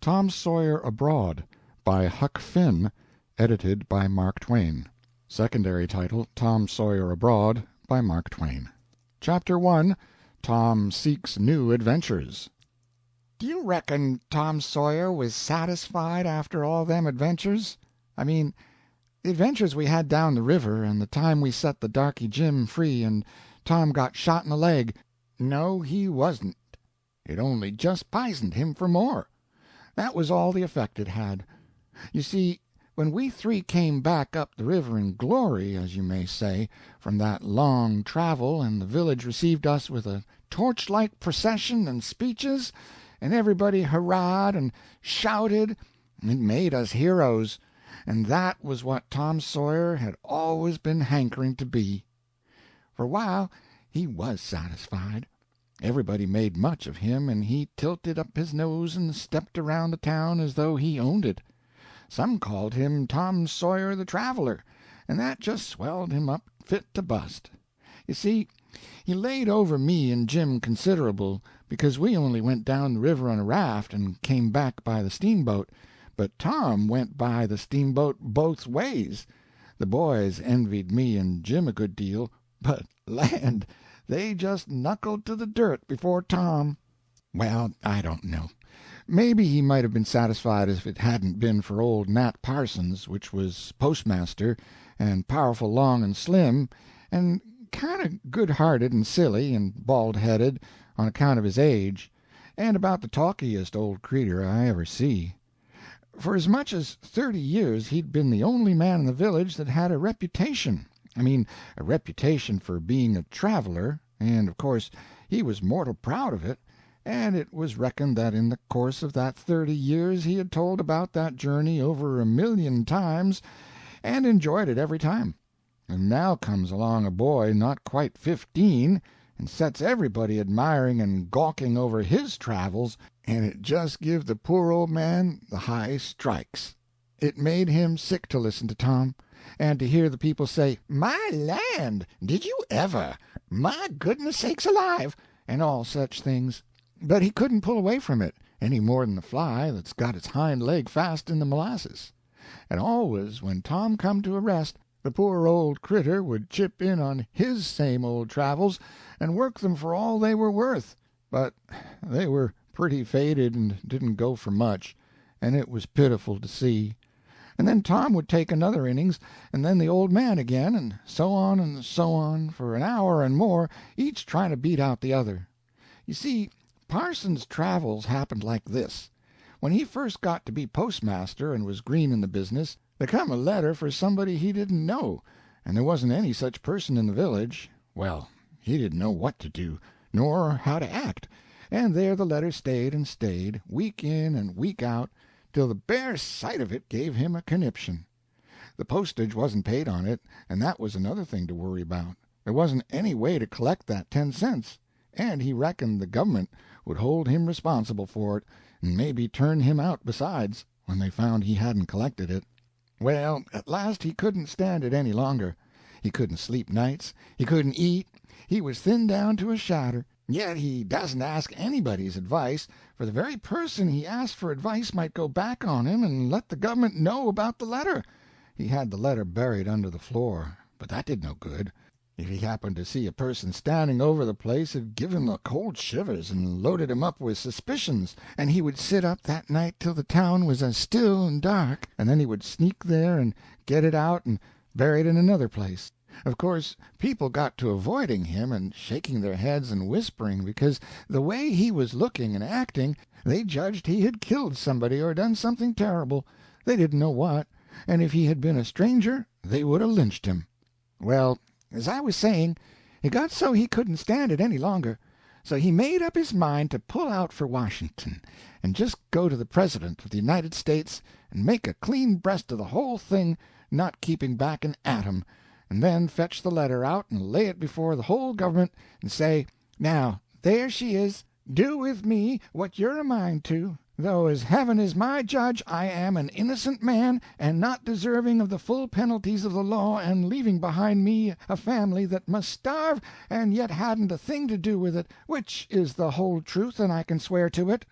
Tom Sawyer Abroad, by Huck Finn, edited by Mark Twain. Secondary title, Tom Sawyer Abroad, by Mark Twain. Chapter 1, Tom Seeks New Adventures. Do you reckon Tom Sawyer was satisfied after all them adventures? I mean, the adventures we had down the river, and the time we set the darky Jim free and Tom got shot in the leg. No, he wasn't. It only just pisoned him for more. That was all the effect it had. You see, when we three came back up the river in glory, as you may say, from that long travel, and the village received us with a torchlight procession and speeches, and everybody hurrahed and shouted, it made us heroes, and that was what Tom Sawyer had always been hankering to be. For a while he was satisfied. Everybody made much of him, and he tilted up his nose and stepped around the town as though he owned it. Some called him Tom Sawyer the Traveler, and that just swelled him up fit to bust. You see, he laid over me and Jim considerable, because we only went down the river on a raft and came back by the steamboat, but Tom went by the steamboat both ways. The boys envied me and Jim a good deal, but land, they just knuckled to the dirt before Tom. Well, I don't know. Maybe he might have been satisfied if it hadn't been for old Nat Parsons, which was postmaster, and powerful long and slim, and kind of good-hearted and silly and bald-headed on account of his age, and about the talkiest old creetur I ever see. For as much as 30 years he'd been the only man in the village that had a reputation. I mean, a reputation for being a traveler, and of course he was mortal proud of it, and it was reckoned that in the course of that 30 years he had told about that journey over 1,000,000 times, and enjoyed it every time. And now comes along a boy not quite 15, and sets everybody admiring and gawking over his travels, and it just give the poor old man the high strikes. It made him sick to listen to Tom, and to hear the people say, "My land, did you ever? My goodness sakes alive!" and all such things. But he couldn't pull away from it, any more than the fly that's got its hind leg fast in the molasses. And always when Tom come to a rest, the poor old critter would chip in on his same old travels and work them for all they were worth, but they were pretty faded and didn't go for much, and it was pitiful to see. And then Tom would take another innings, and then the old man again, and so on, for an hour and more, each trying to beat out the other. You see, Parsons' travels happened like this. When he first got to be postmaster and was green in the business, there come a letter for somebody he didn't know, and there wasn't any such person in the village. Well, he didn't know what to do, nor how to act, and there the letter stayed and stayed, week in and week out, till the bare sight of it gave him a conniption. The postage wasn't paid on it, and that was another thing to worry about. There wasn't any way to collect that 10 cents, and he reckoned the government would hold him responsible for it, and maybe turn him out besides, when they found he hadn't collected it. Well, at last he couldn't stand it any longer. He couldn't sleep nights, he couldn't eat, he was thinned down to a shadder. Yet he doesn't ask anybody's advice, for the very person he asked for advice might go back on him and let the government know about the letter. He had the letter buried under the floor, but that did no good. If he happened to see a person standing over the place, it'd give him the cold shivers and loaded him up with suspicions, and he would sit up that night till the town was as still and dark, and then he would sneak there and get it out and bury it in another place. Of course, people got to avoiding him and shaking their heads and whispering, because the way he was looking and acting, they judged he had killed somebody or done something terrible. They didn't know what, and if he had been a stranger, they would have lynched him. Well, as I was saying, he got so he couldn't stand it any longer, so he made up his mind to pull out for Washington, and just go to the President of the United States and make a clean breast of the whole thing, not keeping back an atom, and then fetch the letter out and lay it before the whole government and say, "Now, there she is. Do with me what you're a mind to, though as heaven is my judge I am an innocent man and not deserving of the full penalties of the law, and leaving behind me a family that must starve and yet hadn't a thing to do with it, which is the whole truth, and I can swear to it."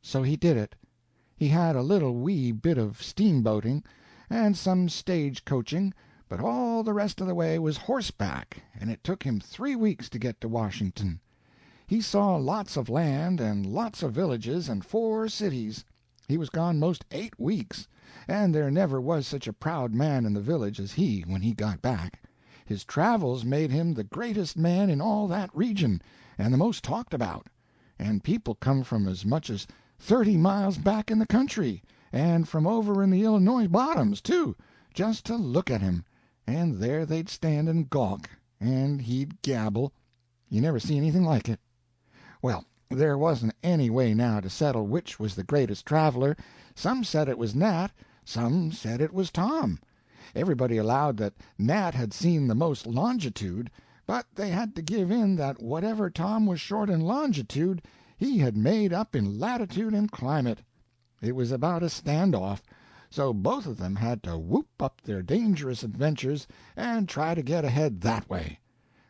So he did it, He had a little wee bit of steamboating, and some stage coaching, but all the rest of the way was horseback, and it took him 3 weeks to get to Washington. He saw lots of land and lots of villages and 4 cities. He was gone most 8 weeks, and there never was such a proud man in the village as he when he got back. His travels made him the greatest man in all that region, and the most talked about, and people come from as much as 30 miles back in the country, and from over in the Illinois bottoms, too, just to look at him, and there they'd stand and gawk, and he'd gabble. You never see anything like it. Well, there wasn't any way now to settle which was the greatest traveler. Some said it was Nat, some said it was Tom. Everybody allowed that Nat had seen the most longitude, but they had to give in that whatever Tom was short in longitude he had made up in latitude and climate. It was about a stand-off, so both of them had to whoop up their dangerous adventures and try to get ahead that way.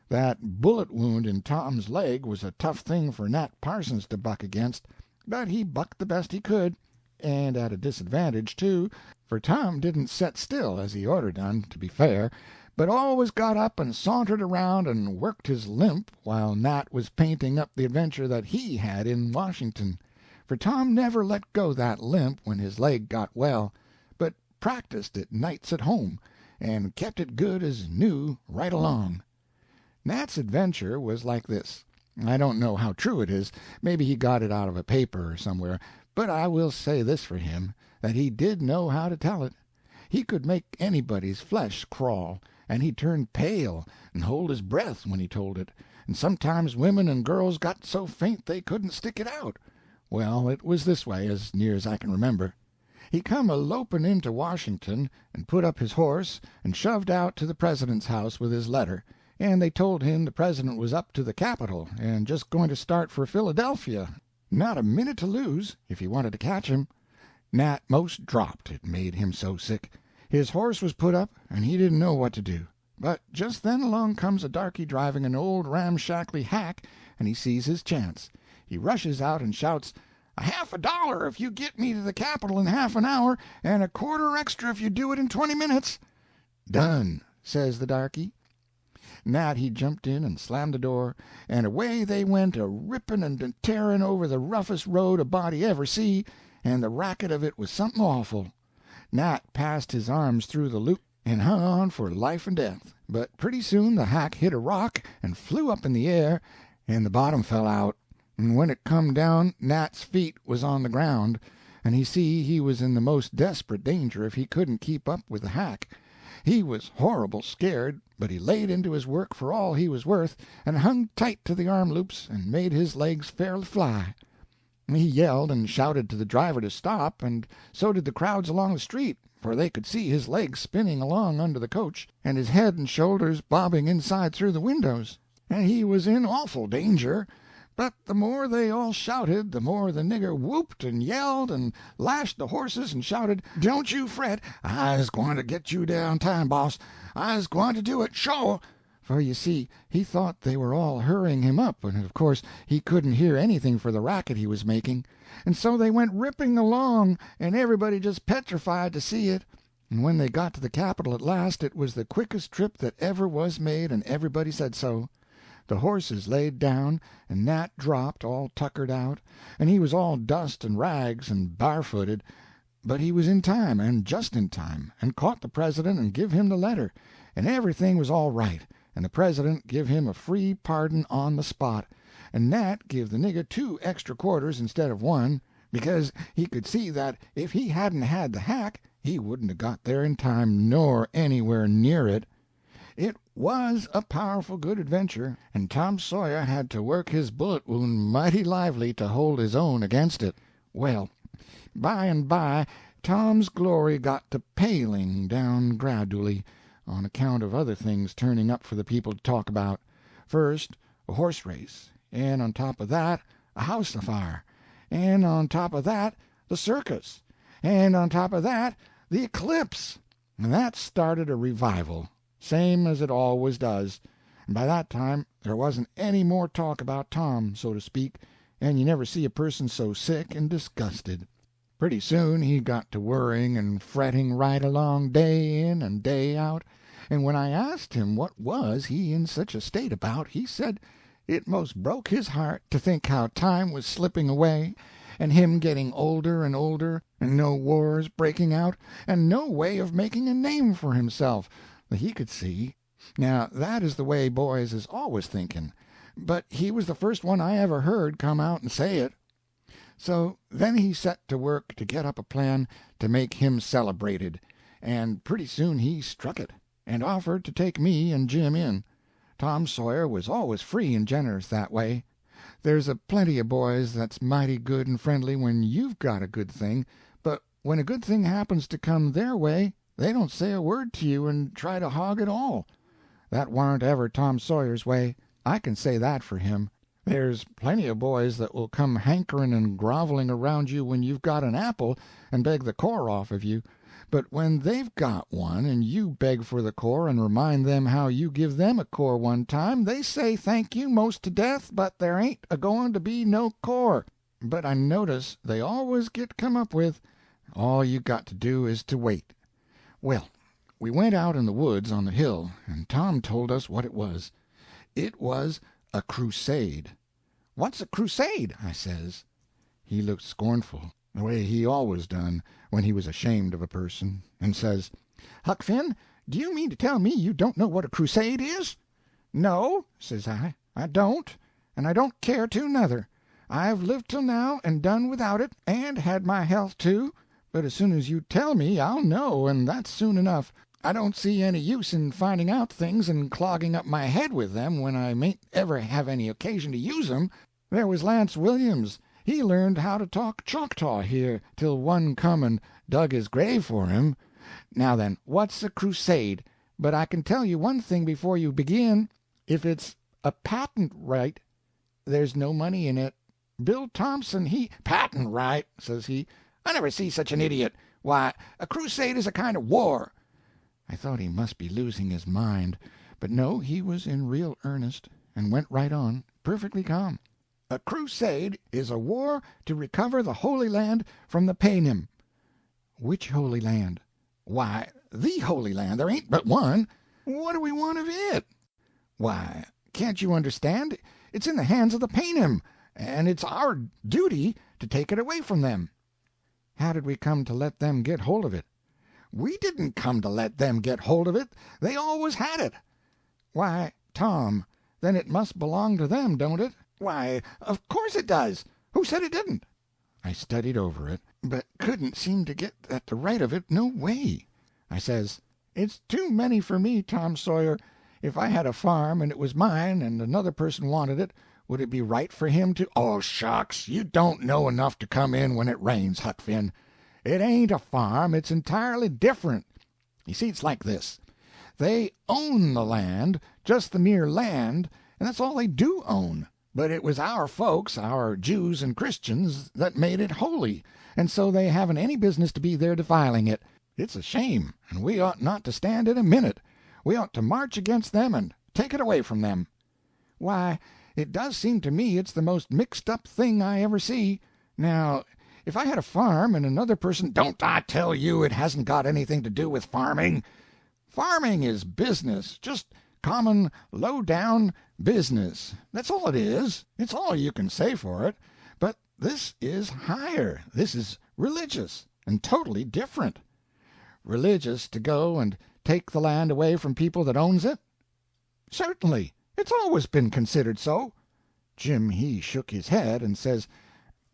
That bullet wound in Tom's leg was a tough thing for Nat Parsons to buck against, but he bucked the best he could, and at a disadvantage, too, for Tom didn't set still as he orter done, to be fair, but always got up and sauntered around and worked his limp while Nat was painting up the adventure that he had in Washington. For Tom never let go that limp when his leg got well, but practiced it nights at home, and kept it good as new right along. Nat's adventure was like this. I don't know how true it is, maybe he got it out of a paper or somewhere, but I will say this for him, that he did know how to tell it. He could make anybody's flesh crawl, and he'd turn pale and hold his breath when he told it, and sometimes women and girls got so faint they couldn't stick it out. Well, it was this way, as near as I can remember. He come a-loping into Washington, and put up his horse, and shoved out to the President's house with his letter, and they told him the President was up to the Capitol, and just going to start for Philadelphia. Not a minute to lose, if he wanted to catch him. Nat most dropped, it made him so sick. His horse was put up, and he didn't know what to do. But just then along comes a darky driving an old ramshackly hack, and he sees his chance. He rushes out and shouts, "A $50 if you get me to the Capitol in half an hour, and a quarter extra if you do it in 20 minutes." "Done," says the darky. Nat he jumped in and slammed the door, and away they went a-ripping and a-tearing over the roughest road a body ever see, and the racket of it was something awful. Nat passed his arms through the loop and hung on for life and death, but pretty soon the hack hit a rock and flew up in the air, and the bottom fell out, and when it come down Nat's feet was on the ground, and he see he was in the most desperate danger if he couldn't keep up with the hack. He was horrible scared, but he laid into his work for all he was worth, and hung tight to the arm loops and made his legs fairly fly. He yelled and shouted to the driver to stop, and so did the crowds along the street, for they could see his legs spinning along under the coach, and his head and shoulders bobbing inside through the windows, and he was in awful danger. But the more they all shouted, the more the nigger whooped and yelled and lashed the horses and shouted, "Don't you fret, I's gwine to get you down time, boss. I's gwine to do it, sho'." For you see, he thought they were all hurrying him up, and of course he couldn't hear anything for the racket he was making, and so they went ripping along, and everybody just petrified to see it. And when they got to the Capitol at last, it was the quickest trip that ever was made, and everybody said so. The horses laid down, and Nat dropped, all tuckered out, and he was all dust and rags and barefooted, but he was in time, and just in time, and caught the President and give him the letter, and everything was all right, and the President give him a free pardon on the spot, and Nat give the nigger 2 extra quarters instead of 1, because he could see that if he hadn't had the hack he wouldn't have got there in time nor anywhere near it. It was a powerful good adventure, and Tom Sawyer had to work his bullet wound mighty lively to hold his own against it. Well, by and by Tom's glory got to paling down gradually, on account of other things turning up for the people to talk about. First, a horse race, and on top of that a house afire, and on top of that the circus, and on top of that the eclipse, and that started a revival, same as it always does, and by that time there wasn't any more talk about Tom, so to speak, and you never see a person so sick and disgusted. Pretty soon he got to worrying and fretting right along day in and day out, and when I asked him what was he in such a state about, he said it most broke his heart to think how time was slipping away, and him getting older and older, and no wars breaking out, and no way of making a name for himself that he could see. Now that is the way boys is always thinking, but he was the first one I ever heard come out and say it. So then he set to work to get up a plan to make him celebrated, and pretty soon he struck it, and offered to take me and Jim in. Tom Sawyer was always free and generous that way. There's a plenty of boys that's mighty good and friendly when you've got a good thing, but when a good thing happens to come their way, they don't say a word to you and try to hog it all. That warn't ever Tom Sawyer's way. I can say that for him. There's plenty of boys that will come hankering and groveling around you when you've got an apple and beg the core off of you, but when they've got one and you beg for the core and remind them how you give them a core one time, they say thank you most to death, but there ain't a-going to be no core. But I notice they always get come up with, all you got to do is to wait. Well, we went out in the woods on the hill, and Tom told us what it was. It was a crusade. "What's a crusade?" I says. He looked scornful, the way he always done when he was ashamed of a person, and says, "Huck Finn, do you mean to tell me you don't know what a crusade is?" "No," says I don't, and I don't care to, nuther. I've lived till now and done without it, and had my health too, but as soon as you tell me I'll know, and that's soon enough. I don't see any use in finding out things and clogging up my head with them when I mayn't ever have any occasion to use 'em. There was Lance Williams. He learned how to talk Choctaw here till one come and dug his grave for him. Now then, what's a crusade? But I can tell you one thing before you begin. If it's a patent right, there's no money in it. Bill Thompson, he—" "Patent right," says he. "I never see such an idiot. Why, a crusade is a kind of war." I thought he must be losing his mind, but no, he was in real earnest, and went right on, perfectly calm. "A crusade is a war to recover the Holy Land from the Paynim." "Which Holy Land?" "Why, the Holy Land. There ain't but one." "What do we want of it?" "Why, can't you understand? It's in the hands of the Paynim, and it's our duty to take it away from them." "How did we come to let them get hold of it?" "We didn't come to let them get hold of it. They always had it." "Why, Tom, then it must belong to them, don't it?" "Why, of course it does. Who said it didn't?" I studied over it, but couldn't seem to get at the right of it no way. I says, "It's too many for me, Tom Sawyer. If I had a farm and it was mine and another person wanted it, would it be right for him to—" "Oh, shucks, you don't know enough to come in when it rains, Huck Finn. It ain't a farm, it's entirely different. You see, it's like this. They own the land, just the mere land, and that's all they do own. But it was our folks, our Jews and Christians, that made it holy, and so they haven't any business to be there defiling it. It's a shame, and we ought not to stand it a minute. We ought to march against them and take it away from them." "Why, it does seem to me it's the most mixed-up thing I ever see. Now, if I had a farm and another person—" "Don't I tell you it hasn't got anything to do with farming?" "Farming is business, just common, low-down business. That's all it is. It's all you can say for it. But this is higher. This is religious, and totally different. Religious to go and take the land away from people that owns it? Certainly. It's always been considered so." Jim he shook his head and says,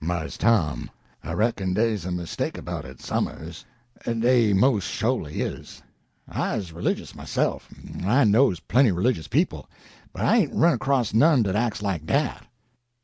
"Mars Tom, I reckon dey's a mistake about it somers. Dey most sho'ly is. I's religious myself. I knows plenty religious people, but I ain't run across none dat acts like dat."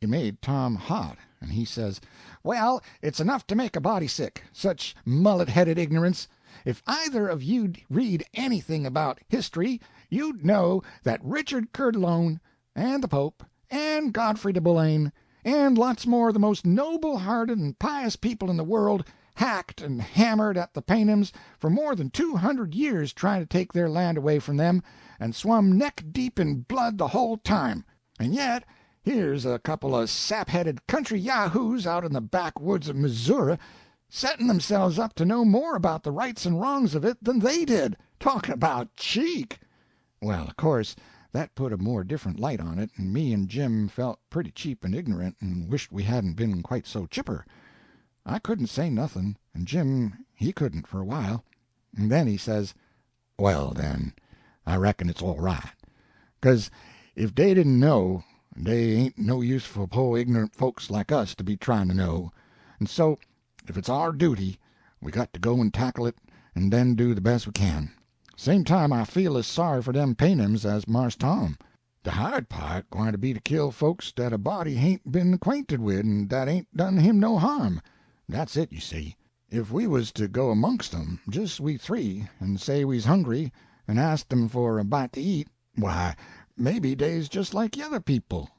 It made Tom hot, and he says, "Well, it's enough to make a body sick, such mullet-headed ignorance. If either of you'd read anything about history, you'd know that Richard Coeur d'Alene, and the Pope, and Godfrey de Boulogne, and lots more of the most noble-hearted and pious people in the world hacked and hammered at the Paynims for more than 200 years trying to take their land away from them, and swum neck-deep in blood the whole time. And yet here's a couple of sap-headed country yahoos out in the backwoods of Missouri setting themselves up to know more about the rights and wrongs of it than they did. Talking about cheek! Well, of course, that put a more different light on it, and me and Jim felt pretty cheap and ignorant, and wished we hadn't been quite so chipper. I couldn't say nothing, and Jim he couldn't for a while. And then he says, "Well, then, I reckon it's all right. 'Cause if dey didn't know, dey ain't no use for po' ignorant folks like us to be trying to know. And so, if it's our duty, we got to go and tackle it, and then do the best we can. Same time I feel as sorry for dem Paynims as Marse Tom. De hard part gwine to be to kill folks dat a body hain't been acquainted wid and dat ain't done him no harm. That's it, you see. If we was to go amongst 'em, just we three, and say we's hungry, and ast 'em for a bite to eat, why, maybe dey's just like yether people.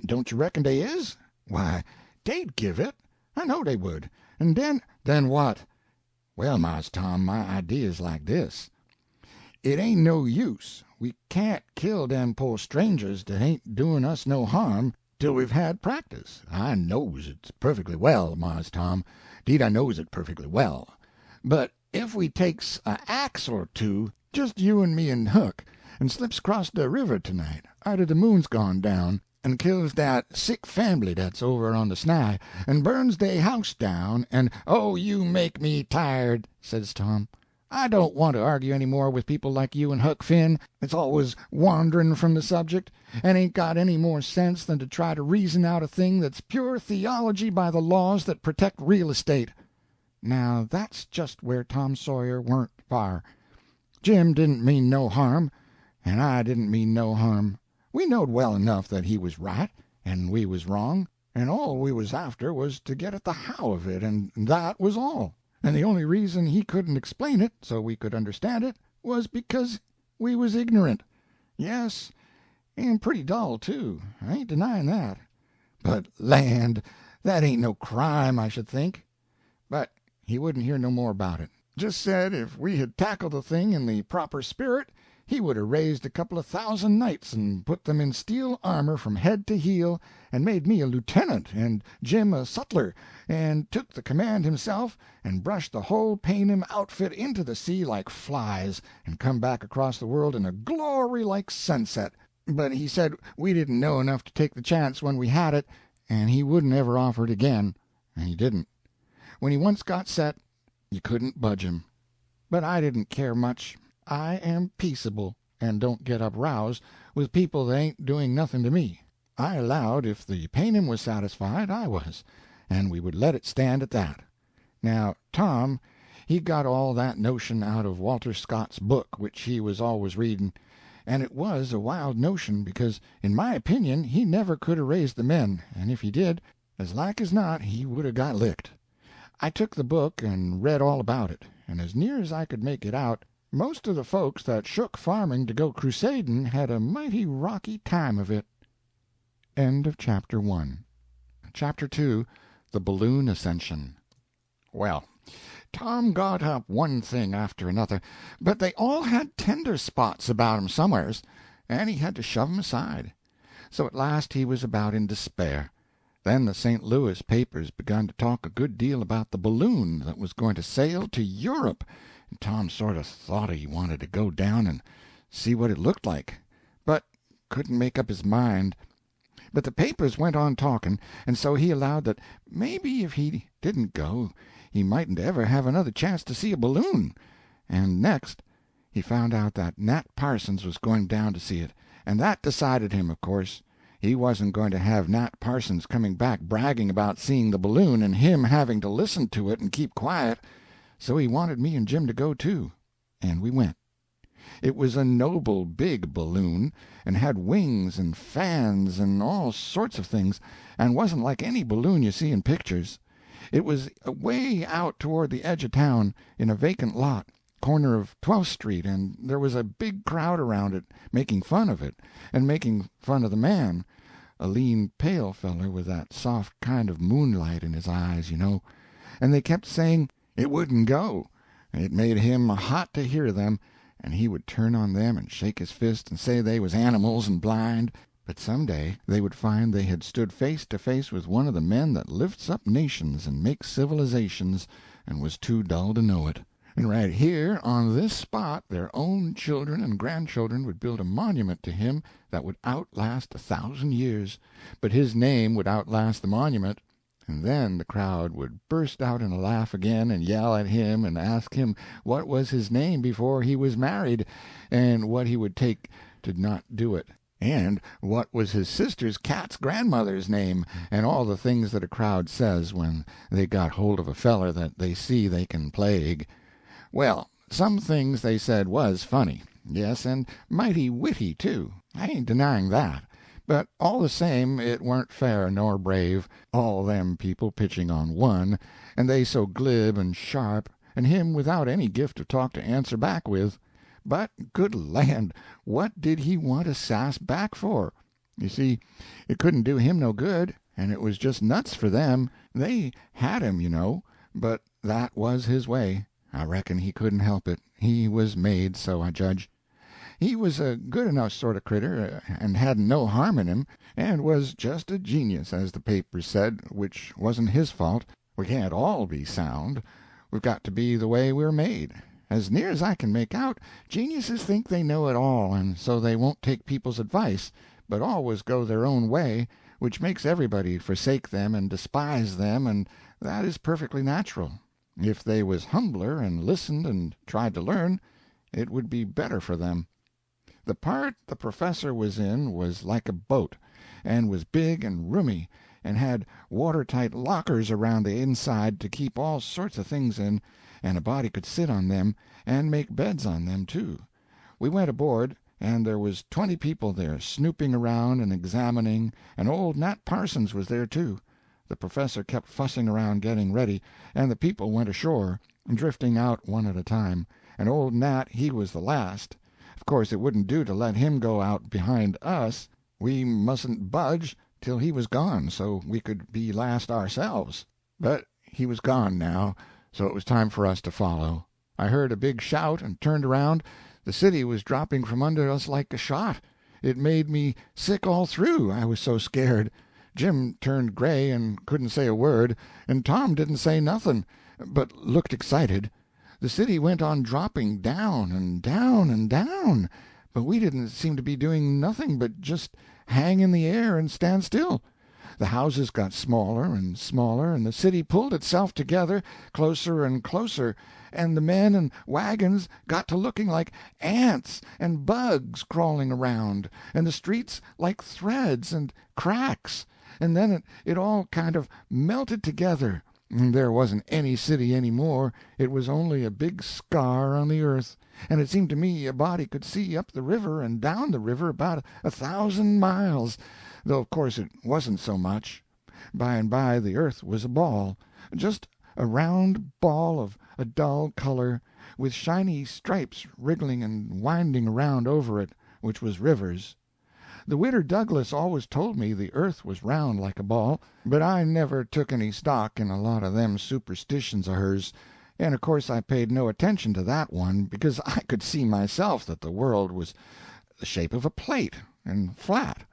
Don't you reckon dey is? Why, dey'd give it. I know dey would. And den—" "Then what?" "Well, Mars Tom, my idea's like this. It ain't no use. We can't kill dem po' strangers dat ain't doin' us no harm till we've had practice. I knows it perfectly well, Mars Tom, 'deed I knows it perfectly well. But ef we takes a axe or two, just you and me and Huck, and slips across de river to-night, arter de moon's gone down, and kills dat sick fambly dat's over on the Sny, and burns dey house down, and—" "Oh, you make me tired," says Tom. "I don't want to argue any more with people like you and Huck Finn, that's always wandering from the subject, and ain't got any more sense than to try to reason out a thing that's pure theology by the laws that protect real estate." Now that's just where Tom Sawyer weren't far. Jim didn't mean no harm, and I didn't mean no harm. We knowed well enough that he was right and we was wrong, and all we was after was to get at the how of it, and that was all. And the only reason he couldn't explain it, so we could understand it, was because we was ignorant. Yes, and pretty dull, too, I ain't denying that. But land, that ain't no crime, I should think. But he wouldn't hear no more about it. Just said if we had tackled the thing in the proper spirit, he would 'a' raised a couple of thousand knights and put them in steel armor from head to heel, and made me a lieutenant and Jim a sutler, and took the command himself, and brushed the whole Paynim outfit into the sea like flies, and come back across the world in a glory like sunset. But he said we didn't know enough to take the chance when we had it, and he wouldn't ever offer it again, and he didn't. When he once got set, you couldn't budge him. But I didn't care much. I am peaceable, and don't get up rows with people that ain't doing nothing to me. I allowed if the Paynim was satisfied, I was, and we would let it stand at that. Now, Tom, he got all that notion out of Walter Scott's book, which he was always reading, and it was a wild notion, because in my opinion he never could 'a' raised the men, and if he did, as like as not he would 'a' got licked. I took the book and read all about it, and as near as I could make it out, most of the folks that shook farming to go crusadin' had a mighty rocky time of it. End of Chapter 1. Chapter 2, The Balloon Ascension. Well, Tom got up one thing after another, but they all had tender spots about 'em somewheres, and he had to shove 'em aside. So at last he was about in despair. Then the St. Louis papers begun to talk a good deal about the balloon that was going to sail to Europe, and Tom sort of thought he wanted to go down and see what it looked like, but couldn't make up his mind. But the papers went on talking, and so he allowed that maybe if he didn't go he mightn't ever have another chance to see a balloon. And next he found out that Nat Parsons was going down to see it, and that decided him, of course. He wasn't going to have Nat Parsons coming back bragging about seeing the balloon and him having to listen to it and keep quiet. So he wanted me and Jim to go, too, and we went. It was a noble big balloon, and had wings and fans and all sorts of things, and wasn't like any balloon you see in pictures. It was away out toward the edge of town, in a vacant lot, corner of 12th Street, and there was a big crowd around it, making fun of it, and making fun of the man, a lean, pale feller with that soft kind of moonlight in his eyes, you know, and they kept saying it wouldn't go. It made him hot to hear them, and he would turn on them and shake his fist and say they was animals and blind, But some day they would find they had stood face to face with one of the men that lifts up nations and makes civilizations, and was too dull to know it. And right here on this spot their own children and grandchildren would build a monument to him that would outlast 1,000 years, but his name would outlast the monument. And then the crowd would burst out in a laugh again and yell at him and ask him what was his name before he was married, and what he would take to not do it, and what was his sister's cat's grandmother's name, and all the things that a crowd says when they got hold of a feller that they see they can plague. Well, some things they said was funny, yes, and mighty witty, too. I ain't denying that. But all the same it warn't fair nor brave, all them people pitching on one, and they so glib and sharp, and him without any gift of talk to answer back with. But, good land, what did he want to sass back for? You see, it couldn't do him no good, and it was just nuts for them. They had him, you know, but that was his way. I reckon he couldn't help it. He was made so, I judge. He was a good enough sort of critter, and hadn't no harm in him, and was just a genius, as the papers said, which wasn't his fault. We can't all be sound. We've got to be the way we're made. As near as I can make out, geniuses think they know it all, and so they won't take people's advice, but always go their own way, which makes everybody forsake them and despise them, and that is perfectly natural. If they was humbler and listened and tried to learn, it would be better for them. The part the professor was in was like a boat, and was big and roomy, and had watertight lockers around the inside to keep all sorts of things in, and a body could sit on them, and make beds on them, too. We went aboard, and there was 20 people there, snooping around and examining, and old Nat Parsons was there, too. The professor kept fussing around getting ready, and the people went ashore, drifting out one at a time, and old Nat he was the last. Of course it wouldn't do to let him go out behind us. We mustn't budge till he was gone, so we could be last ourselves. But he was gone now, so it was time for us to follow. I heard a big shout, and turned around. The city was dropping from under us like a shot. It made me sick all through, I was so scared. Jim turned gray and couldn't say a word, and Tom didn't say nothing, but looked excited. The city went on dropping down and down and down, but we didn't seem to be doing nothing but just hang in the air and stand still. The houses got smaller and smaller, and the city pulled itself together closer and closer, and the men and wagons got to looking like ants and bugs crawling around, and the streets like threads and cracks, and then it all kind of melted together. There wasn't any city any more, it was only a big scar on the earth, and it seemed to me a body could see up the river and down the river about 1,000 miles, though of course it wasn't so much. By and by the earth was a ball, just a round ball of a dull color, with shiny stripes wriggling and winding around over it, which was rivers. The Widder Douglas always told me the earth was round like a ball, but I never took any stock in a lot of them superstitions of hers, and of course I paid no attention to that one, because I could see myself that the world was the shape of a plate, and flat.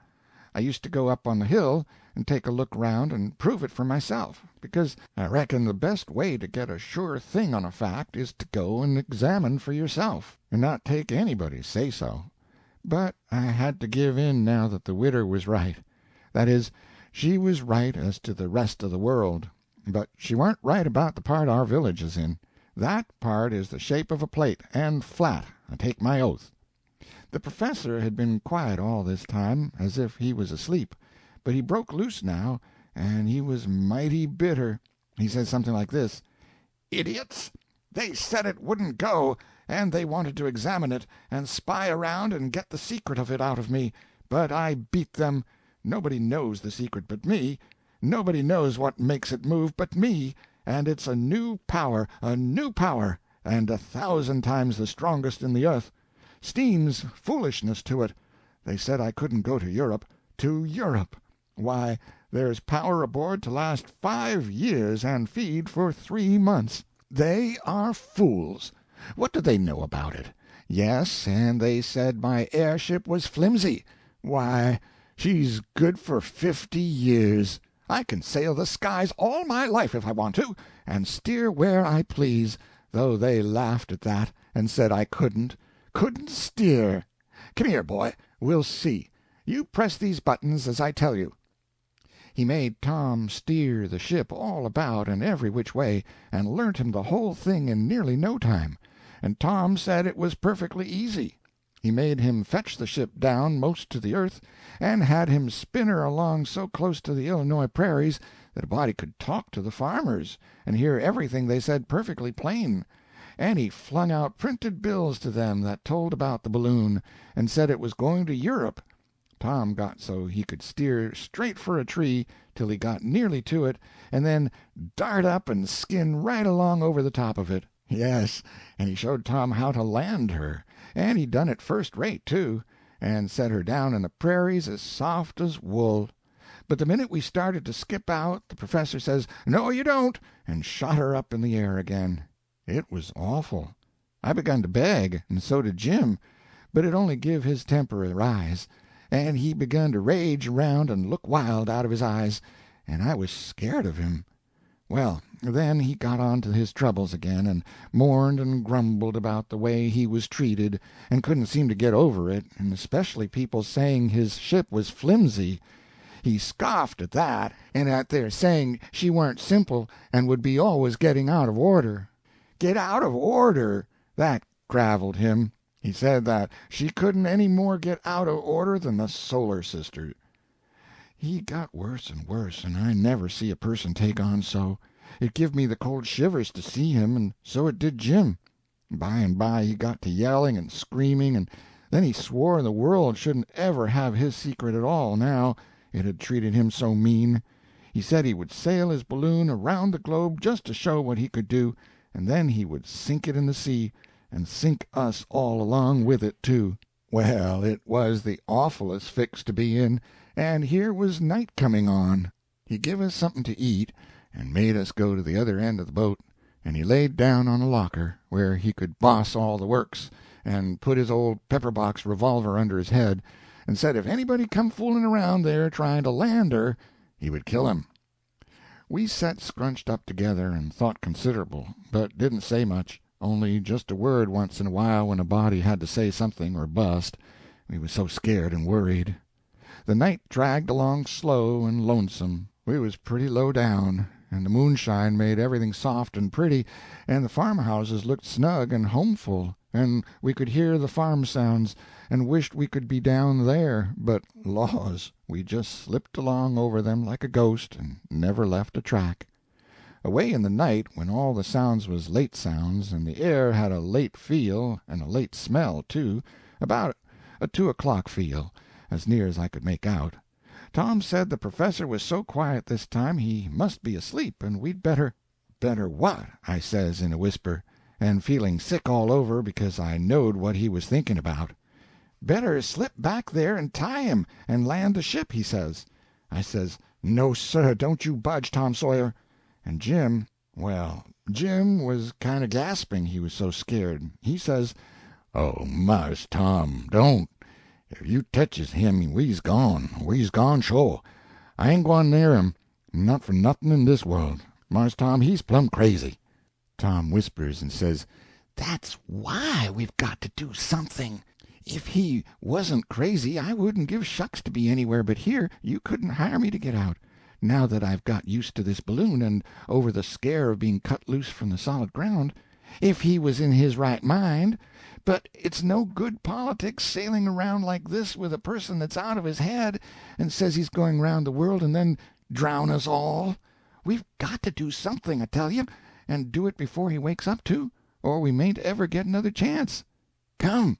I used to go up on the hill and take a look round and prove it for myself, because I reckon the best way to get a sure thing on a fact is to go and examine for yourself, and not take anybody's say-so. But I had to give in now that the widder was right. That is, she was right as to the rest of the world, but she warn't right about the part our village is in. That part is the shape of a plate, and flat, I take my oath. The professor had been quiet all this time, as if he was asleep, but he broke loose now, and he was mighty bitter. He said something like this: "Idiots! They said it wouldn't go, and they wanted to examine it, and spy around and get the secret of it out of me, but I beat them. Nobody knows the secret but me. Nobody knows what makes it move but me, and it's a new power, and 1,000 times the strongest in the earth. Steam's foolishness to it. They said I couldn't go to Europe. To Europe! Why, there's power aboard to last 5 years and feed for 3 months. They are fools. What do they know about it? Yes, and they said my airship was flimsy. Why, She's good for 50 years. I can sail the skies all my life if I want to, and steer where I please, though they laughed at that, and said I couldn't steer. Come here, boy, we'll see. You press these buttons as I tell you." He made Tom steer the ship all about and every which way, and learnt him the whole thing in nearly no time, and Tom said it was perfectly easy. He made him fetch the ship down most to the earth, and had him spin her along so close to the Illinois prairies that a body could talk to the farmers, and hear everything they said perfectly plain. And he flung out printed bills to them that told about the balloon, and said it was going to Europe. Tom got so he could steer straight for a tree till he got nearly to it, and then dart up and skin right along over the top of it. Yes, and he showed Tom how to land her, and he done it first rate, too, and set her down in the prairies as soft as wool. But the minute we started to skip out, the professor says, "No, you don't," and shot her up in the air again. It was awful. I begun to beg, and so did Jim, but it only give his temper a rise, and he begun to rage around and look wild out of his eyes, and I was scared of him. Well, then he got on to his troubles again, and mourned and grumbled about the way he was treated, and couldn't seem to get over it, and especially people saying his ship was flimsy. He scoffed at that, and at their saying she weren't simple and would be always getting out of order. Get out of order! That graveled him. He said that she couldn't any more get out of order than the solar system. He got worse and worse, and I never see a person take on so. It give me the cold shivers to see him, and so it did Jim. By and by he got to yelling and screaming, and then he swore the world shouldn't ever have his secret at all now, it had treated him so mean. He said he would sail his balloon around the globe just to show what he could do, and then he would sink it in the sea, and sink us all along with it, too. Well, it was the awfulest fix to be in, and here was night coming on. He give us something to eat, and made us go to the other end of the boat, and he laid down on a locker, where he could boss all the works, and put his old pepper-box revolver under his head, and said if anybody come fooling around there trying to land her, he would kill him. We set scrunched up together and thought considerable, but didn't say much, only just a word once in a while when a body had to say something or bust, we was so scared and worried. The night dragged along slow and lonesome. We was pretty low down, and the moonshine made everything soft and pretty, and the farmhouses looked snug and homeful, and we could hear the farm sounds, and wished we could be down there, but laws, we just slipped along over them like a ghost, and never left a track. Away in the night, when all the sounds was late sounds, and the air had a late feel, and a late smell, too, about a 2 o'clock feel, as near as I could make out, Tom said the professor was so quiet this time he must be asleep, and we'd better— "Better what?" I says in a whisper, and feeling sick all over because I knowed what he was thinking about. "Better slip back there and tie him, and land the ship," he says. I says, "No, sir, don't you budge, Tom Sawyer." And Jim, well, Jim was kind of gasping, he was so scared. He says, "Oh, Mars Tom, don't. If you tetches him, we's gone sho'. I ain't gwine near him, not for nothing in this world. Mars Tom, he's plumb crazy." Tom whispers and says, "That's why we've got to do something. If he wasn't crazy, I wouldn't give shucks to be anywhere but here. You couldn't hire me to get out. Now that I've got used to this balloon, and over the scare of being cut loose from the solid ground, if he was in his right mind. But it's no good politics sailing around like this with a person that's out of his head, and says he's going round the world and then drown us all. We've got to do something, I tell you, and do it before he wakes up, too, or we mayn't ever get another chance. Come."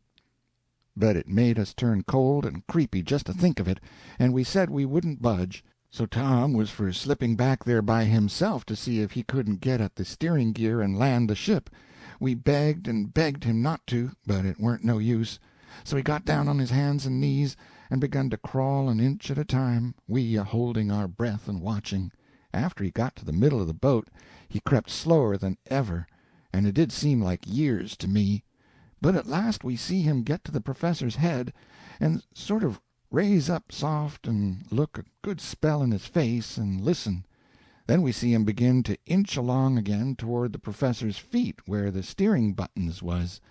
But it made us turn cold and creepy just to think of it, and we said we wouldn't budge. So Tom was for slipping back there by himself to see if he couldn't get at the steering gear and land the ship. We begged and begged him not to, but it weren't no use. So he got down on his hands and knees, and begun to crawl an inch at a time, we holding our breath and watching. After he got to the middle of the boat, he crept slower than ever, and it did seem like years to me. But at last we see him get to the professor's head, and sort of raise up soft and look a good spell in his face and listen. Then we see him begin to inch along again toward the professor's feet where the steering buttons was.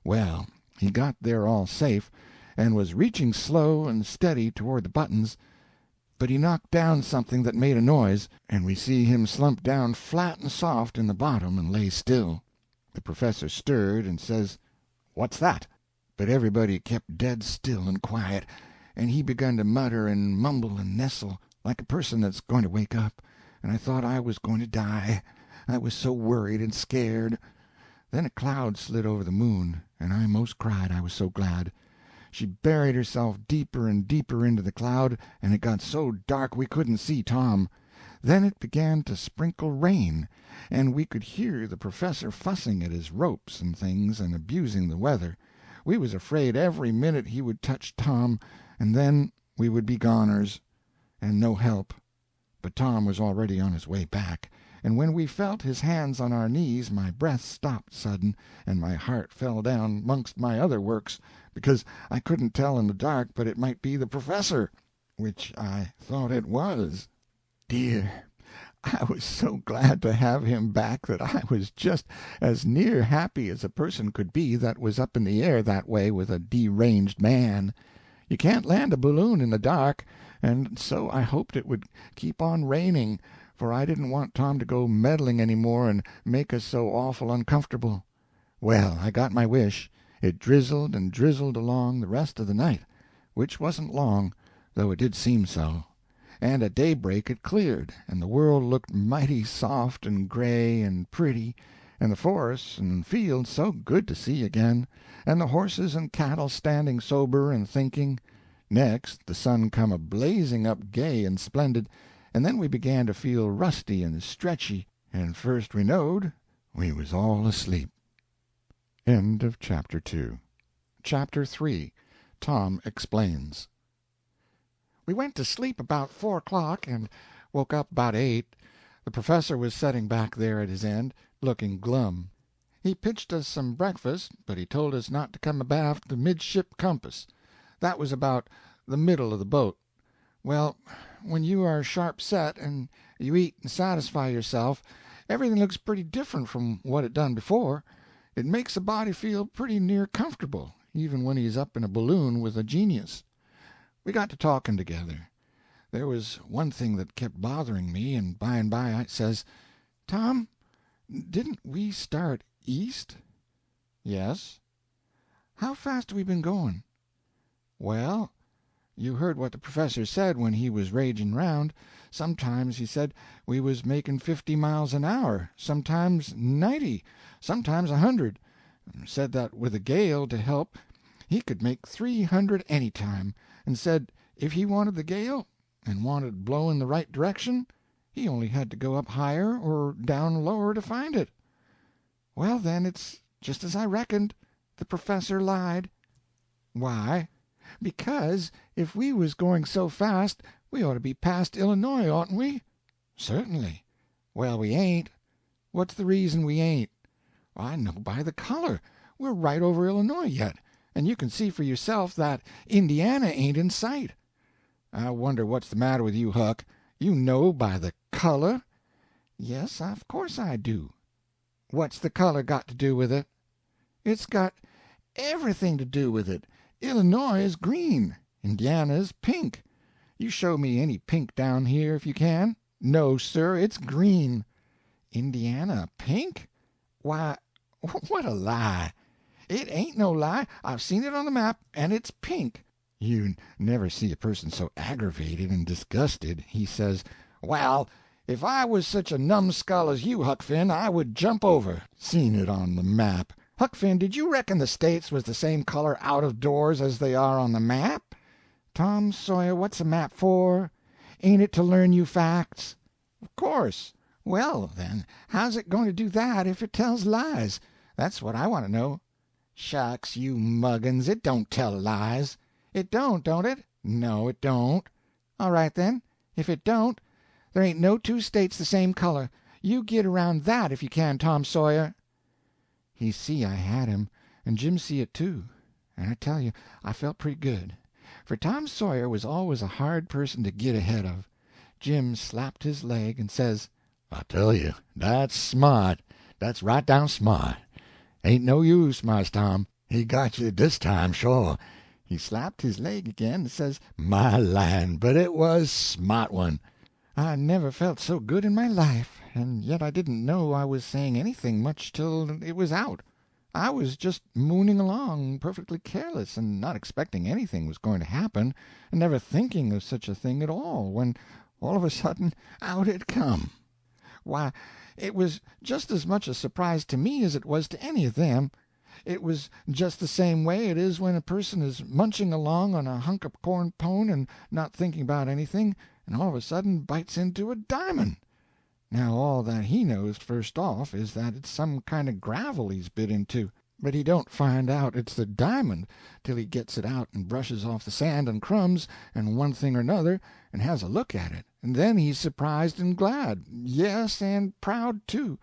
Well, he got there all safe, and was reaching slow and steady toward the buttons, but he knocked down something that made a noise, and we see him slump down flat and soft in the bottom and lay still. The professor stirred and says, "What's that?" But everybody kept dead still and quiet, and he begun to mutter and mumble and nestle, like a person that's going to wake up, and I thought I was going to die, I was so worried and scared. Then a cloud slid over the moon, and I most cried, I was so glad. She buried herself deeper and deeper into the cloud, and it got so dark we couldn't see Tom. Then it began to sprinkle rain, and we could hear the professor fussing at his ropes and things and abusing the weather. We was afraid every minute he would touch Tom, and then we would be goners, and no help. But Tom was already on his way back, and when we felt his hands on our knees my breath stopped sudden, and my heart fell down 'mongst my other works, because I couldn't tell in the dark but it might be the professor, which I thought it was. Dear, I was so glad to have him back that I was just as near happy as a person could be that was up in the air that way with a deranged man. You can't land a balloon in the dark, and so I hoped it would keep on raining, for I didn't want Tom to go meddling any more and make us so awful uncomfortable. Well, I got my wish. It drizzled and drizzled along the rest of the night, which wasn't long, though it did seem so. And at daybreak it cleared, and the world looked mighty soft and gray and pretty, and the forests and fields so good to see again, and the horses and cattle standing sober and thinking. Next the sun come a-blazing up gay and splendid, and then we began to feel rusty and stretchy, and first we knowed we was all asleep. End of Chapter 2. Chapter 3. Tom Explains. We went to sleep about 4 o'clock and woke up about 8. The professor was setting back there at his end, looking glum. He pitched us some breakfast, but he told us not to come abaft the midship compass. That was about the middle of the boat. Well, when you are sharp set, and you eat and satisfy yourself, everything looks pretty different from what it done before. It makes a body feel pretty near comfortable, even when he's up in a balloon with a genius. We got to talking together. There was one thing that kept bothering me, and by I says, "Tom, didn't we start east?" "Yes." "How fast have we been going?" "Well, you heard what the professor said when he was raging round. Sometimes he said we was making 50 miles an hour, sometimes 90, sometimes 100. Said that with a gale to help he could make 300 any time, and said if he wanted the gale, and wanted blow in the right direction, he only had to go up higher or down lower to find it." "Well, then, it's just as I reckoned. The professor lied." "Why?" "Because if we was going so fast we ought to be past Illinois, oughtn't we?" "Certainly." "Well, we ain't." "What's the reason we ain't?" "I know by the color. We're right over Illinois yet, and you can see for yourself that Indiana ain't in sight." "I wonder what's the matter with you, Huck. You know by the color." "Yes, of course I do." "What's the color got to do with it?" "It's got everything to do with it. Illinois is green, Indiana's pink. You show me any pink down here if you can. No, sir, it's green." "Indiana pink? Why, what a lie!" "It ain't no lie. I've seen it on the map, and it's pink." You never see a person so aggravated and disgusted. He says, "Well, if I was such a numbskull as you, Huck Finn, I would jump over. Seen it on the map. Huck Finn, did you reckon the States was the same color out of doors as they are on the map?" "Tom Sawyer, what's a map for? Ain't it to learn you facts?" "Of course." "Well, then, how's it going to do that if it tells lies? That's what I want to know." "Shucks, you muggins, it don't tell lies." "It don't it?" "No, it don't." "All right, then. If it don't, there ain't no two states the same color. You git around that if you can, Tom Sawyer." He see I had him, and Jim see it too, and I tell you I felt pretty good. For Tom Sawyer was always a hard person to git ahead of. Jim slapped his leg and says: "I tell you, that's smart. That's right down smart. Ain't no use, Mars Tom. He got you this time, sure." He slapped his leg again and says: "My land, but it was smart one." I never felt so good in my life, and yet I didn't know I was saying anything much till it was out. I was just mooning along, perfectly careless, and not expecting anything was going to happen, and never thinking of such a thing at all, when all of a sudden out it come. Why, it was just as much a surprise to me as it was to any of them. It was just the same way it is when a person is munching along on a hunk of corn pone and not thinking about anything, and all of a sudden bites into a diamond. Now all that he knows first off is that it's some kind of gravel he's bit into, but he don't find out it's the diamond till he gets it out and brushes off the sand and crumbs and one thing or another and has a look at it, and then he's surprised and glad, yes, and proud too,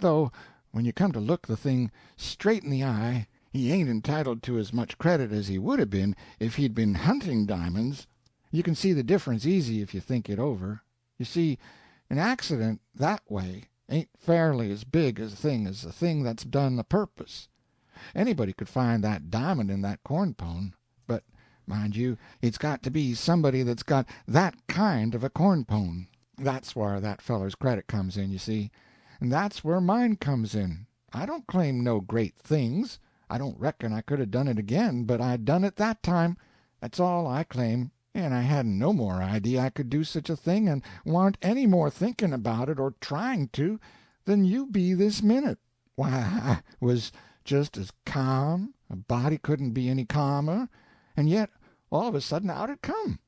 though when you come to look the thing straight in the eye, he ain't entitled to as much credit as he would have been if he'd been hunting diamonds. You can see the difference easy if you think it over. You see, an accident that way ain't fairly as big a thing as a thing that's done a purpose. Anybody could find that diamond in that corn pone, but, mind you, it's got to be somebody that's got that kind of a corn pone. That's where that feller's credit comes in, you see, and that's where mine comes in. I don't claim no great things. I don't reckon I could have done it again, but I done it that time. That's all I claim. And I hadn't no more idea I could do such a thing and warn't any more thinking about it or trying to than you be this minute. Why, I was just as calm, a body couldn't be any calmer, and yet all of a sudden out it come.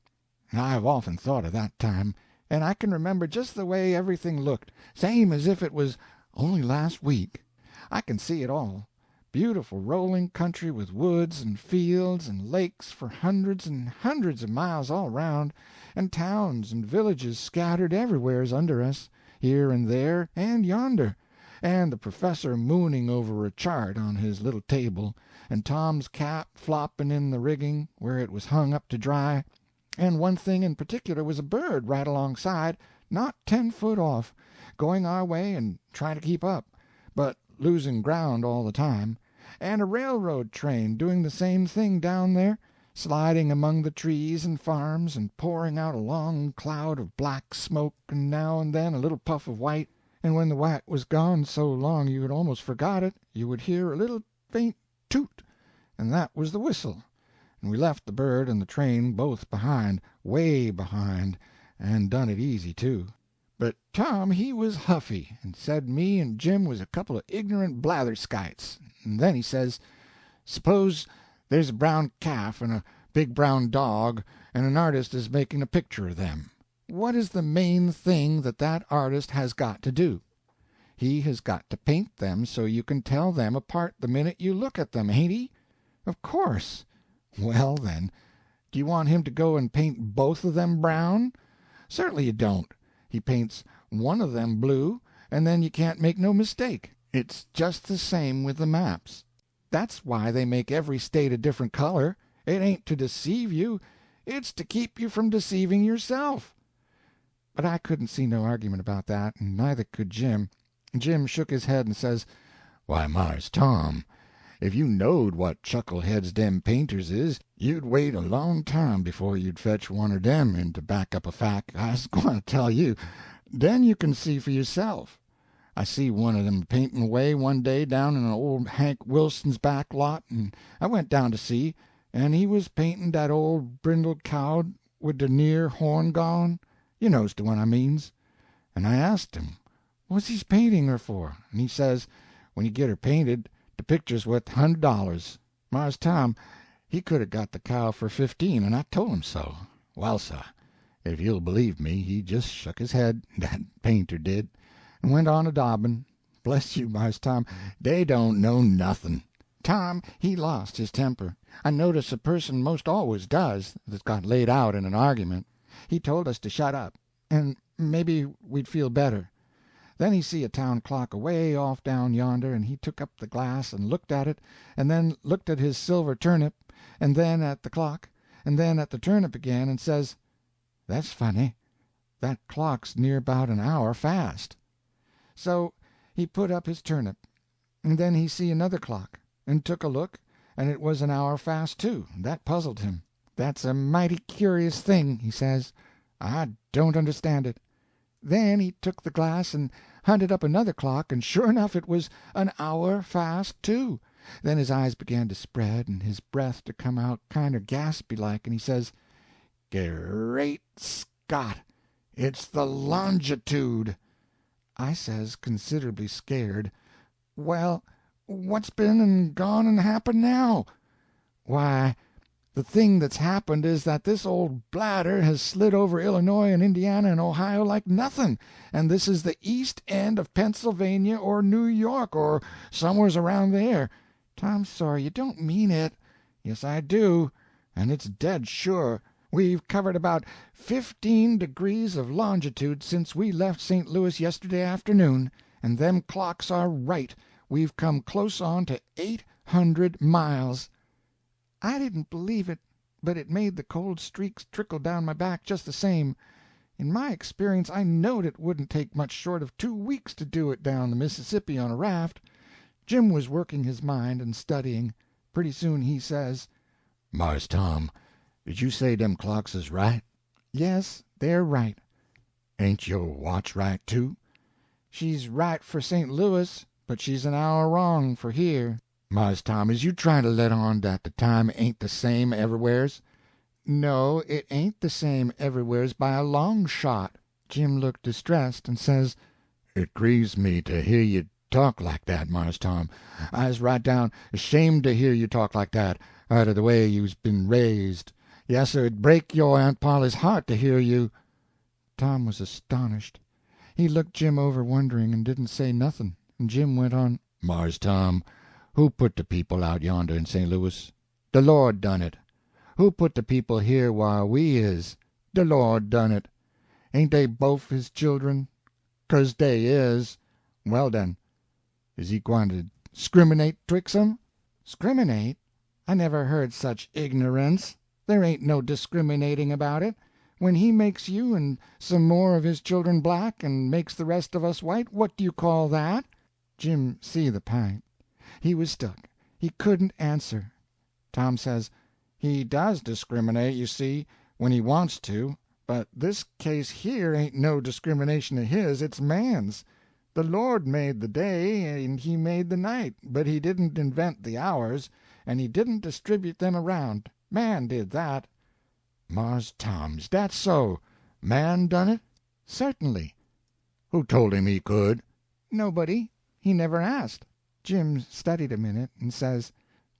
And I've often thought of that time, and I can remember just the way everything looked, same as if it was only last week. I can see it all. Beautiful rolling country with woods and fields and lakes for hundreds and hundreds of miles all around, and towns and villages scattered everywheres under us, here and there and yonder, and the professor mooning over a chart on his little table, and Tom's cap flopping in the rigging where it was hung up to dry, and one thing in particular was a bird right alongside, not 10 foot off, going our way and trying to keep up, but losing ground all the time, and a railroad train doing the same thing down there, sliding among the trees and farms and pouring out a long cloud of black smoke and now and then a little puff of white, and when the white was gone so long you had almost forgot it, you would hear a little faint toot, and that was the whistle, and we left the bird and the train both behind, way behind, and done it easy, too. But Tom he was huffy, and said me and Jim was a couple of ignorant blatherskites, and then he says: "Suppose there's a brown calf and a big brown dog, and an artist is making a picture of them. What is the main thing that artist has got to do? He has got to paint them so you can tell them apart the minute you look at them, ain't he? Of course. Well, then, do you want him to go and paint both of them brown? Certainly you don't. He paints one of them blue, and then you can't make no mistake. It's just the same with the maps. That's why they make every state a different color. It ain't to deceive you, it's to keep you from deceiving yourself." But I couldn't see no argument about that, and neither could Jim. Jim shook his head and says: "Why, Mars Tom, if you knowed what chuckleheads dem painters is, you'd wait a long time before you'd fetch one of dem in to back up a fact I's gwine to tell you. Den you can see for yourself. I see one of them painting away one day down in old Hank Wilson's back lot, and I went down to see, and he was painting dat old brindled cow wid de near horn gone. You knows de one I means. And I asked him what's he's painting her for, and he says when you get her painted de picture's worth $100. Mars Tom, he could 'a' got the cow for 15, and I told him so. Well, sah, if you'll believe me, he just shook his head, dat painter did, and went on a-daubing. Bless you, Mars Tom, dey don't know nothing. Tom, he lost his temper. I notice a person most always does that's got laid out in an argument. He told us to shut up, and maybe we'd feel better. Then he see a town clock away off down yonder, and he took up the glass and looked at it, and then looked at his silver turnip, and then at the clock, and then at the turnip again, and says, "That's funny. That clock's near about an hour fast." So he put up his turnip, and then he see another clock, and took a look, and it was an hour fast too. That puzzled him. "That's a mighty curious thing," he says. "I don't understand it." Then he took the glass and hunted up another clock, and sure enough it was an hour fast too. Then his eyes began to spread, and his breath to come out kinder gaspy like, and he says, "Great Scott, it's the longitude!" I says, considerably scared, "Well, what's been and gone and happened now?" "Why, the thing that's happened is that this old bladder has slid over Illinois and Indiana and Ohio like nothing, and this is the east end of Pennsylvania or New York or somewheres around there." "Tom Sawyer, you don't mean it." "Yes, I do, and it's dead sure. We've covered about 15 degrees of longitude since we left St. Louis yesterday afternoon, and them clocks are right. We've come close on to 800 miles." I didn't believe it, but it made the cold streaks trickle down my back just the same. In my experience I knowed it wouldn't take much short of 2 weeks to do it down the Mississippi on a raft. Jim was working his mind and studying. Pretty soon he says: Mars Tom, did you say dem clocks is right? "Yes, they're right." Ain't your watch right, too? "She's right for St. Louis, but she's an hour wrong for here." Mars Tom, is you trying to let on dat the time ain't the same everywheres?" "No, it ain't the same everywheres by a long shot." Jim looked distressed, and says: "It grieves me to hear you talk like dat, Mars Tom. I's right down ashamed to hear you talk like dat, arter the way you's been raised. Yassir, it break your Aunt Polly's heart to hear you." Tom was astonished. He looked Jim over wondering, and didn't say nothing, and Jim went on: "Mars Tom, who put the people out yonder in St. Louis? De Lord done it. Who put the people here whar we is? De Lord done it. Ain't they bofe his children? 'Cause dey is. Well, den, is he gwine to scriminate 'twixt 'em?" "Scriminate? I never heard such ignorance. There ain't no discriminating about it. When he makes you and some more of his children black, and makes the rest of us white, what do you call that?" Jim see the p'int. He was stuck. He couldn't answer. Tom says: "He does discriminate, you see, when he wants to, but this case here ain't no discrimination of his, it's man's. The Lord made the day, and he made the night, but he didn't invent the hours, and he didn't distribute them around. Man did that." "Mars Tom, is dat so? Man done it?" "Certainly." "Who told him he could?" "Nobody. He never asked." Jim studied a minute, and says: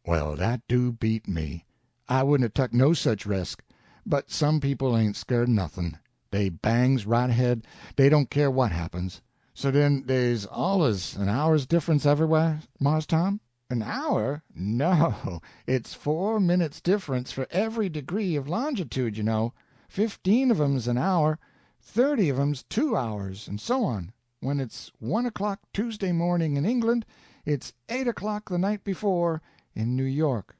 "Well, dat do beat me. I wouldn't 'a' tuck no such resk. But some people ain't scared of nothin'. Dey bangs right ahead, dey don't care what happens. So den dey's alluz an hour's difference everywhere, Mars Tom?" "An hour? No, it's 4 minutes difference for every degree of longitude, you know. 15 of 'em's an hour, 30 of 'em's 2 hours, and so on. When it's 1 o'clock Tuesday morning in England, it's 8 o'clock the night before in New York."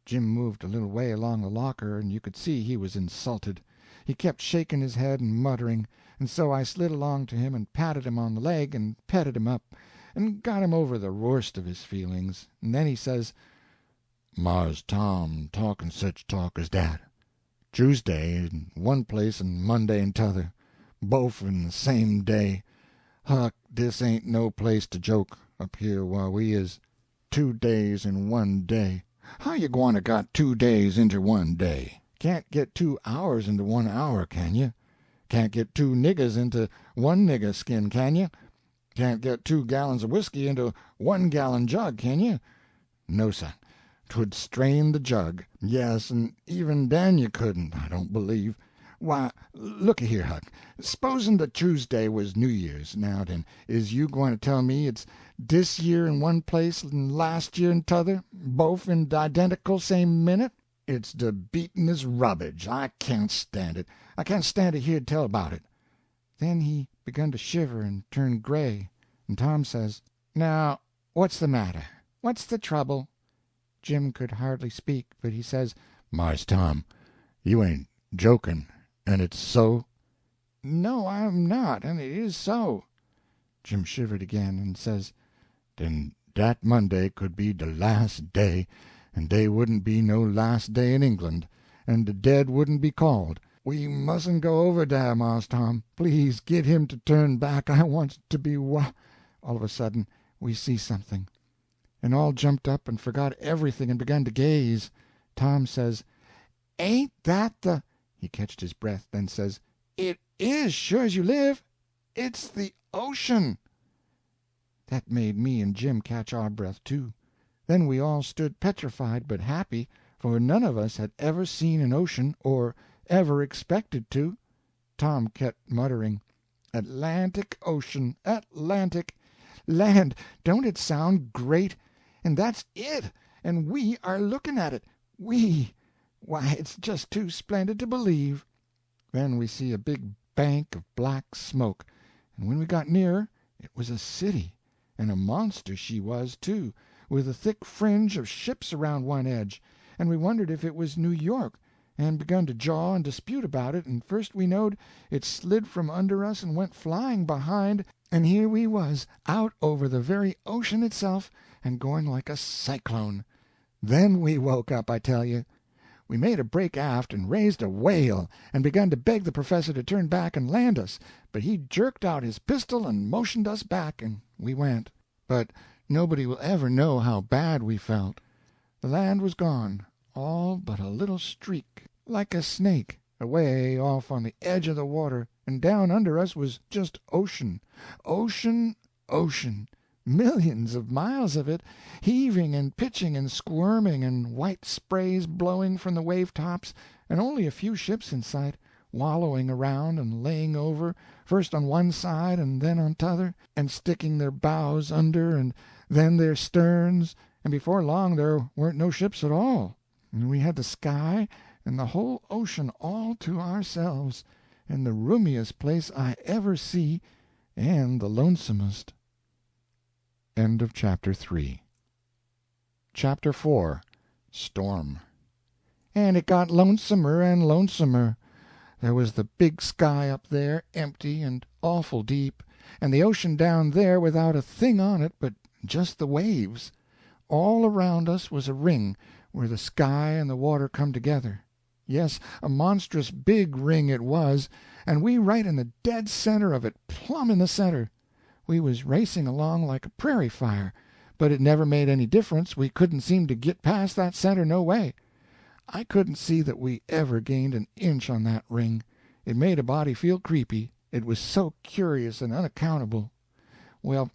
Jim moved a little way along the locker, and you could see he was insulted. He kept shaking his head and muttering, and so I slid along to him and patted him on the leg and petted him up, and got him over the worst of his feelings, and then he says: "Mars Tom talkin' such talk as dat. Tuesday in one place and Monday in t'other, bofe in the same day. Huck, dis ain't no place to joke, up here whar we is. 2 days in one day. How you gwine to got 2 days inter one day? "Can't get 2 hours into 1 hour, can you? Can't get 2 niggers into one nigger skin, can you? Can't get 2 gallons of whiskey into 1 gallon jug, can you? No, son, 'twould strain the jug. Yes, and even den you couldn't, I don't believe. Why, looky here, Huck, s'posen the Tuesday was New Year's, now den, is you gwine to tell me it's dis year in one place and last year in t'other, bofe in de identical same minute? It's de beatin'est rubbage. I can't stand it. I can't stand to hear tell about it." Then he begun to shiver and turn gray, and Tom says: "Now, what's the matter? What's the trouble?" Jim could hardly speak, but he says: Mars Tom, you ain't joking, and it's so?" "No, I'm not, and it is so." Jim shivered again, and says, "Den dat Monday could be de last day, and dey wouldn't be no last day in England, and de dead wouldn't be called. "We mustn't go over dah, Mars Tom. Please git him to turn back. I wants to be All of a sudden we see something, and all jumped up and forgot everything and begun to gaze. Tom says, "Ain't that the—" He catched his breath, then says, "It is, sure as you live. It's the ocean." That made me and Jim catch our breath, too. Then we all stood petrified but happy, for none of us had ever seen an ocean, or ever expected to. Tom kept muttering, "Atlantic Ocean, Atlantic. Land, don't it sound great? And that's it, and we are looking at it. We! Why, it's just too splendid to believe." Then we see a big bank of black smoke, and when we got nearer it was a city, and a monster she was, too, with a thick fringe of ships around one edge, and we wondered if it was New York, and begun to jaw and dispute about it, and first we knowed it slid from under us and went flying behind, and here we was, out over the very ocean itself, and going like a cyclone. Then we woke up, I tell you. We made a break aft and raised a wail, and begun to beg the professor to turn back and land us, but he jerked out his pistol and motioned us back, and we went. But nobody will ever know how bad we felt. The land was gone, all but a little streak, like a snake, away off on the edge of the water, and down under us was just ocean, ocean, ocean, millions of miles of it, heaving and pitching and squirming, and white sprays blowing from the wave-tops, and only a few ships in sight, wallowing around and laying over, first on one side and then on t'other, and sticking their bows under and then their sterns, and before long there weren't no ships at all, and we had the sky and the whole ocean all to ourselves, and the roomiest place I ever see, and the lonesomest. End of Chapter 3. Chapter 4. Storm. And it got lonesomer and lonesomer. There was the big sky up there, empty and awful deep, and the ocean down there without a thing on it but just the waves. All around us was a ring, where the sky and the water come together. Yes, a monstrous big ring it was, and we right in the dead center of it, plumb in the center. We was racing along like a prairie fire, but it never made any difference, we couldn't seem to git past that center no way. I couldn't see that we ever gained an inch on that ring. It made a body feel creepy, it was so curious and unaccountable. Well,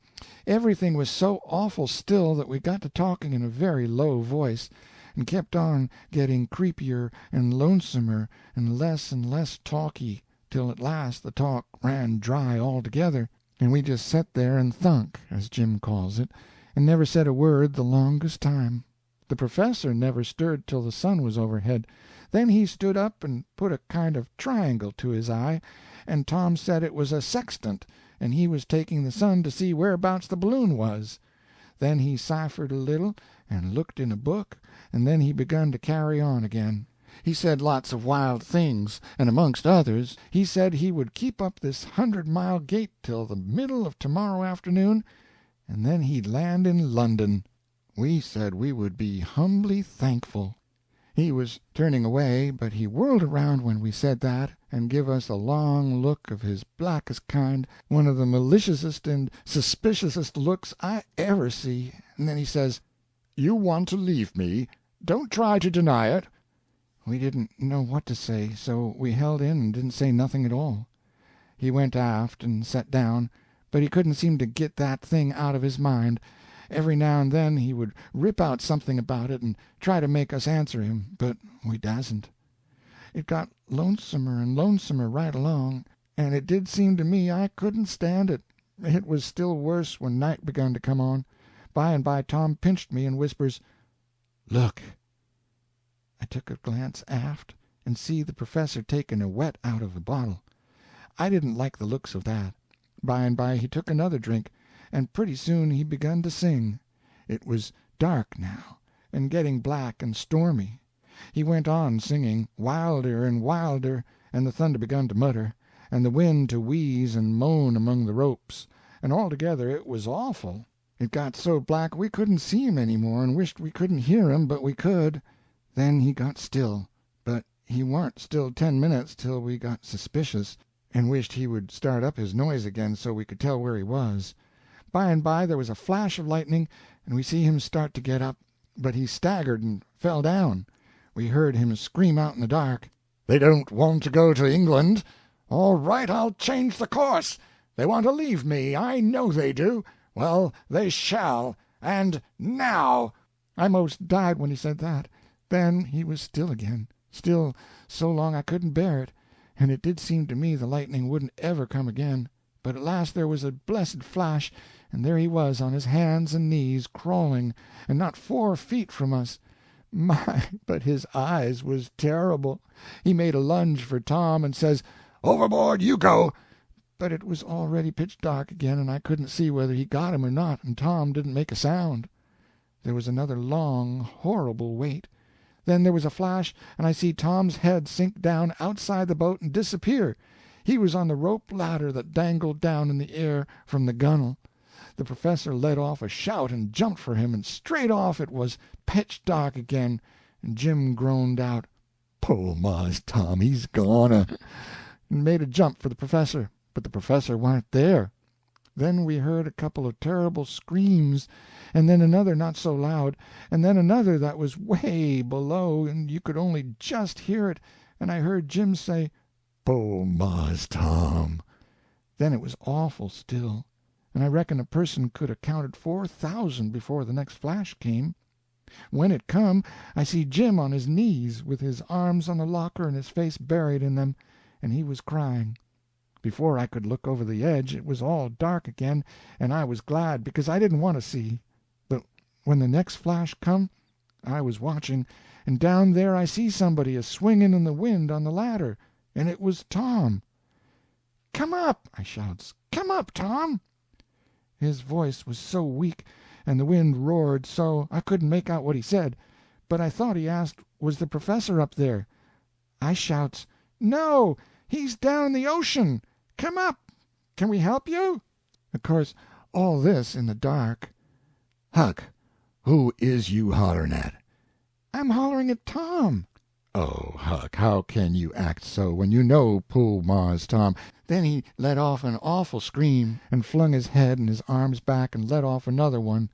everything was so awful still that we got to talking in a very low voice, and kept on getting creepier and lonesomer and less talky, till at last the talk ran dry altogether, and we just set there and thunk, as Jim calls it, and never said a word the longest time. The professor never stirred till the sun was overhead. Then he stood up and put a kind of triangle to his eye, and Tom said it was a sextant, and he was taking the sun to see whereabouts the balloon was. Then he ciphered a little, and looked in a book, and then he begun to carry on again. He said lots of wild things, and amongst others, he said he would keep up this 100-mile gait till the middle of tomorrow afternoon, and then he'd land in London. We said we would be humbly thankful. He was turning away, but he whirled around when we said that, and give us a long look of his blackest kind, one of the maliciousest and suspiciousest looks I ever see, and then he says, "You want to leave me. Don't try to deny it." We didn't know what to say, so we held in and didn't say nothing at all. He went aft and set down, but he couldn't seem to get that thing out of his mind. Every now and then he would rip out something about it and try to make us answer him, but we dasn't. It got lonesomer and lonesomer right along, and it did seem to me I couldn't stand it. It was still worse when night begun to come on. By and by Tom pinched me and whispers, "Look." I took a glance aft, and see the professor taking a wet out of a bottle. I didn't like the looks of that. By and by he took another drink, and pretty soon he begun to sing. It was dark now, and getting black and stormy. He went on singing, wilder and wilder, and the thunder begun to mutter, and the wind to wheeze and moan among the ropes, and altogether it was awful. It got so black we couldn't see him any more, and wished we couldn't hear him, but we could. Then he got still, but he warn't still 10 minutes till we got suspicious, and wished he would start up his noise again so we could tell where he was. By and by there was a flash of lightning, and we see him start to get up, but he staggered and fell down. We heard him scream out in the dark, "They don't want to go to England. All right, I'll change the course. They want to leave me, I know they do. Well, they shall, and now." I most died when he said that. Then he was still again, still so long I couldn't bear it, and it did seem to me the lightning wouldn't ever come again. But at last there was a blessed flash, and there he was on his hands and knees, crawling, and not 4 feet from us. My, but his eyes was terrible. He made a lunge for Tom and says, "Overboard you go!" But it was already pitch dark again, and I couldn't see whether he got him or not, and Tom didn't make a sound. There was another long, horrible wait. Then there was a flash, and I see Tom's head sink down outside the boat and disappear. He was on the rope ladder that dangled down in the air from the gunwale. The professor let off a shout and jumped for him, and straight off it was pitch dark again, and Jim groaned out, "Po' Mars Tom, he's gone," and made a jump for the professor, but the professor warn't there. Then we heard a couple of terrible screams, and then another not so loud, and then another that was way below, and you could only just hear it, and I heard Jim say, "Po' Mars Tom." Then it was awful still, and I reckon a person could 'a' counted 4,000 before the next flash came. When it come, I see Jim on his knees, with his arms on the locker and his face buried in them, and he was crying. Before I could look over the edge it was all dark again, and I was glad, because I didn't want to see. But when the next flash come, I was watching, and down there I see somebody a-swinging in the wind on the ladder, and it was Tom. "Come up!" I shouts. "Come up, Tom!" His voice was so weak, and the wind roared so, I couldn't make out what he said, but I thought he asked was the professor up there. I shouts, "No, he's down in the ocean. Come up. Can we help you?" Of course, all this in the dark. "Huck, who is you hollering at?" "I'm hollering at Tom." "Oh, Huck, how can you act so when you know po' Mars Tom?" Then he let off an awful scream, and flung his head and his arms back and let off another one,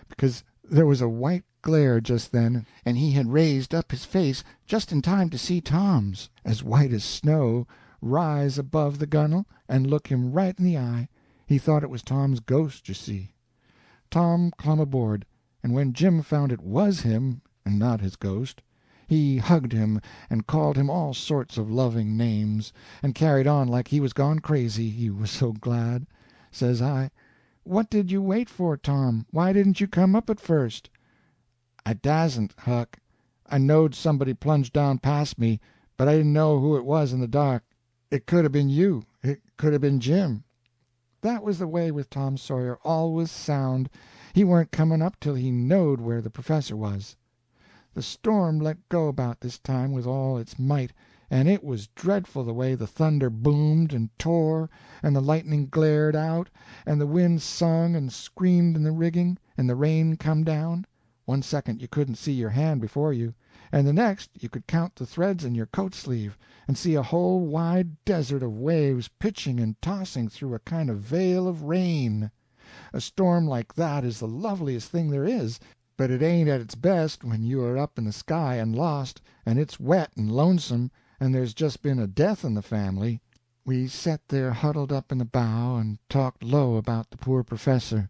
because there was a white glare just then, and he had raised up his face just in time to see Tom's, as white as snow, rise above the gunwale and look him right in the eye. He thought it was Tom's ghost, you see. Tom clumb aboard, and when Jim found it was him and not his ghost, he hugged him and called him all sorts of loving names, and carried on like he was gone crazy, he was so glad. Says I, "What did you wait for, Tom? Why didn't you come up at first?" "I dasn't, Huck. I knowed somebody plunged down past me, but I didn't know who it was in the dark. It could 'a' been you. It could 'a' been Jim." That was the way with Tom Sawyer, always sound. He weren't coming up till he knowed where the professor was. The storm let go about this time with all its might, and it was dreadful the way the thunder boomed and tore, and the lightning glared out, and the wind sung and screamed in the rigging, and the rain come down. One second you couldn't see your hand before you, and the next you could count the threads in your coat sleeve, and see a whole wide desert of waves pitching and tossing through a kind of veil of rain. A storm like that is the loveliest thing there is, but it ain't at its best when you are up in the sky and lost, and it's wet and lonesome, and there's just been a death in the family. We set there huddled up in the bow and talked low about the poor professor,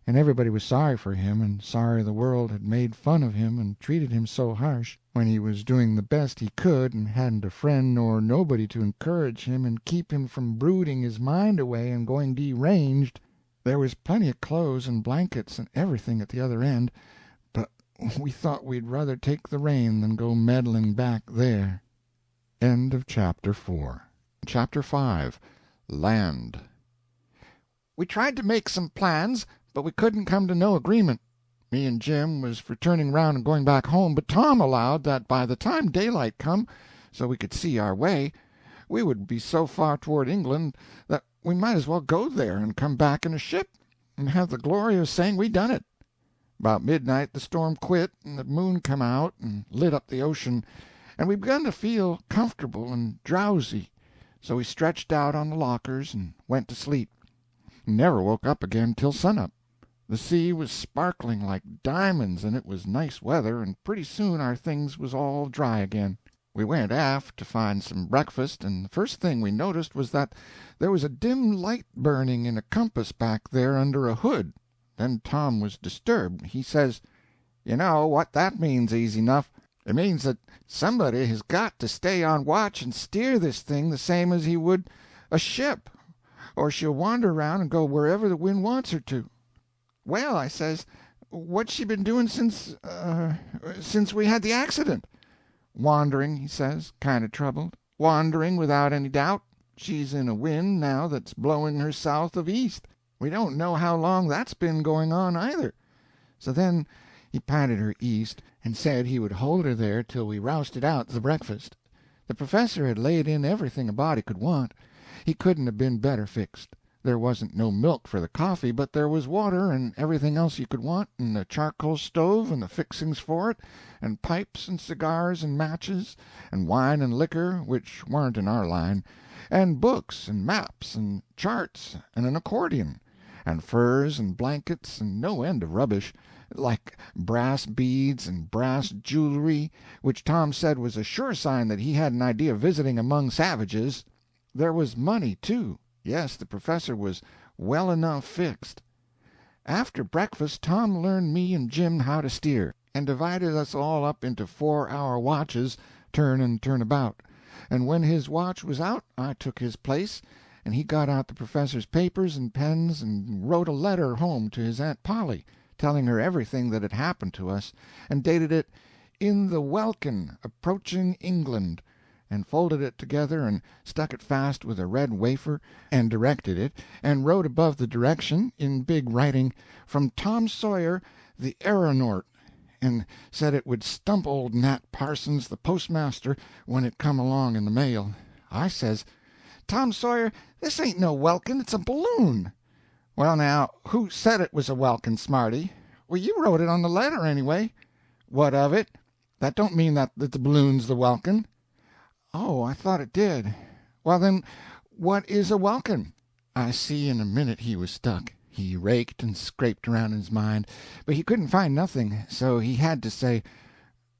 and everybody was sorry for him, and sorry the world had made fun of him and treated him so harsh, when he was doing the best he could and hadn't a friend nor nobody to encourage him and keep him from brooding his mind away and going deranged. There was plenty of clothes and blankets and everything at the other end, but we thought we'd rather take the rain than go meddling back there. End of Chapter 4. Chapter 5. Land. We tried to make some plans, but we couldn't come to no agreement. Me and Jim was for turning round and going back home, but Tom allowed that by the time daylight come, so we could see our way, we would be so far toward England that we might as well go there and come back in a ship and have the glory of saying we done it. About midnight the storm quit and the moon come out and lit up the ocean, and we begun to feel comfortable and drowsy, so we stretched out on the lockers and went to sleep, and never woke up again till sunup. The sea was sparkling like diamonds, and it was nice weather, and pretty soon our things was all dry again. We went aft to find some breakfast, and the first thing we noticed was that there was a dim light burning in a compass back there under a hood. Then Tom was disturbed. He says, "You know what that means easy enough. It means that somebody has got to stay on watch and steer this thing the same as he would a ship, or she'll wander around and go wherever the wind wants her to." "Well," I says, "what's she been doing since we had the accident?" "Wandering," he says, kind of troubled. "Wandering, without any doubt. She's in a wind now that's blowing her south of east. We don't know how long that's been going on, either." So then he pinted her east, and said he would hold her there till we rousted out the breakfast. The professor had laid in everything a body could want. He couldn't have been better fixed. There wasn't no milk for the coffee, but there was water and everything else you could want, and a charcoal stove and the fixings for it, and pipes and cigars and matches, and wine and liquor, which warn't in our line, and books and maps and charts and an accordion, and furs and blankets and no end of rubbish, like brass beads and brass jewelry, which Tom said was a sure sign that he had an idea of visiting among savages. There was money, too. Yes, the professor was well enough fixed. After breakfast Tom learned me and Jim how to steer, and divided us all up into 4-hour watches, turn and turn about, and when his watch was out I took his place, and he got out the professor's papers and pens and wrote a letter home to his Aunt Polly, telling her everything that had happened to us, and dated it "In the Welkin, approaching England," and folded it together and stuck it fast with a red wafer, and directed it, and wrote above the direction, in big writing, "From Tom Sawyer, the aeronaut," and said it would stump old Nat Parsons, the postmaster, when it come along in the mail. I says, "Tom Sawyer, this ain't no welkin, it's a balloon." "Well, now, who said it was a welkin, smarty?" "Well, you wrote it on the letter, anyway." "What of it? That don't mean that the balloon's the welkin." "Oh, I thought it did. Well, then, what is a welkin?" I see in a minute he was stuck. He raked and scraped around in his mind, but he couldn't find nothing, so he had to say,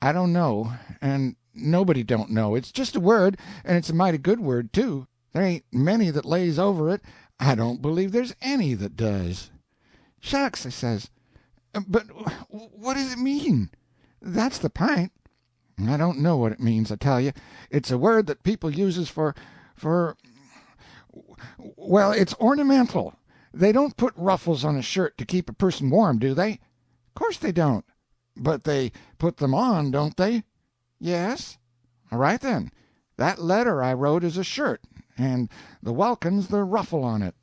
"I don't know, and nobody don't know. It's just a word, and it's a mighty good word, too. There ain't many that lays over it. I don't believe there's any that does." "Shucks," I says, "but what does it mean? That's the p'int." "I don't know what it means, I tell you. It's a word that people uses well, it's ornamental. They don't put ruffles on a shirt to keep a person warm, do they?" "Course they don't." "But they put them on, don't they?" "Yes." "All right, then. That letter I wrote is a shirt, and the welkin's the ruffle on it."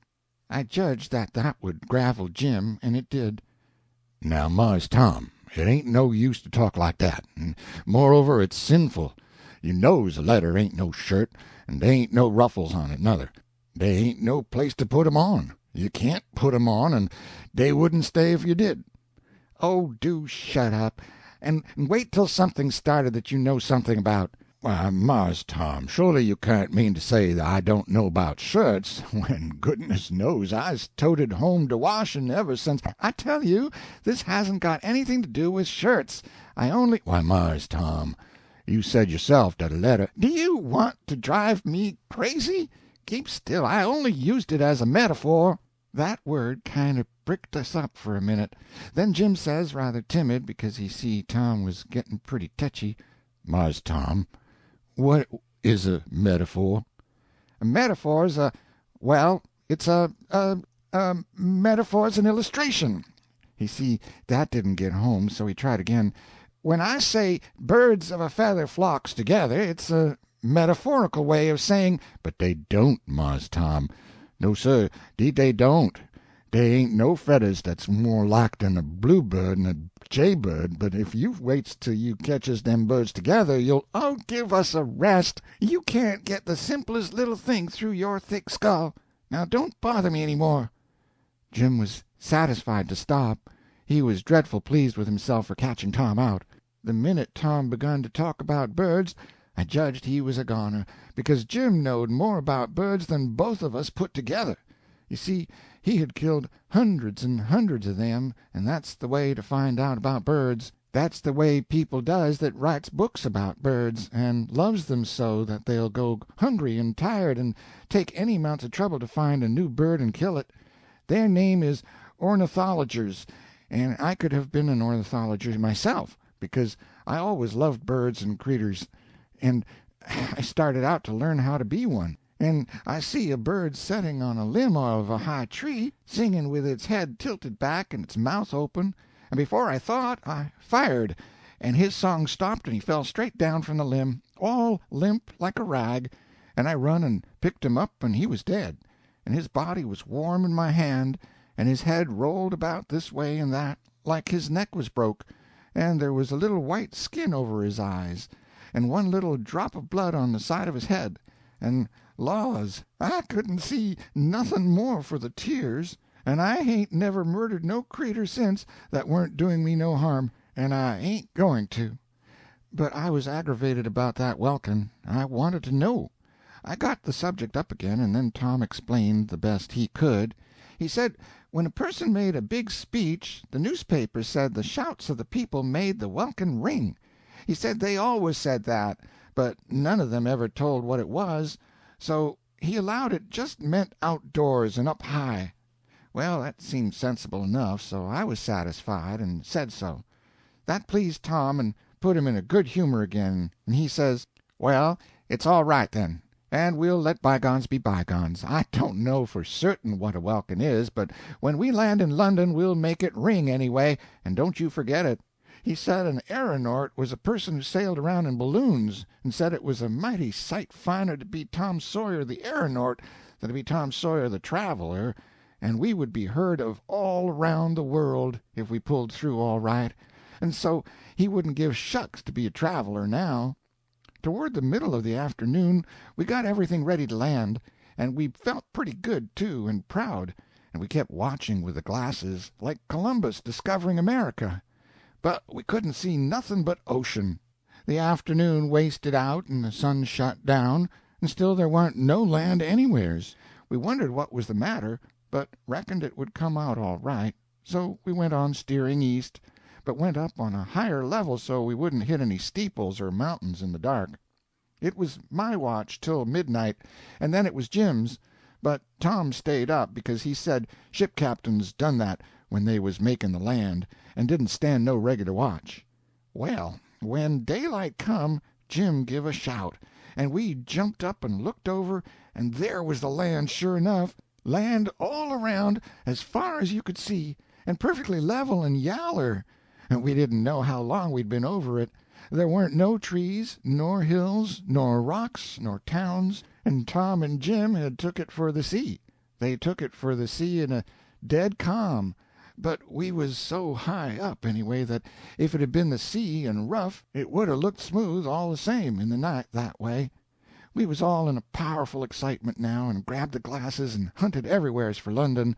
I judged that that would gravel Jim, and it did. Now, Mars Tom, it ain't no use to talk like that, and moreover it's sinful. You knows a letter ain't no shirt, and they ain't no ruffles on it, nuther. They ain't no place to put 'em on. You can't put 'em on, and they wouldn't stay if you did." "Oh, do shut up, and wait till something's started that you know something about." "Why, Mars Tom, surely you can't mean to say that I don't know about shirts, when goodness knows I's toted home to washing ever since—" "I tell you, this hasn't got anything to do with shirts. I only—" "Why, Mars Tom, you said yourself that a letter—" "Do you want to drive me crazy? Keep still. I only used it as a metaphor." That word kind of bricked us up for a minute. Then Jim says, rather timid, because he see Tom was getting pretty touchy, "Mars Tom, what is a metaphor?" "A metaphor's well, it's a metaphor's an illustration." He see that didn't get home, so he tried again. "When I say birds of a feather flocks together, it's a metaphorical way of saying—" "But they don't, Mars Tom. No, sir, 'deed they don't. Dey ain't no feathers dat's more like dan a bluebird and a jaybird, but if you waits till you catches dem birds together, you'll— "Oh, give us a rest! You can't get the simplest little thing through your thick skull. Now don't bother me any more." Jim was satisfied to stop. He was dreadful pleased with himself for catching Tom out. The minute Tom begun to talk about birds, I judged he was a goner, because Jim knowed more about birds than both of us put together. You see, he had killed hundreds and hundreds of them, and that's the way to find out about birds. That's the way people does that writes books about birds, and loves them so that they'll go hungry and tired and take any amount of trouble to find a new bird and kill it. Their name is ornithologers, and I could have been an ornithologer myself, because I always loved birds and creeturs, and I started out to learn how to be one. And I see a bird setting on a limb of a high tree, singing with its head tilted back and its mouth open, and before I thought, I fired, and his song stopped and he fell straight down from the limb, all limp like a rag, and I run and picked him up, and he was dead, and his body was warm in my hand, and his head rolled about this way and that, like his neck was broke, and there was a little white skin over his eyes, and one little drop of blood on the side of his head, and laws, I couldn't see nothing more for the tears, and I hain't never murdered no creetur since that weren't doing me no harm, and I ain't going to. But I was aggravated about that welkin. I wanted to know. I got the subject up again, and then Tom explained the best he could. He said when a person made a big speech, the newspapers said the shouts of the people made the welkin ring. He said they always said that, but none of them ever told what it was, so he allowed it just meant outdoors and up high. Well, that seemed sensible enough, so I was satisfied, and said so. That pleased Tom and put him in a good humor again, and he says, "Well, it's all right then, and we'll let bygones be bygones. I don't know for certain what a welkin is, but when we land in London we'll make it ring anyway, and don't you forget it." He said an aeronaut was a person who sailed around in balloons, and said it was a mighty sight finer to be Tom Sawyer the aeronaut than to be Tom Sawyer the traveler, and we would be heard of all around the world if we pulled through all right, and so he wouldn't give shucks to be a traveler now. Toward the middle of the afternoon we got everything ready to land, and we felt pretty good, too, and proud, and we kept watching with the glasses, like Columbus discovering America. But we couldn't see nothing but ocean. The afternoon wasted out and the sun shut down, and still there warn't no land anywheres. We wondered what was the matter, but reckoned it would come out all right. So we went on steering east, but went up on a higher level so we wouldn't hit any steeples or mountains in the dark. It was my watch till midnight, and then it was Jim's, but Tom stayed up because he said ship captains done that when they was making the land, and didn't stand no regular watch. Well, when daylight come, Jim give a shout, and we jumped up and looked over, and there was the land sure enough, land all around as far as you could see, and perfectly level and yaller. And we didn't know how long we'd been over it. There weren't no trees, nor hills, nor rocks, nor towns, and Tom and Jim had took it for the sea. They took it for the sea in a dead calm, but we was so high up, anyway, that if it had been the sea and rough it would 'a' looked smooth all the same in the night that way. We was all in a powerful excitement now, and grabbed the glasses and hunted everywheres for London,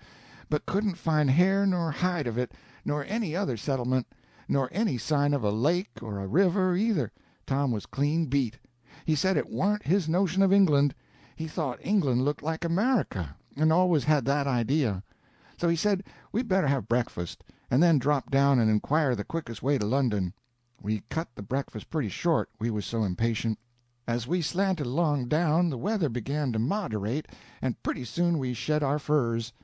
but couldn't find hair nor hide of it, nor any other settlement, nor any sign of a lake or a river either. Tom was clean beat. He said it warn't his notion of England. He thought England looked like America, and always had that idea. So he said we'd better have breakfast, and then drop down and inquire the quickest way to London. We cut the breakfast pretty short, we was so impatient. As we slanted along down, the weather began to moderate, and pretty soon we shed our furs.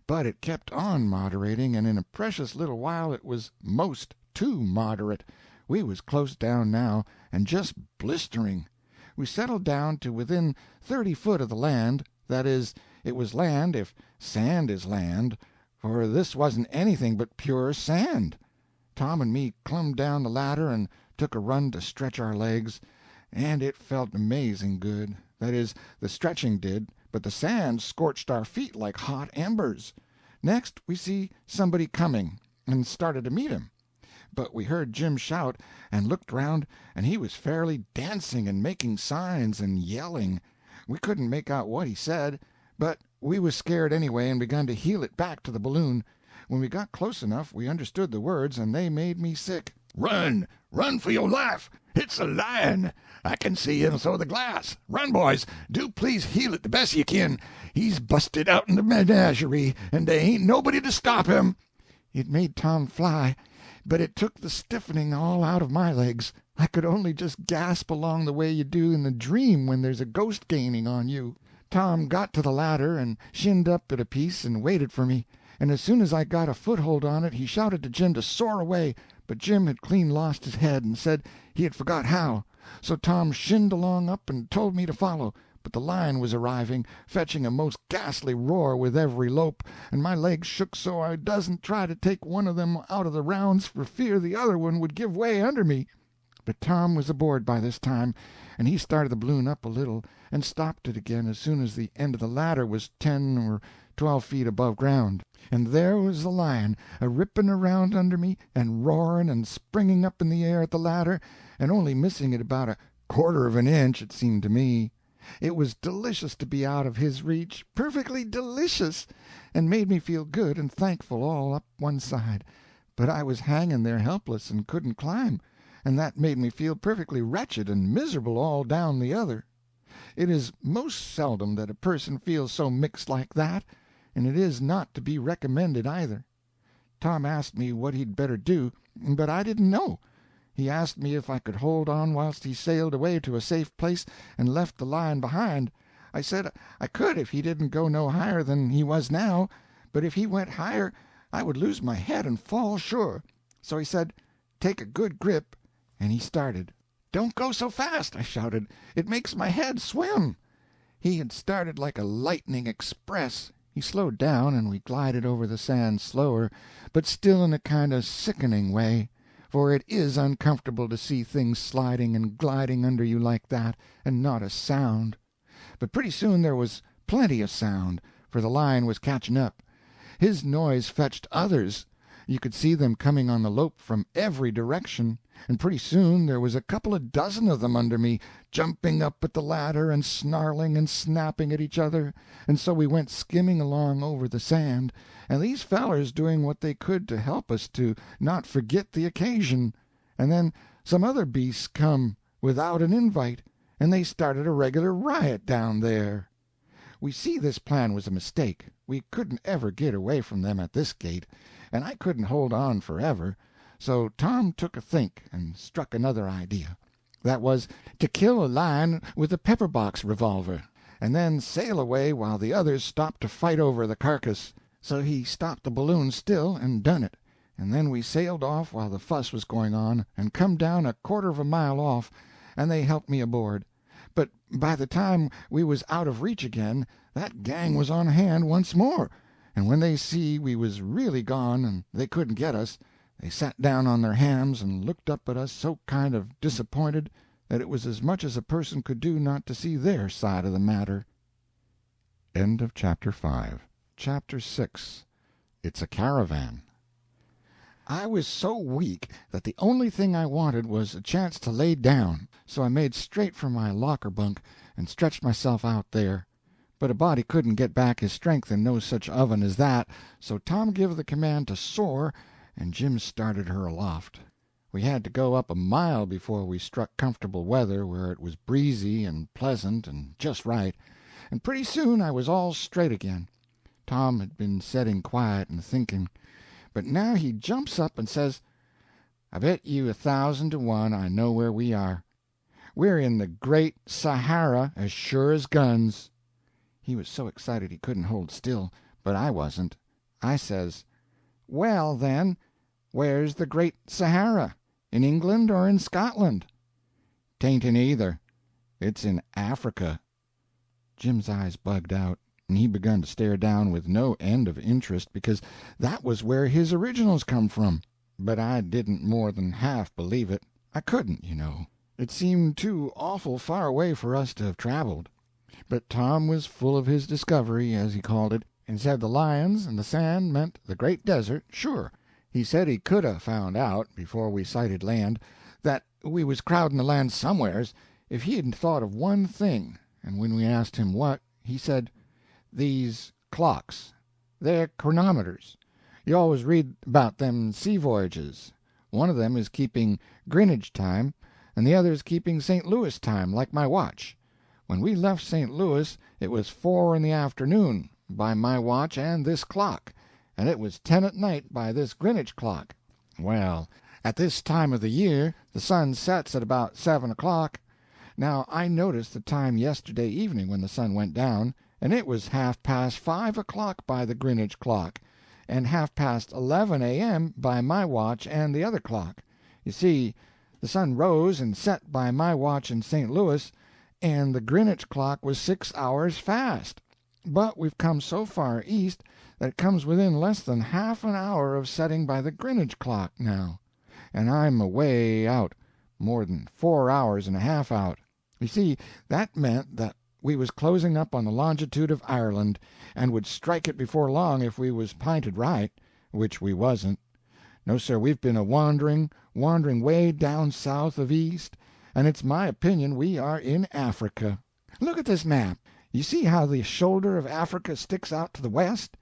But it kept on moderating, and in a precious little while it was most too moderate. We was close down now, and just blistering. We settled down to within 30 foot of the land. That is, it was land if sand is land, for this wasn't anything but pure sand. Tom and me clumb down the ladder and took a run to stretch our legs, and it felt amazing good. That is, the stretching did, but the sand scorched our feet like hot embers. Next we see somebody coming, and started to meet him. But we heard Jim shout, and looked round, and he was fairly dancing and making signs and yelling. We couldn't make out what he said, but we was scared anyway and begun to heel it back to the balloon. When we got close enough we understood the words, and they made me sick. Run! Run for your life! It's a lion! I can see him through the glass. Run, boys! Do please heel it the best you can. He's busted out in the menagerie, and there ain't nobody to stop him." It made Tom fly, but it took the stiffening all out of my legs. I could only just gasp along the way you do in the dream when there's a ghost gaining on you. Tom got to the ladder and shinned up it a piece and waited for me, and as soon as I got a foothold on it he shouted to Jim to soar away, but Jim had clean lost his head and said he had forgot how. So Tom shinned along up and told me to follow, but the lion was arriving, fetching a most ghastly roar with every lope, and my legs shook so I doesn't try to take one of them out of the rounds for fear the other one would give way under me. But Tom was aboard by this time, and he started the balloon up a little and stopped it again as soon as the end of the ladder was 10 or 12 feet above ground. And there was the lion a-ripping around under me, and roaring and springing up in the air at the ladder, and only missing it about a quarter of an inch, it seemed to me. It was delicious to be out of his reach, perfectly delicious, and made me feel good and thankful all up one side. But I was hanging there helpless and couldn't climb, and that made me feel perfectly wretched and miserable all down the other. It is most seldom that a person feels so mixed like that, and it is not to be recommended either. Tom asked me what he'd better do, but I didn't know. He asked me if I could hold on whilst he sailed away to a safe place and left the lion behind. I said I could if he didn't go no higher than he was now, but if he went higher I would lose my head and fall sure. So he said, "Take a good grip," and he started. "Don't go so fast," I shouted. "It makes my head swim." He had started like a lightning express. He slowed down, and we glided over the sand slower, but still in a kind of sickening way, for it is uncomfortable to see things sliding and gliding under you like that, and not a sound. But pretty soon there was plenty of sound, for the lion was catching up. His noise fetched others. You could see them coming on the lope from every direction, and pretty soon there was a couple of dozen of them under me, jumping up at the ladder and snarling and snapping at each other, and so we went skimming along over the sand, and these fellers doing what they could to help us to not forget the occasion. And then some other beasts come, without an invite, and they started a regular riot down there. We see this plan was a mistake. We couldn't ever get away from them at this gait, and I couldn't hold on forever. So Tom took a think and struck another idea. That was, to kill a lion with a pepper-box revolver, and then sail away while the others stopped to fight over the carcass. So he stopped the balloon still and done it, and then we sailed off while the fuss was going on, and come down a quarter of a mile off, and they helped me aboard. But by the time we was out of reach again, that gang was on hand once more, and when they see we was really gone and they couldn't get us, they sat down on their hams and looked up at us so kind of disappointed that it was as much as a person could do not to see their side of the matter. End of Chapter 5. Chapter 6. It's a Caravan. I was so weak that the only thing I wanted was a chance to lay down, so I made straight for my locker bunk and stretched myself out there. But a body couldn't get back his strength in no such oven as that, so Tom give the command to soar, and Jim started her aloft. We had to go up a mile before we struck comfortable weather where it was breezy and pleasant and just right, and pretty soon I was all straight again. Tom had been setting quiet and thinking, but now he jumps up and says, "I bet you 1,000 to 1 I know where we are. We're in the great Sahara as sure as guns." He was so excited he couldn't hold still, but I wasn't. I says, "Well, then, where's the great Sahara? In England or in Scotland?" "'Tain't in either. It's in Africa." Jim's eyes bugged out, and he begun to stare down with no end of interest, because that was where his originals come from. But I didn't more than half believe it. I couldn't, you know. It seemed too awful far away for us to have traveled. But Tom was full of his discovery, as he called it, and said the lions and the sand meant the great desert, sure. He said he could 'a' found out, before we sighted land, that we was crowding the land somewheres, if he hadn't thought of one thing, and when we asked him what, he said, "These clocks. They're chronometers. You always read about them sea voyages. One of them is keeping Greenwich time, and the other is keeping St. Louis time, like my watch. When we left St. Louis it was 4 in the afternoon, by my watch and this clock, and it was 10 at night by this Greenwich clock. Well, at this time of the year the sun sets at about 7 o'clock. Now I noticed the time yesterday evening when the sun went down, and it was half past 5 o'clock by the Greenwich clock, and half past 11 a.m. by my watch and the other clock. You see, the sun rose and set by my watch in St. Louis, and the Greenwich clock was 6 hours fast. But we've come so far east that it comes within less than half an hour of setting by the Greenwich clock now, and I'm away out, more than 4 hours and a half out. You see, that meant that we was closing up on the longitude of Ireland, and would strike it before long if we was p'inted right, which we wasn't. No, sir, we've been wandering way down south of east, and it's my opinion we are in Africa. Look at this map. You see how the shoulder of Africa sticks out to the west?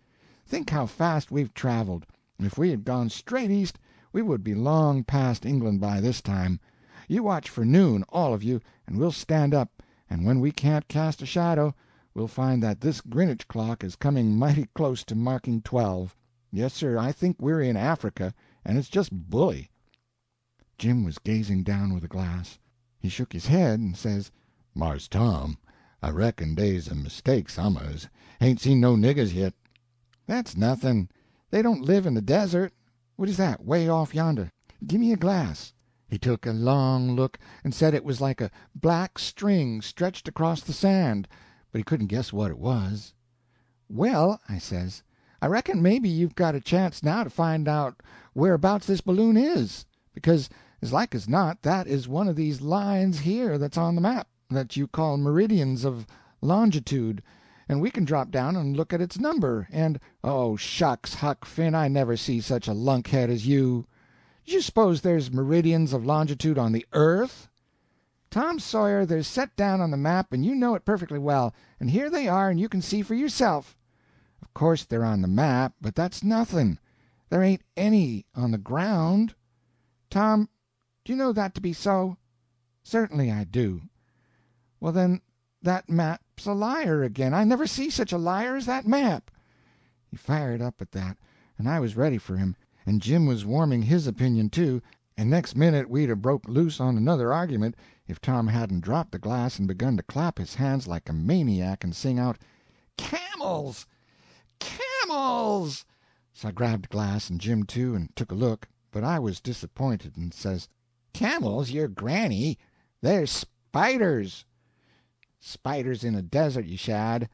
Think how fast we've traveled. If we had gone straight east we would be long past England by this time. You watch for noon, all of you, and we'll stand up, and when we can't cast a shadow we'll find that this Greenwich clock is coming mighty close to marking 12. Yes, sir, I think we're in Africa, and it's just bully." Jim was gazing down with the glass. He shook his head and says, "Mars Tom, I reckon dey's a mistake somers. Hain't seen no niggers yet." "That's nothing. They don't live in the desert. What is that, way off yonder? Give me a glass." He took a long look and said it was like a black string stretched across the sand, but he couldn't guess what it was. "Well," I says, "I reckon maybe you've got a chance now to find out whereabouts this balloon is, because as like as not that is one of these lines here that's on the map, that you call meridians of longitude, and we can drop down and look at its number, and—" "Oh, shucks, Huck Finn, I never see such a lunkhead as you. Do you suppose there's meridians of longitude on the earth?" "Tom Sawyer, they're set down on the map, and you know it perfectly well, and here they are and you can see for yourself." "Of course they're on the map, but that's nothing. There ain't any on the ground." "Tom, do you know that to be so?" "Certainly I do." "Well, then, that map's a liar again. I never see such a liar as that map." He fired up at that, and I was ready for him, and Jim was warming his opinion too, and next minute we'd 'a' broke loose on another argument if Tom hadn't dropped the glass and begun to clap his hands like a maniac and sing out, "Camels! Camels!" So I grabbed the glass and Jim too, and took a look, but I was disappointed, and says, "Camels, your granny! They're spiders." "Spiders in a desert, you shad.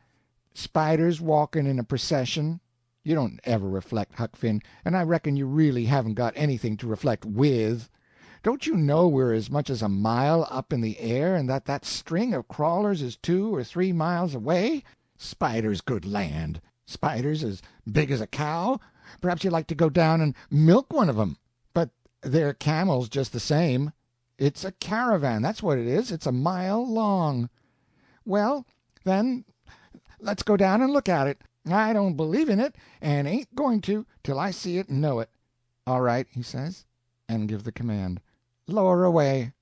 Spiders walking in a procession. You don't ever reflect, Huck Finn, and I reckon you really haven't got anything to reflect with. Don't you know we're as much as a mile up in the air, and that that string of crawlers is 2 or 3 miles away? Spiders, good land! Spiders as big as a cow? Perhaps you'd like to go down and milk one of 'em. But they're camels just the same. It's a caravan, that's what it is. It's a mile long." "Well, then, let's go down and look at it. I don't believe in it, and ain't going to till I see it and know it." "All right," he says, and give the command, "Lower away."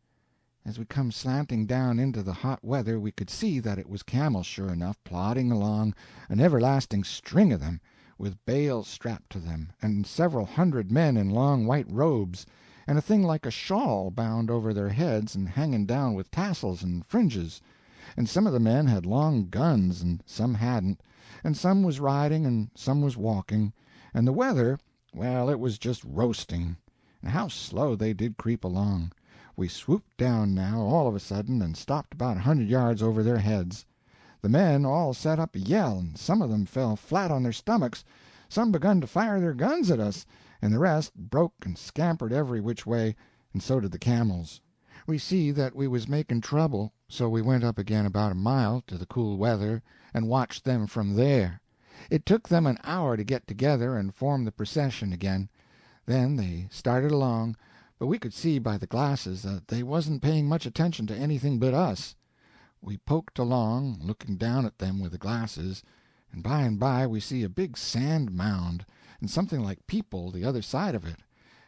As we come slanting down into the hot weather we could see that it was camels sure enough, plodding along, an everlasting string of them, with bales strapped to them, and several hundred men in long white robes, and a thing like a shawl bound over their heads and hanging down with tassels and fringes, and some of the men had long guns and some hadn't, and some was riding and some was walking, and the weather, well, it was just roasting. And how slow they did creep along! We swooped down now, all of a sudden, and stopped about 100 yards over their heads. The men all set up a yell, and some of them fell flat on their stomachs, some begun to fire their guns at us, and the rest broke and scampered every which way, and so did the camels. We see that we was making trouble, so we went up again about a mile to the cool weather, and watched them from there. It took them an hour to get together and form the procession again. Then they started along, but we could see by the glasses that they wasn't paying much attention to anything but us. We poked along, looking down at them with the glasses, and by we see a big sand mound, and something like people the other side of it.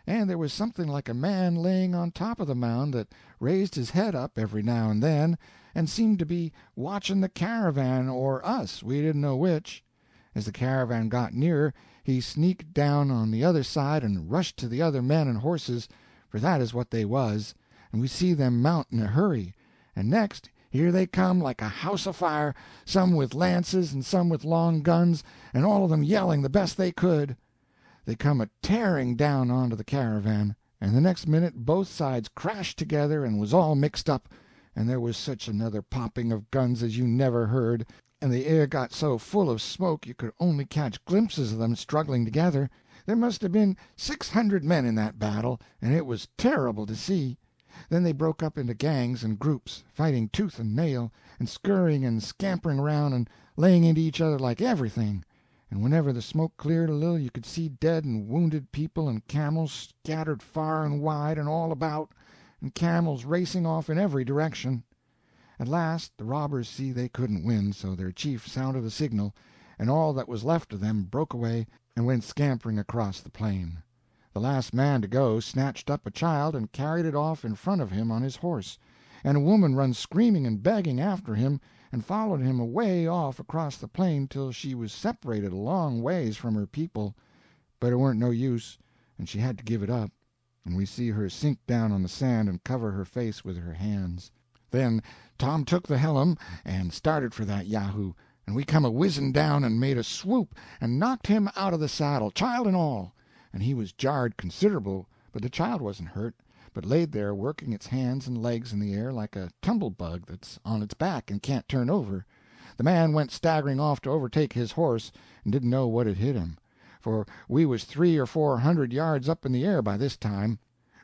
And there was something like a man laying on top of the mound that raised his head up every now and then, and seemed to be watching the caravan or us, we didn't know which. As the caravan got nearer, he sneaked down on the other side and rushed to the other men and horses, for that is what they was, and we see them mount in a hurry, and next here they come like a house afire, some with lances and some with long guns, and all of them yelling the best they could. They come a-tearing down onto the caravan, and the next minute both sides crashed together and was all mixed up, and there was such another popping of guns as you never heard, and the air got so full of smoke you could only catch glimpses of them struggling together. There must have been 600 men in that battle, and it was terrible to see. Then they broke up into gangs and groups, fighting tooth and nail, and scurrying and scampering around and laying into each other like everything. And whenever the smoke cleared a little you could see dead and wounded people and camels scattered far and wide and all about, and camels racing off in every direction. At last the robbers see they couldn't win, so their chief sounded a signal, and all that was left of them broke away and went scampering across the plain. The last man to go snatched up a child and carried it off in front of him on his horse, and a woman run screaming and begging after him, and followed him away off across the plain till she was separated a long ways from her people. But it warn't no use, and she had to give it up, and we see her sink down on the sand and cover her face with her hands. Then Tom took the hellum and started for that yahoo, and we come a-whizzing down and made a swoop and knocked him out of the saddle, child and all, and he was jarred considerable, but the child wasn't hurt, but laid there working its hands and legs in the air like a tumble-bug that's on its back and can't turn over. The man went staggering off to overtake his horse, and didn't know what had hit him, for we was 300 or 400 yards up in the air by this time.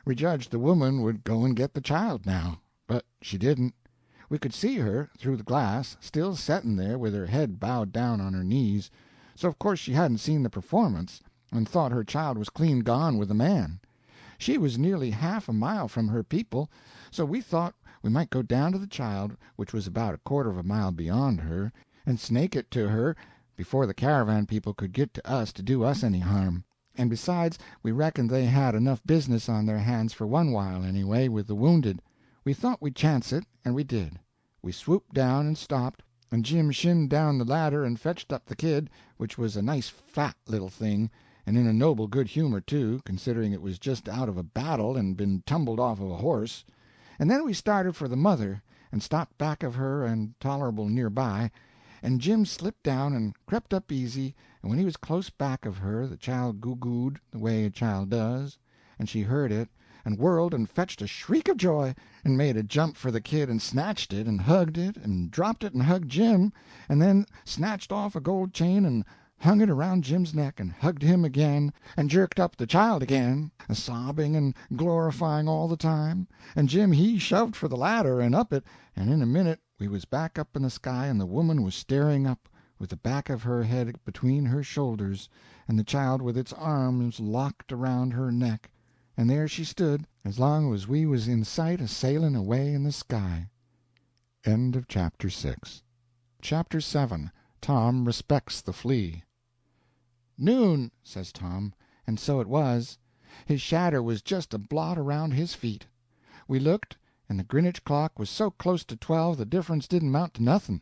We judged the woman would go and get the child now, but she didn't. We could see her, through the glass, still setting there with her head bowed down on her knees, so of course she hadn't seen the performance, and thought her child was clean gone with the man. She was nearly half a mile from her people, so we thought we might go down to the child, which was about a quarter of a mile beyond her, and snake it to her before the caravan people could get to us to do us any harm. And besides, we reckoned they had enough business on their hands for one while, anyway, with the wounded. We thought we'd chance it, and we did. We swooped down and stopped, and Jim shinned down the ladder and fetched up the kid, which was a nice fat little thing, and in a noble good humor, too, considering it was just out of a battle and been tumbled off of a horse. And then we started for the mother, and stopped back of her and tolerable near by, and Jim slipped down and crept up easy, and when he was close back of her the child goo-gooed the way a child does, and she heard it, and whirled and fetched a shriek of joy, and made a jump for the kid and snatched it and hugged it and dropped it and hugged Jim, and then snatched off a gold chain and hung it around Jim's neck and hugged him again, and jerked up the child again, sobbing and glorifying all the time, and Jim he shoved for the ladder and up it, and in a minute we was back up in the sky, and the woman was staring up, with the back of her head between her shoulders, and the child with its arms locked around her neck, and there she stood as long as we was in sight a-sailing away in the sky. End of Chapter 6. Chapter 7. Tom Respects the Flea. "Noon," says Tom, and so it was. His shadder was just a blot around his feet. We looked, and the Greenwich clock was so close to 12 the difference didn't mount to nothing.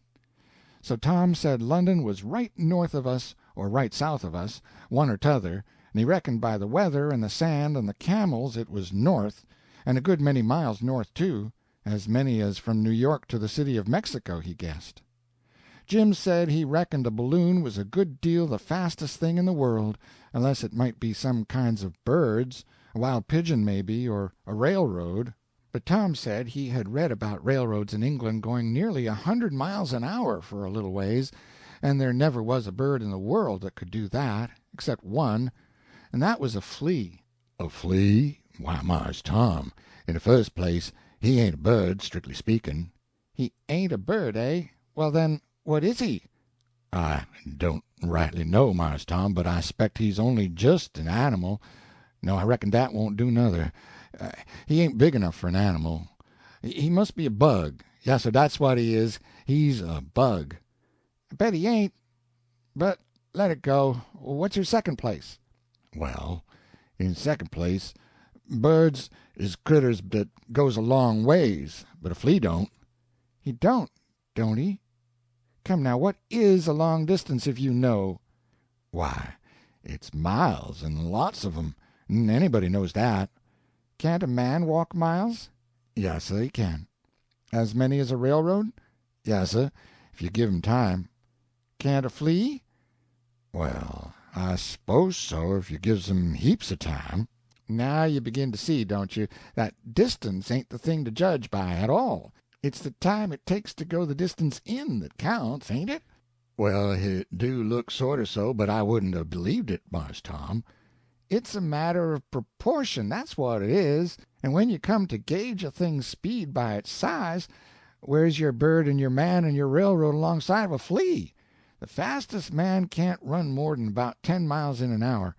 So Tom said London was right north of us or right south of us, one or t'other, and he reckoned by the weather and the sand and the camels it was north, and a good many miles north, too, as many as from New York to the City of Mexico, he guessed. Jim said he reckoned a balloon was a good deal the fastest thing in the world, unless it might be some kinds of birds, a wild pigeon maybe, or a railroad. But Tom said he had read about railroads in England going nearly 100 miles an hour for a little ways, and there never was a bird in the world that could do that, except one, and that was a flea. A flea? Why, Mars Tom, in the first place, he ain't a bird, strictly speaking. He ain't a bird, eh? Well, then, what is he? I don't rightly know, Mars Tom, but I expect he's only just an animal. No, I reckon that won't do nother. Uh, he ain't big enough for an animal. He must be a bug. Yes, sir, that's what he is. He's a bug. I bet he ain't. But let it go. What's your second place? Well, in second place, birds is critters that goes a long ways, but a flea don't. He don't he? Come now, what is a long distance if you know? Why, it's miles, and lots of 'em. Anybody knows that. Can't a man walk miles? Yes, sir, he can. As many as a railroad? Yes, sir, if you give him time. Can't a flea? Well, I suppose so, if you gives him heaps of time. Now you begin to see, don't you, that distance ain't the thing to judge by at all. It's the time it takes to go the distance in that counts, ain't it? Well, it do look sorter so, but I wouldn't have believed it, Mars Tom. It's a matter of proportion, that's what it is. And when you come to gauge a thing's speed by its size, where's your bird and your man and your railroad alongside of a flea? The fastest man can't run more than about 10 miles in an hour,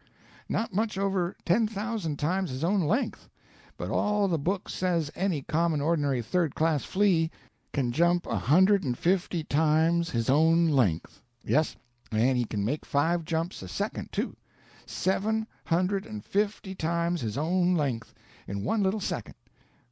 not much over 10,000 times his own length. But all the book says any common ordinary third-class flea can jump 150 times his own length. Yes, and he can make 5 jumps a second, too. 750 times his own length in one little second.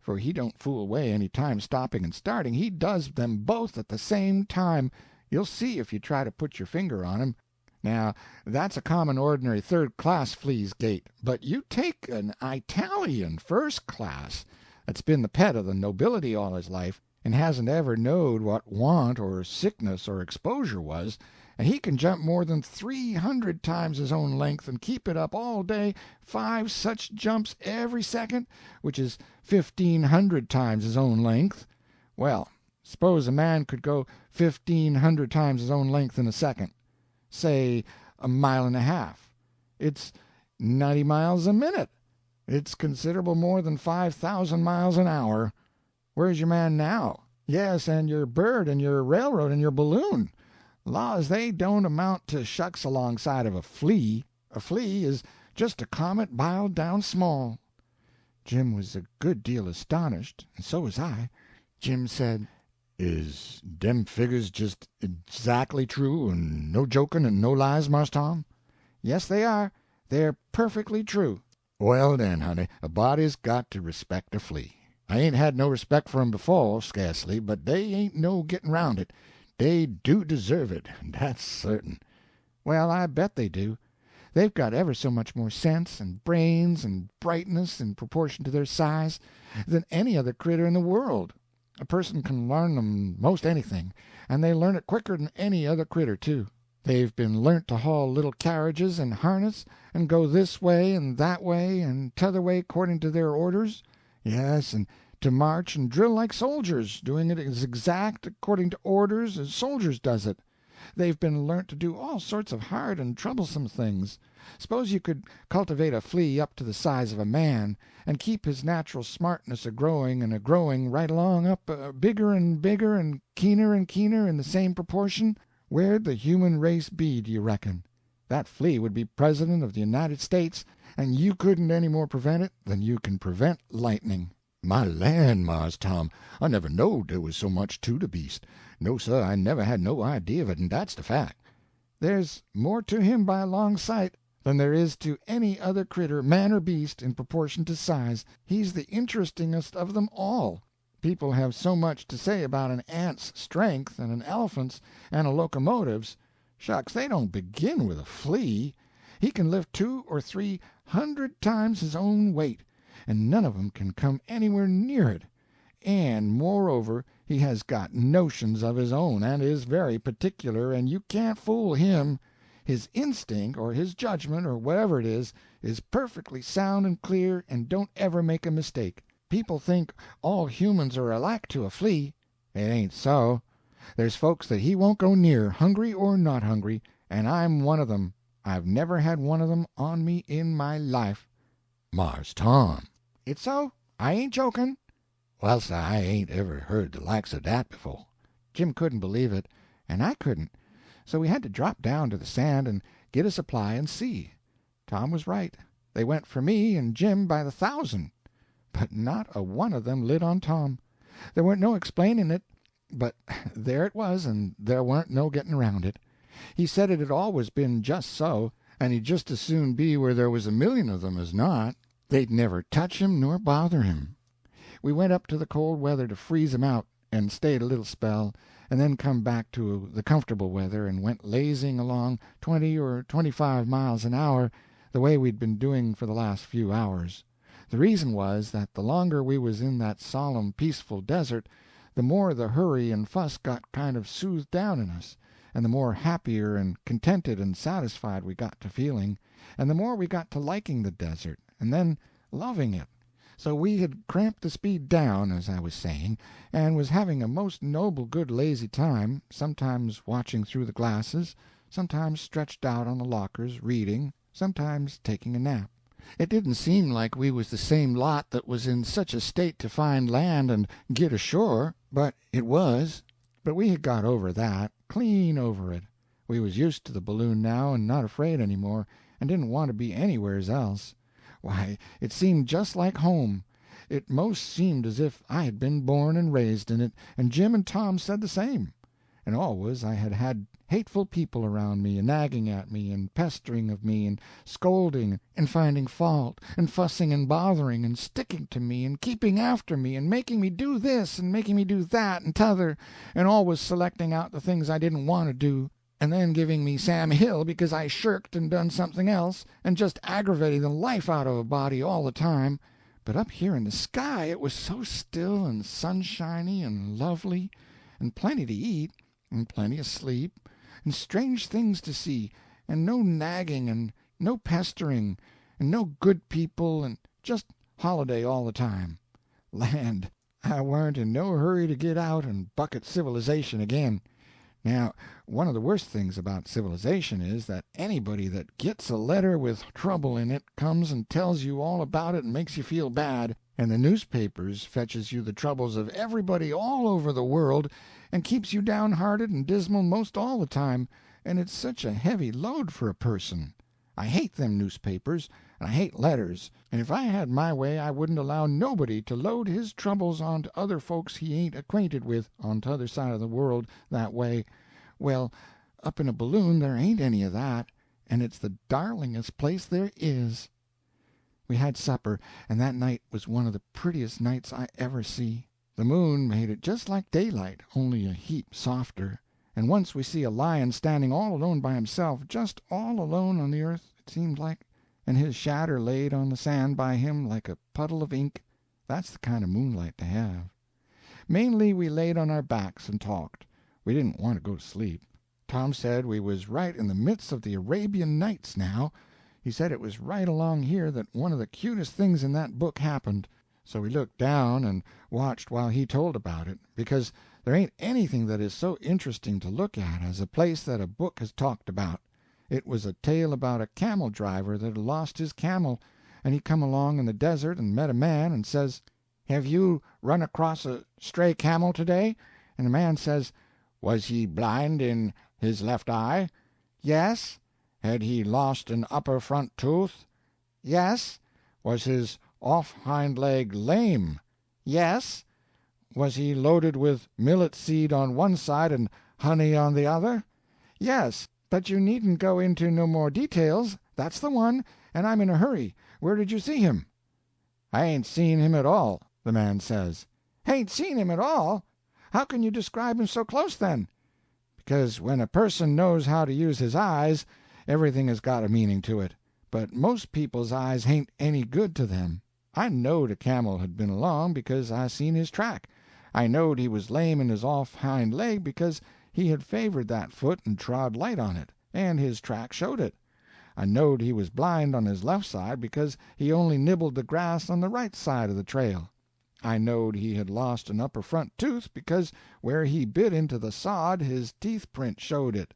For he don't fool away any time stopping and starting. He does them both at the same time. You'll see if you try to put your finger on him. Now, that's a common ordinary third-class flea's gait, but you take an Italian first-class that's been the pet of the nobility all his life, and hasn't ever knowed what want or sickness or exposure was, and he can jump more than 300 times his own length and keep it up all day, 5 such jumps every second, which is 1,500 times his own length. Well, suppose a man could go 1,500 times his own length in a second. Say a mile and a half. It's 90 miles a minute. It's considerable more than 5,000 miles an hour. Where's your man now? Yes, and your bird and your railroad and your balloon. Laws, they don't amount to shucks alongside of a flea. A flea is just a comet biled down small. Jim was a good deal astonished, and so was I. Jim said, Is dem figures just exactly true, and no joking and no lies, Mars Tom? Yes, they are. They're perfectly true. Well, then, honey, a body's got to respect a flea. I ain't had no respect for 'em before, sca'cely, but they ain't no getting round it. They do deserve it, that's certain. Well, I bet they do. They've got ever so much more sense and brains and brightness in proportion to their size than any other critter in the world. A person can learn 'em most anything, and they learn it quicker than any other critter, too. They've been learnt to haul little carriages and harness, and go this way and that way and t'other way according to their orders. Yes, and to march and drill like soldiers, doing it as exact according to orders as soldiers does it. They've been learnt to do all sorts of hard and troublesome things. Suppose you could cultivate a flea up to the size of a man, and keep his natural smartness a-growing and a-growing right along up, bigger and bigger and keener in the same proportion, where'd the human race be, do you reckon? That flea would be President of the United States, and you couldn't any more prevent it than you can prevent lightning. My land, Mars Tom, I never knowed there was so much to the beast. No, sir, I never had no idea of it, and that's the fact. There's more to him by a long sight than there is to any other critter, man or beast, in proportion to size. He's the interestingest of them all. People have so much to say about an ant's strength and an elephant's and a locomotive's. Shucks, they don't begin with a flea. He can lift 200 or 300 times his own weight, and none of 'em can come anywhere near it. And, moreover, he has got notions of his own, and is very particular, and you can't fool him. His instinct, or his judgment, or whatever it is perfectly sound and clear, and don't ever make a mistake. People think all humans are alike to a flea. It ain't so. There's folks that he won't go near, hungry or not hungry, and I'm one of them. I've never had one of them on me in my life. Mars Tom. It's so. I ain't joking. Well, sir, I ain't ever heard the likes of that before. Jim couldn't believe it, and I couldn't. so we had to drop down to the sand and get a supply and see. Tom was right. They went for me and Jim by the thousand, but not a one of them lit on Tom. There weren't no explaining it, but there it was, and there warn't no getting around it. He said it had always been just so, and he'd just as soon be where there was a million of them as not. They'd never touch him nor bother him. We went up to the cold weather to freeze him out, and stayed a little spell, and then come back to the comfortable weather and went lazing along 20 or 25 miles an hour, the way we'd been doing for the last few hours. The reason was that the longer we was in that solemn, peaceful desert, the more the hurry and fuss got kind of soothed down in us, and the more happier and contented and satisfied we got to feeling, and the more we got to liking the desert, and then loving it. So we had cramped the speed down, as I was saying, and was having a most noble good lazy time, sometimes watching through the glasses, sometimes stretched out on the lockers reading, sometimes taking a nap. It didn't seem like we was the same lot that was in such a state to find land and git ashore, but it was. But we had got over that, clean over it. We was used to the balloon now and not afraid any more, and didn't want to be anywheres else. Why, it seemed just like home. It most seemed as if I had been born and raised in it, and Jim and Tom said the same. And always I had had hateful people around me, and nagging at me, and pestering of me, and scolding, and finding fault, and fussing and bothering, and sticking to me, and keeping after me, and making me do this, and making me do that and t'other, and always selecting out the things I didn't want to do, and then giving me Sam Hill because I shirked and done something else, and just aggravating the life out of a body all the time. But up here in the sky it was so still and sunshiny and lovely, and plenty to eat, and plenty of sleep, and strange things to see, and no nagging and no pestering, and no good people, and just holiday all the time. Land, I warn't in no hurry to get out and bucket civilization again. Now, one of the worst things about civilization is that anybody that gets a letter with trouble in it comes and tells you all about it and makes you feel bad, and the newspapers fetches you the troubles of everybody all over the world and keeps you downhearted and dismal most all the time, and it's such a heavy load for a person. I hate them newspapers, and I hate letters, and if I had my way I wouldn't allow nobody to load his troubles onto other folks he ain't acquainted with on t'other side of the world that way. Well, up in a balloon there ain't any of that, and it's the darlingest place there is. We had supper, and that night was one of the prettiest nights I ever see. The moon made it just like daylight, only a heap softer, and once we see a lion standing all alone by himself, just all alone on the earth, it seemed like, and his shadder laid on the sand by him like a puddle of ink. That's the kind of moonlight to have. Mainly we laid on our backs and talked. We didn't want to go to sleep. Tom said we was right in the midst of the Arabian Nights now. He said it was right along here that one of the cutest things in that book happened. So we looked down and watched while he told about it, because there ain't anything that is so interesting to look at as a place that a book has talked about. It was a tale about a camel driver that had lost his camel, and he come along in the desert and met a man and says, "Have you run across a stray camel today?" And the man says, "Was he blind in his left eye?" "Yes." "Had he lost an upper front tooth?" "Yes." "Was his off hind leg lame?" "Yes." "Was he loaded with millet seed on one side and honey on the other?" "Yes, but you needn't go into no more details. That's the one, and I'm in a hurry. Where did you see him?" "I ain't seen him at all," the man says. "Hain't seen him at all? How can you describe him so close, then?" "Because when a person knows how to use his eyes, everything has got a meaning to it. But most people's eyes hain't any good to them. I knowed a camel had been along because I seen his track. I knowed he was lame in his off hind leg because he had favored that foot and trod light on it, and his track showed it. I knowed he was blind on his left side because he only nibbled the grass on the right side of the trail. I knowed he had lost an upper front tooth because where he bit into the sod his teeth print showed it.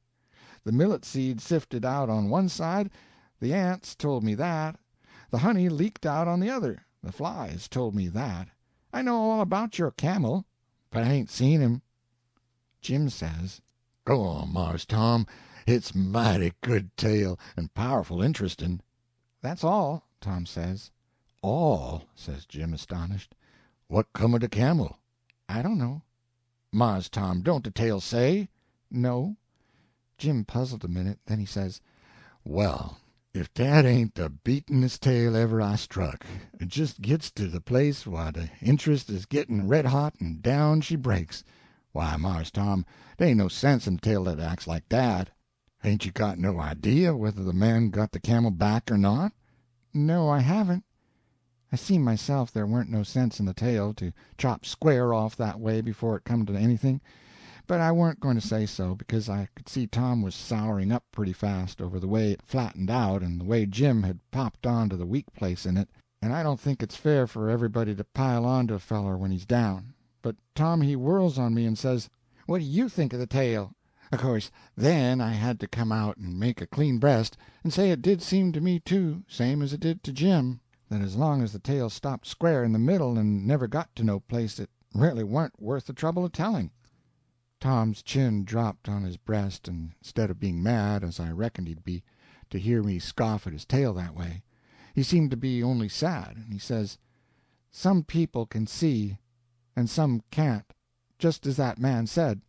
The millet seed sifted out on one side, the ants told me that. The honey leaked out on the other, the flies told me that. I know all about your camel, but I ain't seen him." Jim says, Go on, Mars Tom. It's mighty good tale, and powerful interesting." "That's all," Tom says. "All?" says Jim, astonished. "What come of de camel?" "I don't know." "Mars Tom, don't de tale say?" "No." Jim puzzled a minute, then he says, "Well, if dat ain't de beatin'est tale ever I struck. It just gits to de place whah de interest is gittin' red hot, and down she breaks. Why, Mars Tom, dey ain't no sense in a tale that acts like dat. Hain't you got no idea whether the man got the camel back or not?" "No, I haven't. I seen myself there weren't no sense in the tale to chop square off that way before it come to anything, but I warn't going to say so, because I could see Tom was souring up pretty fast over the way it flattened out and the way Jim had popped on to the weak place in it, and I don't think it's fair for everybody to pile on to a feller when he's down. But Tom he whirls on me and says, "What do you think of the tale?" Of course, then I had to come out and make a clean breast and say it did seem to me, too, same as it did to Jim, that as long as the tale stopped square in the middle and never got to no place it really warn't worth the trouble of telling. Tom's chin dropped on his breast, and instead of being mad, as I reckoned he'd be, to hear me scoff at his tale that way, he seemed to be only sad, and he says, "Some people can see, and some can't, just as that man said.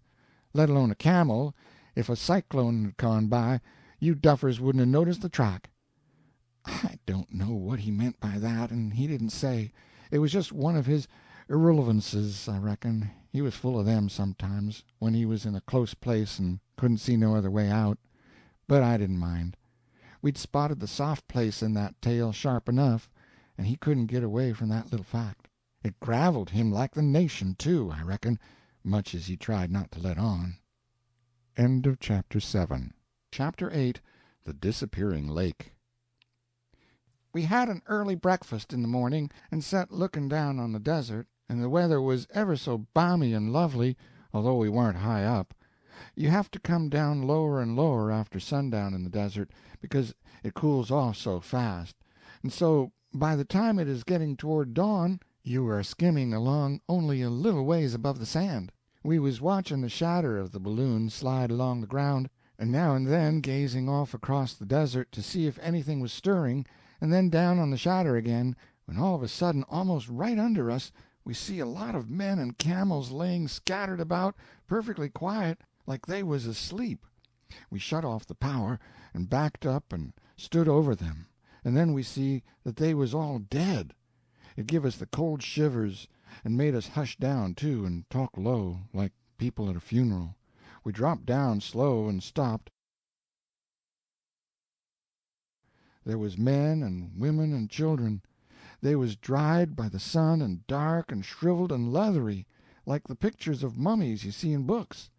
Let alone a camel, if a cyclone had gone by, you duffers wouldn't have noticed the track." I don't know what he meant by that, and he didn't say. It was just one of his irrelevances, I reckon. He was full of them sometimes, when he was in a close place and couldn't see no other way out. But I didn't mind. We'd spotted the soft place in that tale sharp enough, and he couldn't get away from that little fact. It graveled him like the nation, too, I reckon, much as he tried not to let on. End of Chapter 7. Chapter 8. The Disappearing Lake. We had an early breakfast in the morning, and set looking down on the desert, and the weather was ever so balmy and lovely, although we warn't high up. You have to come down lower and lower after sundown in the desert, because it cools off so fast, and so by the time it is getting toward dawn you are skimming along only a little ways above the sand. We was watching the shadder of the balloon slide along the ground, and now and then gazing off across the desert to see if anything was stirring, and then down on the shadder again, when all of a sudden, almost right under us, we see a lot of men and camels laying scattered about, perfectly quiet, like they was asleep. We shut off the power, and backed up and stood over them, and then we see that they was all dead. It give us the cold shivers, and made us hush down, too, and talk low, like people at a funeral. We dropped down slow and stopped. There was men and women and children. They was dried by the sun and dark and shriveled and leathery, like the pictures of mummies you see in books,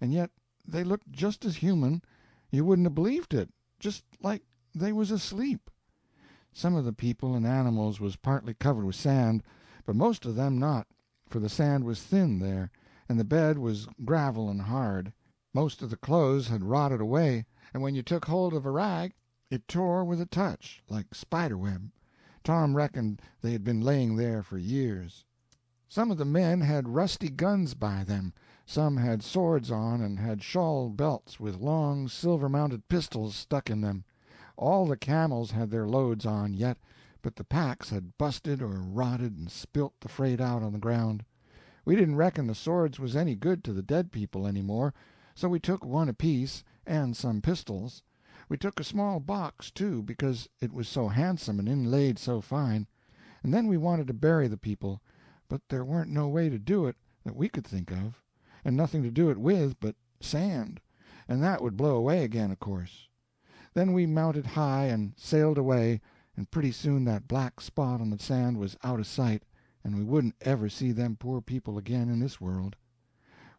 and yet they looked just as human. You wouldn't have believed it, just like they was asleep. Some of the people and animals was partly covered with sand, but most of them not, for the sand was thin there, and the bed was gravel and hard. Most of the clothes had rotted away, and when you took hold of a rag it tore with a touch, like spider-web. Tom reckoned they had been laying there for years. Some of the men had rusty guns by them, some had swords on, and had shawl belts with long silver-mounted pistols stuck in them. All the camels had their loads on yet, but the packs had busted or rotted and spilt the freight out on the ground. We didn't reckon the swords was any good to the dead people any more, so we took one apiece, and some pistols. We took a small box, too, because it was so handsome and inlaid so fine, and then we wanted to bury the people, but there warn't no way to do it that we could think of, and nothing to do it with but sand, and that would blow away again, of course. Then we mounted high and sailed away, and pretty soon that black spot on the sand was out of sight, and we wouldn't ever see them poor people again in this world.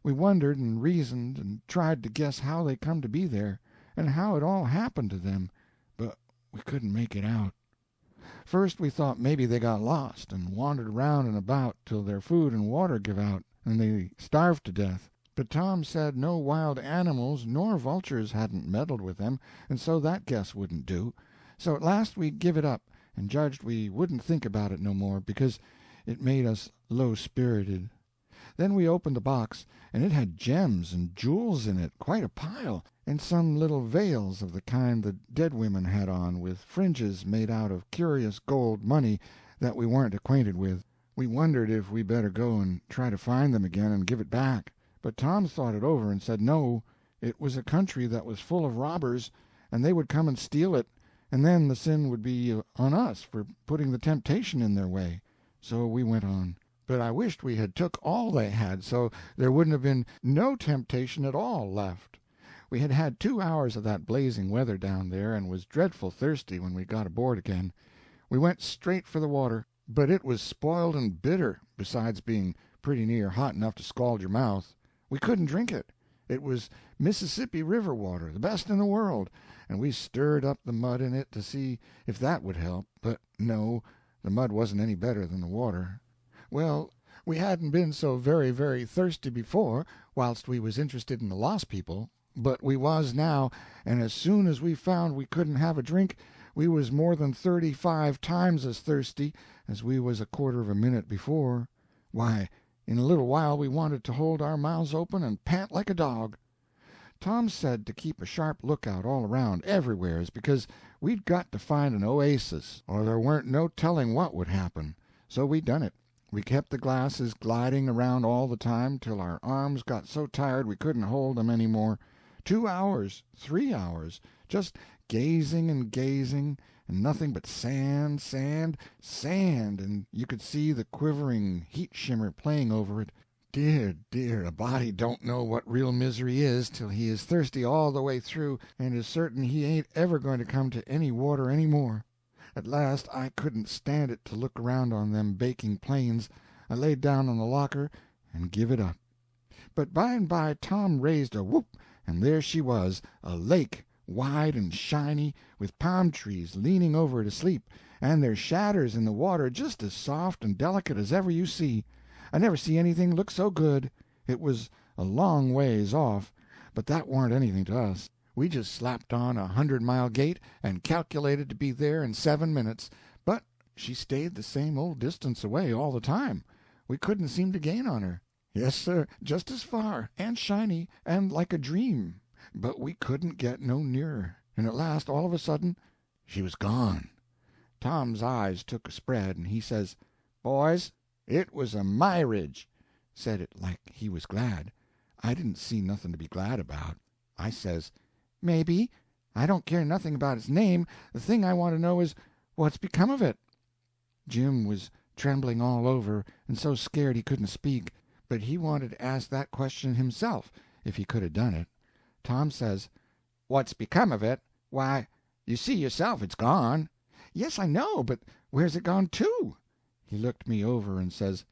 We wondered and reasoned and tried to guess how they come to be there, and how it all happened to them, but we couldn't make it out. First we thought maybe they got lost and wandered around and about till their food and water give out, and they starved to death. But Tom said no wild animals nor vultures hadn't meddled with them, and so that guess wouldn't do. So at last we give it up, and judged we wouldn't think about it no more, because it made us low-spirited. Then we opened the box, and it had gems and jewels in it, quite a pile, and some little veils of the kind the dead women had on, with fringes made out of curious gold money that we weren't acquainted with. We wondered if we better go and try to find them again and give it back. But Tom thought it over and said no, it was a country that was full of robbers, and they would come and steal it, and then the sin would be on us for putting the temptation in their way. So we went on. But I wished we had took all they had, so there wouldn't have been no temptation at all left. We had had 2 hours of that blazing weather down there, and was dreadful thirsty when we got aboard again. We went straight for the water, but it was spoiled and bitter, besides being pretty near hot enough to scald your mouth. We couldn't drink it. It was Mississippi River water, the best in the world, and we stirred up the mud in it to see if that would help, but no, the mud wasn't any better than the water. Well, we hadn't been so very, very thirsty before, whilst we was interested in the lost people, but we was now, and as soon as we found we couldn't have a drink, we was more than 35 times as thirsty as we was a quarter of a minute before. Why, in a little while we wanted to hold our mouths open and pant like a dog. Tom said to keep a sharp lookout all around, everywheres, because we'd got to find an oasis, or there weren't no telling what would happen. So we done it. We kept the glasses gliding around all the time till our arms got so tired we couldn't hold them any more. 2 hours, 3 hours, just gazing and gazing, and nothing but sand, sand, sand, and you could see the quivering heat shimmer playing over it. Dear, dear, a body don't know what real misery is till he is thirsty all the way through and is certain he ain't ever going to come to any water any more. At last I couldn't stand it to look around on them baking plains. I laid down on the locker and give it up. But by and by Tom raised a whoop, and there she was, a lake, wide and shiny, with palm trees leaning over it asleep, and their shadders in the water just as soft and delicate as ever you see. I never see anything look so good. It was a long ways off, but that warn't anything to us. We just slapped on a 100-mile gait and calculated to be there in 7 minutes, but she stayed the same old distance away all the time. We couldn't seem to gain on her. Yes, sir, just as far, and shiny, and like a dream, but we couldn't get no nearer, and at last, all of a sudden, she was gone. Tom's eyes took a spread, and he says, "Boys, it was a myridge," said it like he was glad. I didn't see nothing to be glad about. I says, "Maybe. I don't care nothing about its name. The thing I want to know is, what's become of it?" Jim was trembling all over, and so scared he couldn't speak, but he wanted to ask that question himself, if he could have done it. Tom says, "What's become of it? Why, you see yourself it's gone." "Yes, I know, but where's it gone to?" He looked me over and says,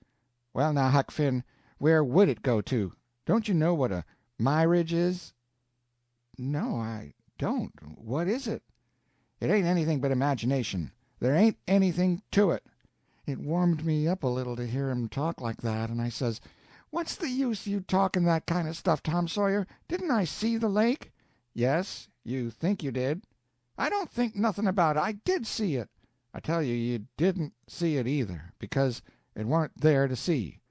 "Well, now, Huck Finn, where would it go to? Don't you know what a myridge is?" "No, I don't. What is it?" "It ain't anything but imagination. There ain't anything to it." It warmed me up a little to hear him talk like that, and I says, "What's the use you talking that kind of stuff, Tom Sawyer? Didn't I see the lake?" "Yes, you think you did." "I don't think nothing about it. I did see it." "I tell you, you didn't see it either, because it warn't there to see."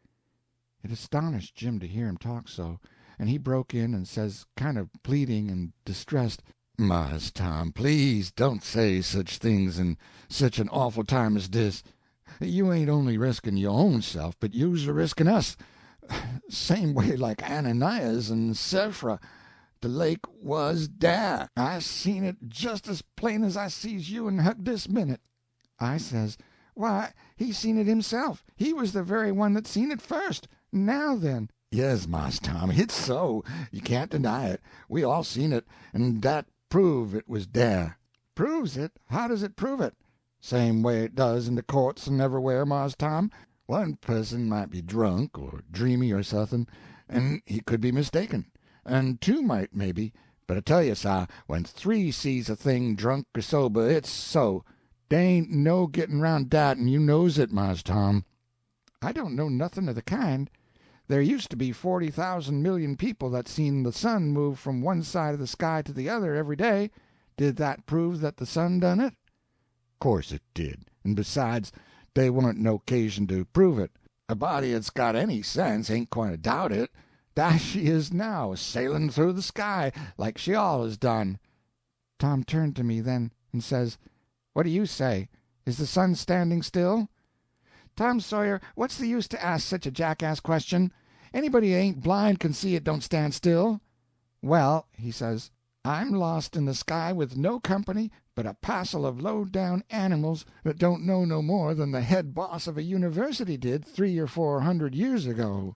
It astonished Jim to hear him talk so, and he broke in and says, kind of pleading and distressed, "Mars Tom, please don't say such things in such an awful time as dis. You ain't only risking your own self, but you's a risking us, same way like Ananias and Sapphira. The lake was dah. I seen it just as plain as I sees you and Huck dis minute." I says, "Why, he seen it himself. He was the very one that seen it first. Now then." Yes, Mars Tom, it's so. You can't deny it. We all seen it, and dat prove it was dah." "Proves it? How does it prove it?" Same way it does in the courts and everywhere, Mars Tom. One person might be drunk or dreamy or suthin', and he could be mistaken, and two might, maybe, but I tell you, sah, when three sees a thing drunk or sober, it's so. Dey ain't no getting round dat, and you knows it, Mars Tom." "I don't know nothing of the kind. There used to be 40,000 million people that seen the sun move from one side of the sky to the other every day. Did that prove that the sun done it?" "Course it did, and besides, dey warn't no 'casion to prove it. A body that's got any sense ain't going to doubt it. Dah she is now, sailing through the sky, like she allus done." Tom turned to me then and says, "What do you say? Is the sun standing still?" "Tom Sawyer, what's the use to ask such a jackass question? Anybody that ain't blind can see it don't stand still." "Well," he says, "I'm lost in the sky with no company but a passel of low-down animals that don't know no more than the head boss of a university did 300 or 400 years ago."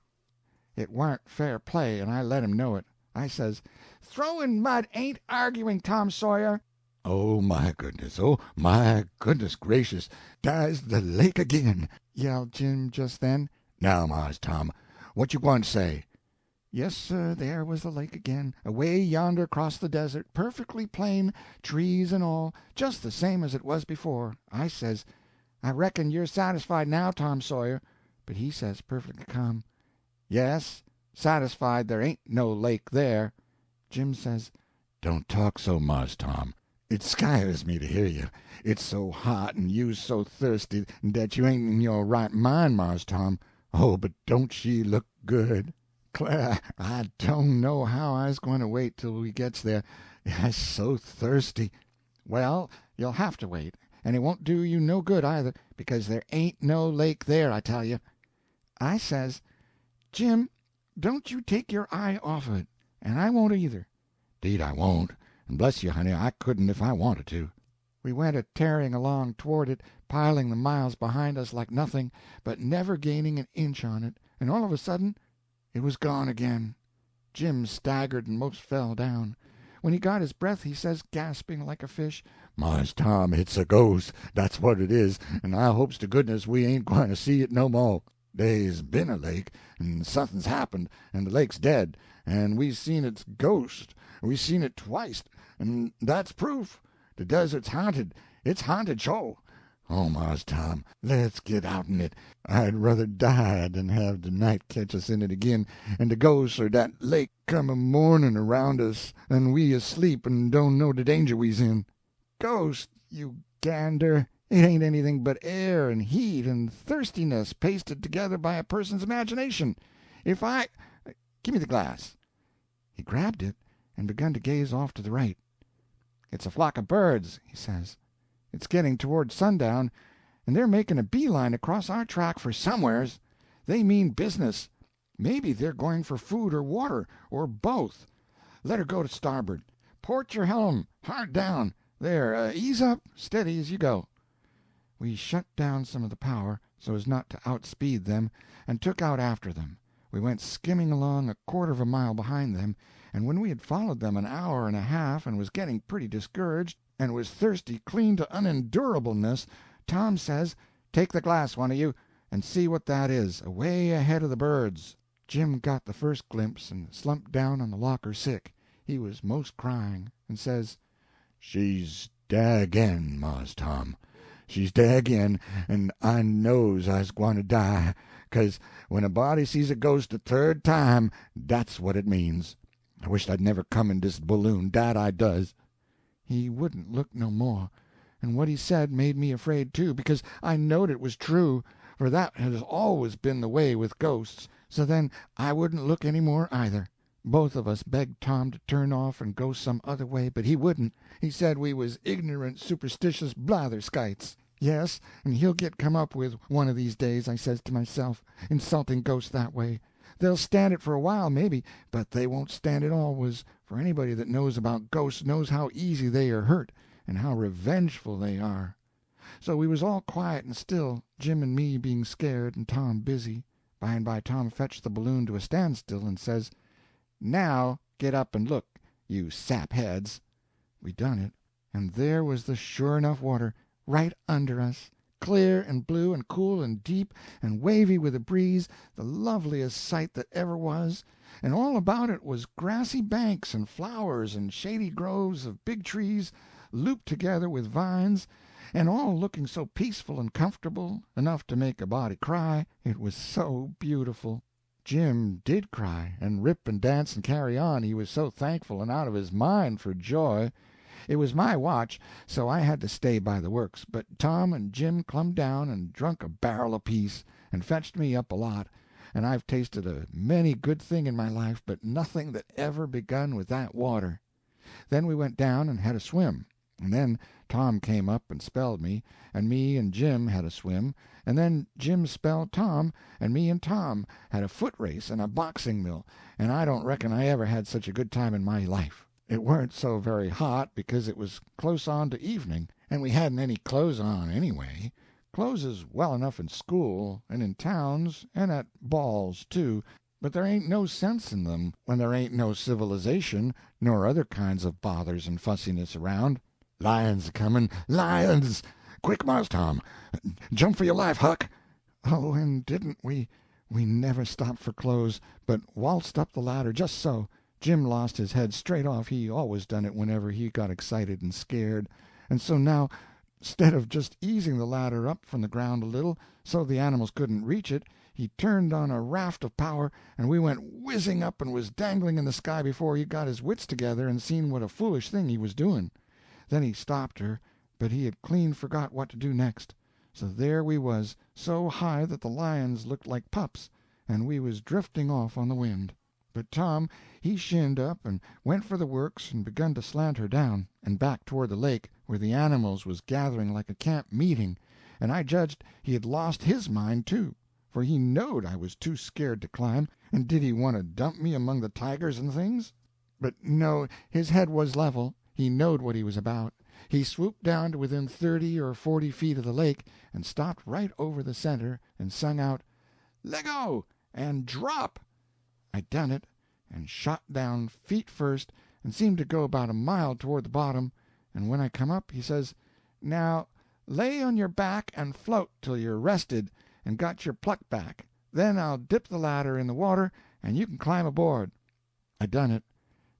It warn't fair play, and I let him know it. I says, "Throwing mud ain't arguing, Tom Sawyer." "Oh, my goodness, oh, my goodness gracious, dar's the lake agin!" yelled Jim just then. "Now, Mars Tom, what you gwine to say?" Yes, sir, there was the lake again, away yonder across the desert, perfectly plain, trees and all, just the same as it was before. I says, "I reckon you're satisfied now, Tom Sawyer." But he says, perfectly calm, "Yes, satisfied there ain't no lake there." Jim says, "Don't talk so, Mars Tom. It scares me to hear you. It's so hot and you's so thirsty dat you ain't in your right mind, Mars Tom. Oh, but don't she look good!" "Clara, I don't know how I's going to wait till we gets there. I's so thirsty." "Well, you'll have to wait, and it won't do you no good either, because there ain't no lake there, I tell you." I says, "Jim, don't you take your eye off of it, and I won't either." "'Deed I won't, and bless you, honey, I couldn't if I wanted to." We went a-tearing along toward it, piling the miles behind us like nothing, but never gaining an inch on it, and all of a sudden it was gone again. Jim staggered and most fell down. When he got his breath, he says, gasping like a fish, "Mars Tom, it's a ghost, that's what it is, and I hopes to goodness we ain't gwine to see it no mo'. Dey's been a lake, and suthin's happened, and the lake's dead, and we seen its ghost. We seen it twice, and that's proof. The desert's haunted. It's haunted, sho. Oh, Mars Tom, let's get outen it. I'd ruther die than have the night catch us in it agin, and the ghosts or dat lake come a-mournin' around us, and we asleep and don't know the danger we's in." "Ghost, you gander! It ain't anything but air and heat and thirstiness pasted together by a person's imagination. If I— Give me the glass." He grabbed it and begun to gaze off to the right. "It's a flock of birds," he says. "It's getting toward sundown, and they're making a bee-line across our track for somewheres. They mean business. Maybe they're going for food or water, or both. Let her go to starboard. Port your helm, hard down. There, ease up, steady as you go." We shut down some of the power, so as not to outspeed them, and took out after them. We went skimming along 1/4 of a mile behind them, and when we had followed them an hour and a half and was getting pretty discouraged, and was thirsty clean to unendurableness, Tom says, "Take the glass, one of you, and see what that is, away ahead of the birds." Jim got the first glimpse, and slumped down on the locker sick. He was most crying, and says, "She's dah agin, Mars Tom. She's dah agin, and I knows I's gwine to die, 'cause when a body sees a ghost a third time, dat's what it means. I wisht I'd never come in dis balloon, dat I does." He wouldn't look no more, and what he said made me afraid too, because I knowed it was true, for that has always been the way with ghosts. So then I wouldn't look any more either. Both of us begged Tom to turn off and go some other way, but he wouldn't. He said we was ignorant, superstitious blatherskites. Yes, and he'll get come up with one of these days, I says to myself, insulting ghosts that way. They'll stand it for a while, maybe, but they won't stand it always, for anybody that knows about ghosts knows how easy they are hurt, and how revengeful they are. So we was all quiet and still, Jim and me being scared and Tom busy. By and by Tom fetched the balloon to a standstill and says, "Now get up and look, you sapheads." We done it, and there was the sure enough water, right under us, clear and blue and cool and deep and wavy with a breeze, the loveliest sight that ever was, and all about it was grassy banks and flowers and shady groves of big trees, looped together with vines, and all looking so peaceful and comfortable, enough to make a body cry, it was so beautiful. Jim did cry, and rip and dance and carry on, he was so thankful and out of his mind for joy. It was my watch, so I had to stay by the works, but Tom and Jim clumb down and drunk a barrel apiece, and fetched me up a lot, and I've tasted a many good thing in my life, but nothing that ever begun with that water. Then we went down and had a swim, and then Tom came up and spelled me and Jim had a swim, and then Jim spelled Tom, and me and Tom had a foot race and a boxing mill, and I don't reckon I ever had such a good time in my life. It weren't so very hot because it was close on to evening, and we hadn't any clothes on anyway. Clothes is well enough in school, and in towns, and at balls, too, but there ain't no sense in them when there ain't no civilization nor other kinds of bothers and fussiness around. Lions a comin'! Lions! Quick, Mars Tom! Jump for your life, Huck! Oh, and didn't we? We never stopped for clothes, but waltzed up the ladder just so. Jim lost his head straight off. He always done it whenever he got excited and scared. And so now, 'stead of just easing the ladder up from the ground a little, so the animals couldn't reach it, he turned on a raft of power, and we went whizzing up and was dangling in the sky before he got his wits together and seen what a foolish thing he was doing. Then he stopped her, but he had clean forgot what to do next. So there we was, so high that the lions looked like pups, and we was drifting off on the wind. But Tom, he shinned up and went for the works and begun to slant her down, and back toward the lake, where the animals was gathering like a camp meeting, and I judged he had lost his mind, too, for he knowed I was too scared to climb, and did he want to dump me among the tigers and things? But no, his head was level, he knowed what he was about. He swooped down to within 30 or 40 feet of the lake, and stopped right over the center, and sung out, "Leggo, and drop!" I done it, and shot down feet first, and seemed to go about a mile toward the bottom, and when I come up, he says, "Now lay on your back and float till you're rested and got your pluck back. Then I'll dip the ladder in the water, and you can climb aboard." I done it.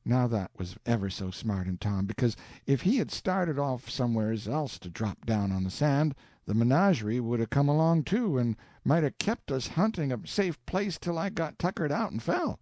Now that was ever so smart in Tom, because if he had started off somewheres else to drop down on the sand, the menagerie would 'a' come along too, and might 'a' kept us hunting a safe place till I got tuckered out and fell.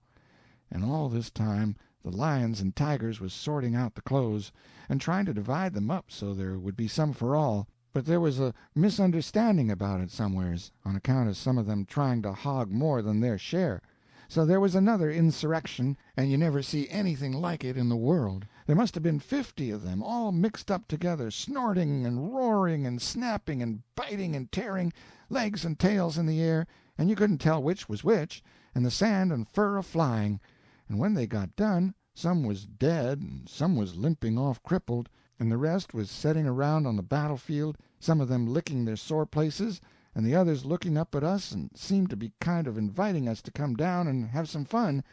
And all this time the lions and tigers was sorting out the clothes, and trying to divide them up so there would be some for all, but there was a misunderstanding about it somewheres, on account of some of them trying to hog more than their share. So there was another insurrection, and you never see anything like it in the world. There must have been 50 of them, all mixed up together, snorting and roaring and snapping and biting and tearing, legs and tails in the air, and you couldn't tell which was which, and the sand and fur a-flying. And when they got done, some was dead, and some was limping off crippled, and the rest was setting around on the battlefield, some of them licking their sore places, and the others looking up at us and seemed to be kind of inviting us to come down and have some fun,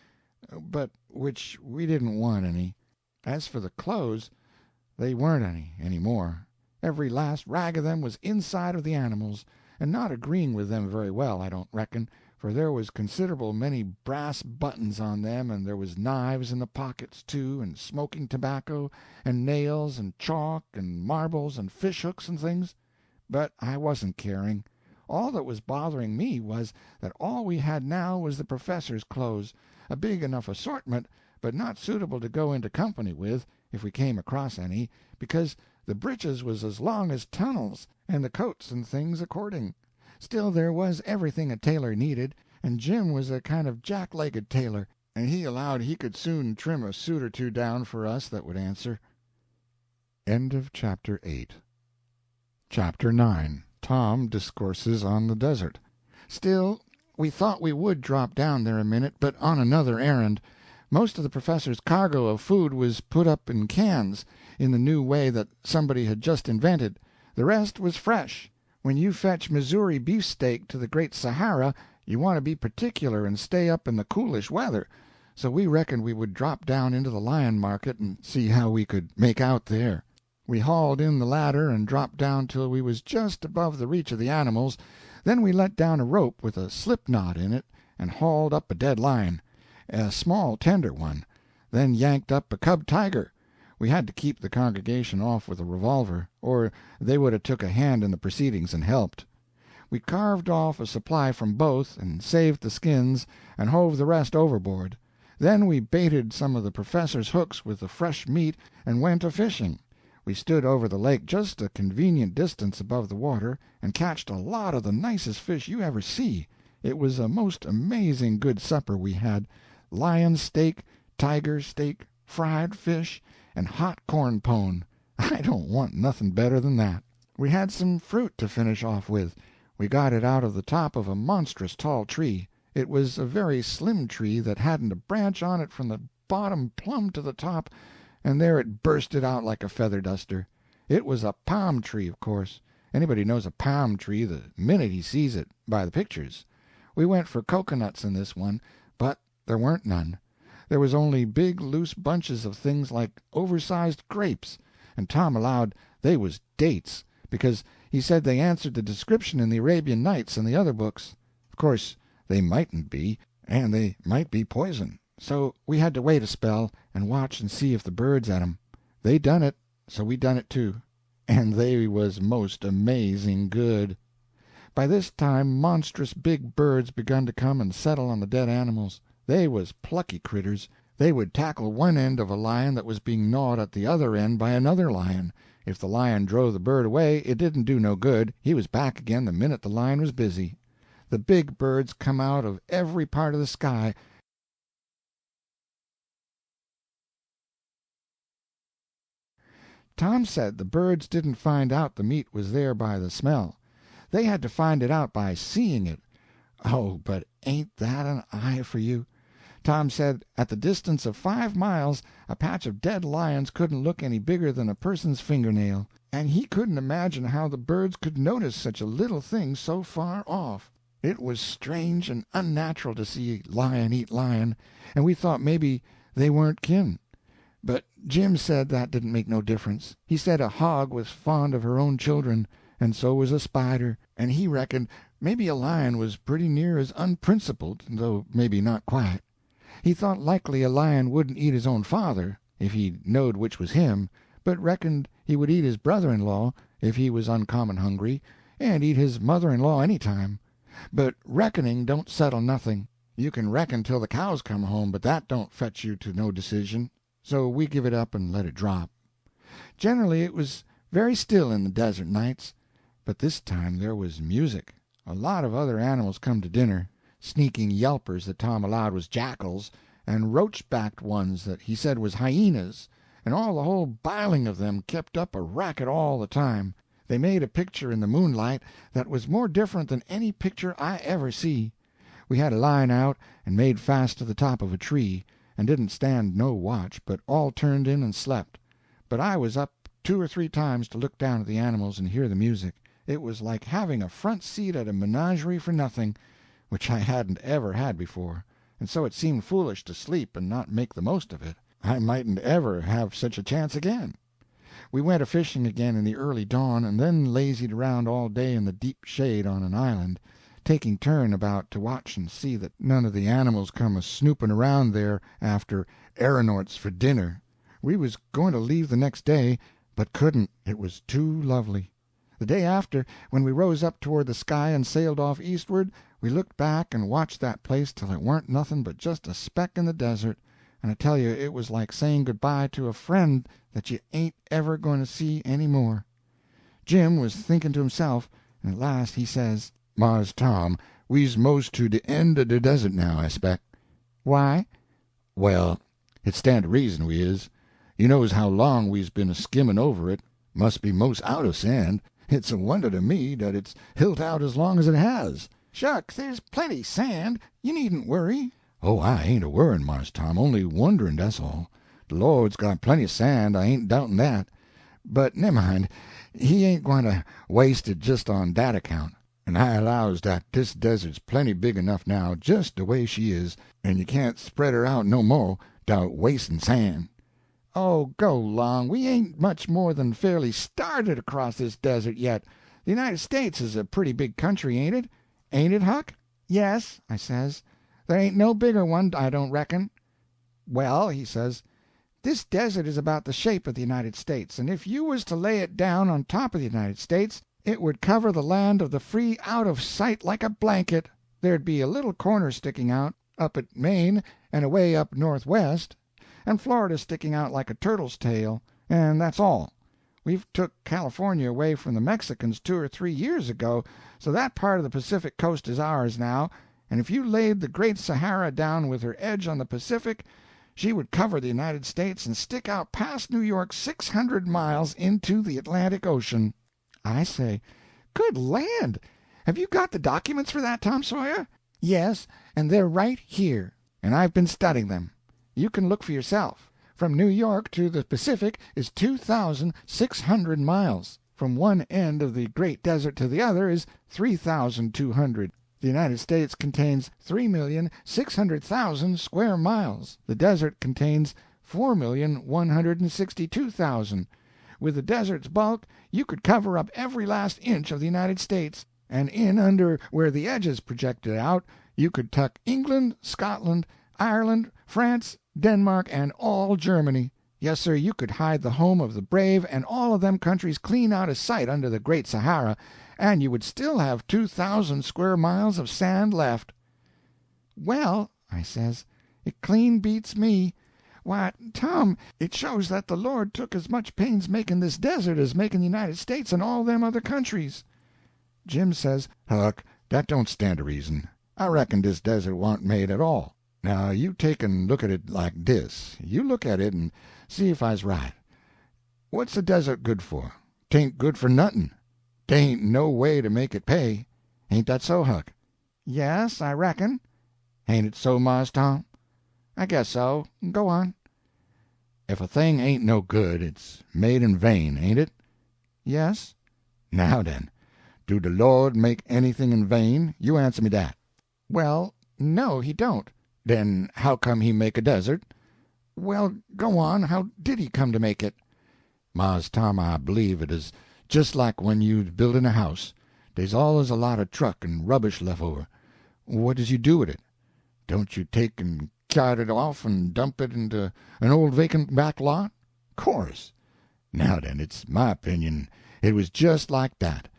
but which we didn't want any. As for the clothes, they weren't any more. Every last rag of them was inside of the animals, and not agreeing with them very well, I don't reckon, for there was considerable many brass buttons on them, and there was knives in the pockets, too, and smoking tobacco, and nails, and chalk, and marbles, and fish hooks and things. But I wasn't caring. All that was bothering me was that all we had now was the professor's clothes, a big enough assortment, but not suitable to go into company with, if we came across any, because the breeches was as long as tunnels, and the coats and things according. Still, there was everything a tailor needed, and Jim was a kind of jack-legged tailor, and he allowed he could soon trim a suit or two down for us that would answer. End of Chapter 8. Chapter 9. Tom discourses on the desert. Still, we thought we would drop down there a minute, but on another errand. Most of the professor's cargo of food was put up in cans, in the new way that somebody had just invented. The rest was fresh. When you fetch Missouri beefsteak to the Great Sahara, you want to be particular and stay up in the coolish weather, so we reckoned we would drop down into the lion market and see how we could make out there. We hauled in the ladder and dropped down till we was just above the reach of the animals, then we let down a rope with a slip knot in it and hauled up a dead lion, a small tender one, then yanked up a cub tiger. We had to keep the congregation off with a revolver, or they would have took a hand in the proceedings and helped. We carved off a supply from both, and saved the skins, and hove the rest overboard. Then we baited some of the professor's hooks with the fresh meat and went a-fishing. We stood over the lake just a convenient distance above the water, and catched a lot of the nicest fish you ever see. It was a most amazing good supper we had: lion steak, tiger steak, fried fish, and hot corn pone. I don't want nothing better than that. We had some fruit to finish off with. We got it out of the top of a monstrous tall tree. It was a very slim tree that hadn't a branch on it from the bottom plumb to the top, and there it bursted out like a feather duster. It was a palm tree, of course. Anybody knows a palm tree the minute he sees it, by the pictures. We went for cocoanuts in this one, but there weren't none. There was only big loose bunches of things like oversized grapes, and Tom allowed they was dates, because he said they answered the description in the Arabian Nights and the other books. Of course they mightn't be, and they might be poison, so we had to wait a spell and watch and see if the birds et 'em. They done it, so we done it too, and they was most amazing good. By this time monstrous big birds begun to come and settle on the dead animals. They was plucky critters. They would tackle one end of a lion that was being gnawed at the other end by another lion. If the lion drove the bird away, it didn't do no good, he was back again the minute the lion was busy. The big birds come out of every part of the sky. Tom said the birds didn't find out the meat was there by the smell. They had to find it out by seeing it. Oh, but ain't that an eye for you? Tom said at the distance of 5 miles a patch of dead lions couldn't look any bigger than a person's fingernail, and he couldn't imagine how the birds could notice such a little thing so far off. It was strange and unnatural to see lion eat lion, and we thought maybe they weren't kin. But Jim said that didn't make no difference. He said a hog was fond of her own children, and so was a spider, and he reckoned maybe a lion was pretty near as unprincipled, though maybe not quite. He thought likely a lion wouldn't eat his own father, if he knowed which was him, but reckoned he would eat his brother-in-law if he was uncommon hungry, and eat his mother-in-law any time. But reckoning don't settle nothing. You can reckon till the cows come home, but that don't fetch you to no decision. So we give it up and let it drop. Generally it was very still in the desert nights, but this time there was music. A lot of other animals come to dinner, sneaking yelpers that Tom allowed was jackals, and roach-backed ones that he said was hyenas, and all the whole biling of them kept up a racket all the time. They made a picture in the moonlight that was more different than any picture I ever see. We had a line out and made fast to the top of a tree, and didn't stand no watch, but all turned in and slept. But I was up 2 or 3 times to look down at the animals and hear the music. It was like having a front seat at a menagerie for nothing, which I hadn't ever had before, and so it seemed foolish to sleep and not make the most of it. I mightn't ever have such a chance again. We went a-fishing again in the early dawn, and then lazied around all day in the deep shade on an island, taking turn about to watch and see that none of the animals come a-snooping around there after aeronorts for dinner. We was going to leave the next day, but couldn't, it was too lovely. The day after, when we rose up toward the sky and sailed off eastward, we looked back and watched that place till it warn't nothing but just a speck in the desert, and I tell you it was like saying good-bye to a friend that you ain't ever going to see any more. Jim was thinking to himself, and at last he says: "Mars Tom, we's most to de end of de desert now, I spec." "Why?" "Well, it stand to reason we is. You knows how long we's been a-skimmin' over it. Must be most out of sand. It's a wonder to me dat it's hilt out as long as it has." "Shucks, there's plenty sand. You needn't worry." "Oh, I ain't a-worryin', Mars Tom, only wonderin', dat's all. De Lord's got plenty of sand, I ain't doubtin' dat. But nemmine, he ain't gwine to waste it just on dat account. And I allows dat dis desert's plenty big enough now, just de way she is, and you can't spread her out no mo' 'dout wastin' sand." "Oh, go 'long. We ain't much more than fairly started across this desert yet. The United States is a pretty big country, ain't it? Ain't it, Huck?" "Yes," I says. "There ain't no bigger one, I don't reckon." "Well," he says, "this desert is about the shape of the United States, and if you was to lay it down on top of the United States, it would cover the land of the free out of sight like a blanket. There'd be a little corner sticking out, up at Maine and away up northwest, and Florida sticking out like a turtle's tail, and that's all. We've took California away from the Mexicans 2 or 3 years ago, so that part of the Pacific coast is ours now, and if you laid the Great Sahara down with her edge on the Pacific, she would cover the United States and stick out past New York 600 miles into the Atlantic Ocean." I say, "Good land! Have you got the documents for that, Tom Sawyer?" "Yes, and they're right here, and I've been studying them. You can look for yourself. From New York to the Pacific is 2,600 miles. From one end of the great desert to the other is 3,200. The United States contains 3,600,000 square miles. The desert contains 4,162,000. With the desert's bulk, you could cover up every last inch of the United States, and in under where the edges projected out, you could tuck England, Scotland, Ireland, France, Denmark, and all Germany. Yes, sir, you could hide the home of the brave and all of them countries clean out of sight under the Great Sahara, and you would still have 2,000 square miles of sand left." "Well," I says, "it clean beats me. Why, Tom, it shows that the Lord took as much pains making this desert as making the United States and all them other countries." Jim says, "Huck, that don't stand to reason. I reckon dis desert warn't made at all. Now you take and look at it like dis. You look at it and see if I's right. What's a desert good for? 'Tain't good for nothing. Dey ain't no way to make it pay. Ain't that so, Huck?" "Yes, I reckon." Ain't it so, Mars Tom? "I guess so. Go on." If a thing ain't no good, it's made in vain, ain't it? "Yes." Now den, do de Lord make anything in vain? You answer me dat. "Well, no, he don't." Den how come he make a desert? "Well, go on. How did he come to make it?" Mars Tom, I believe it is just like when you's building a house. Dey's always a lot of truck and rubbish lef over. What does you do with it? Don't you take and cart it off and dump it into an old vacant back lot? Course. Now den, it's my opinion it was just like dat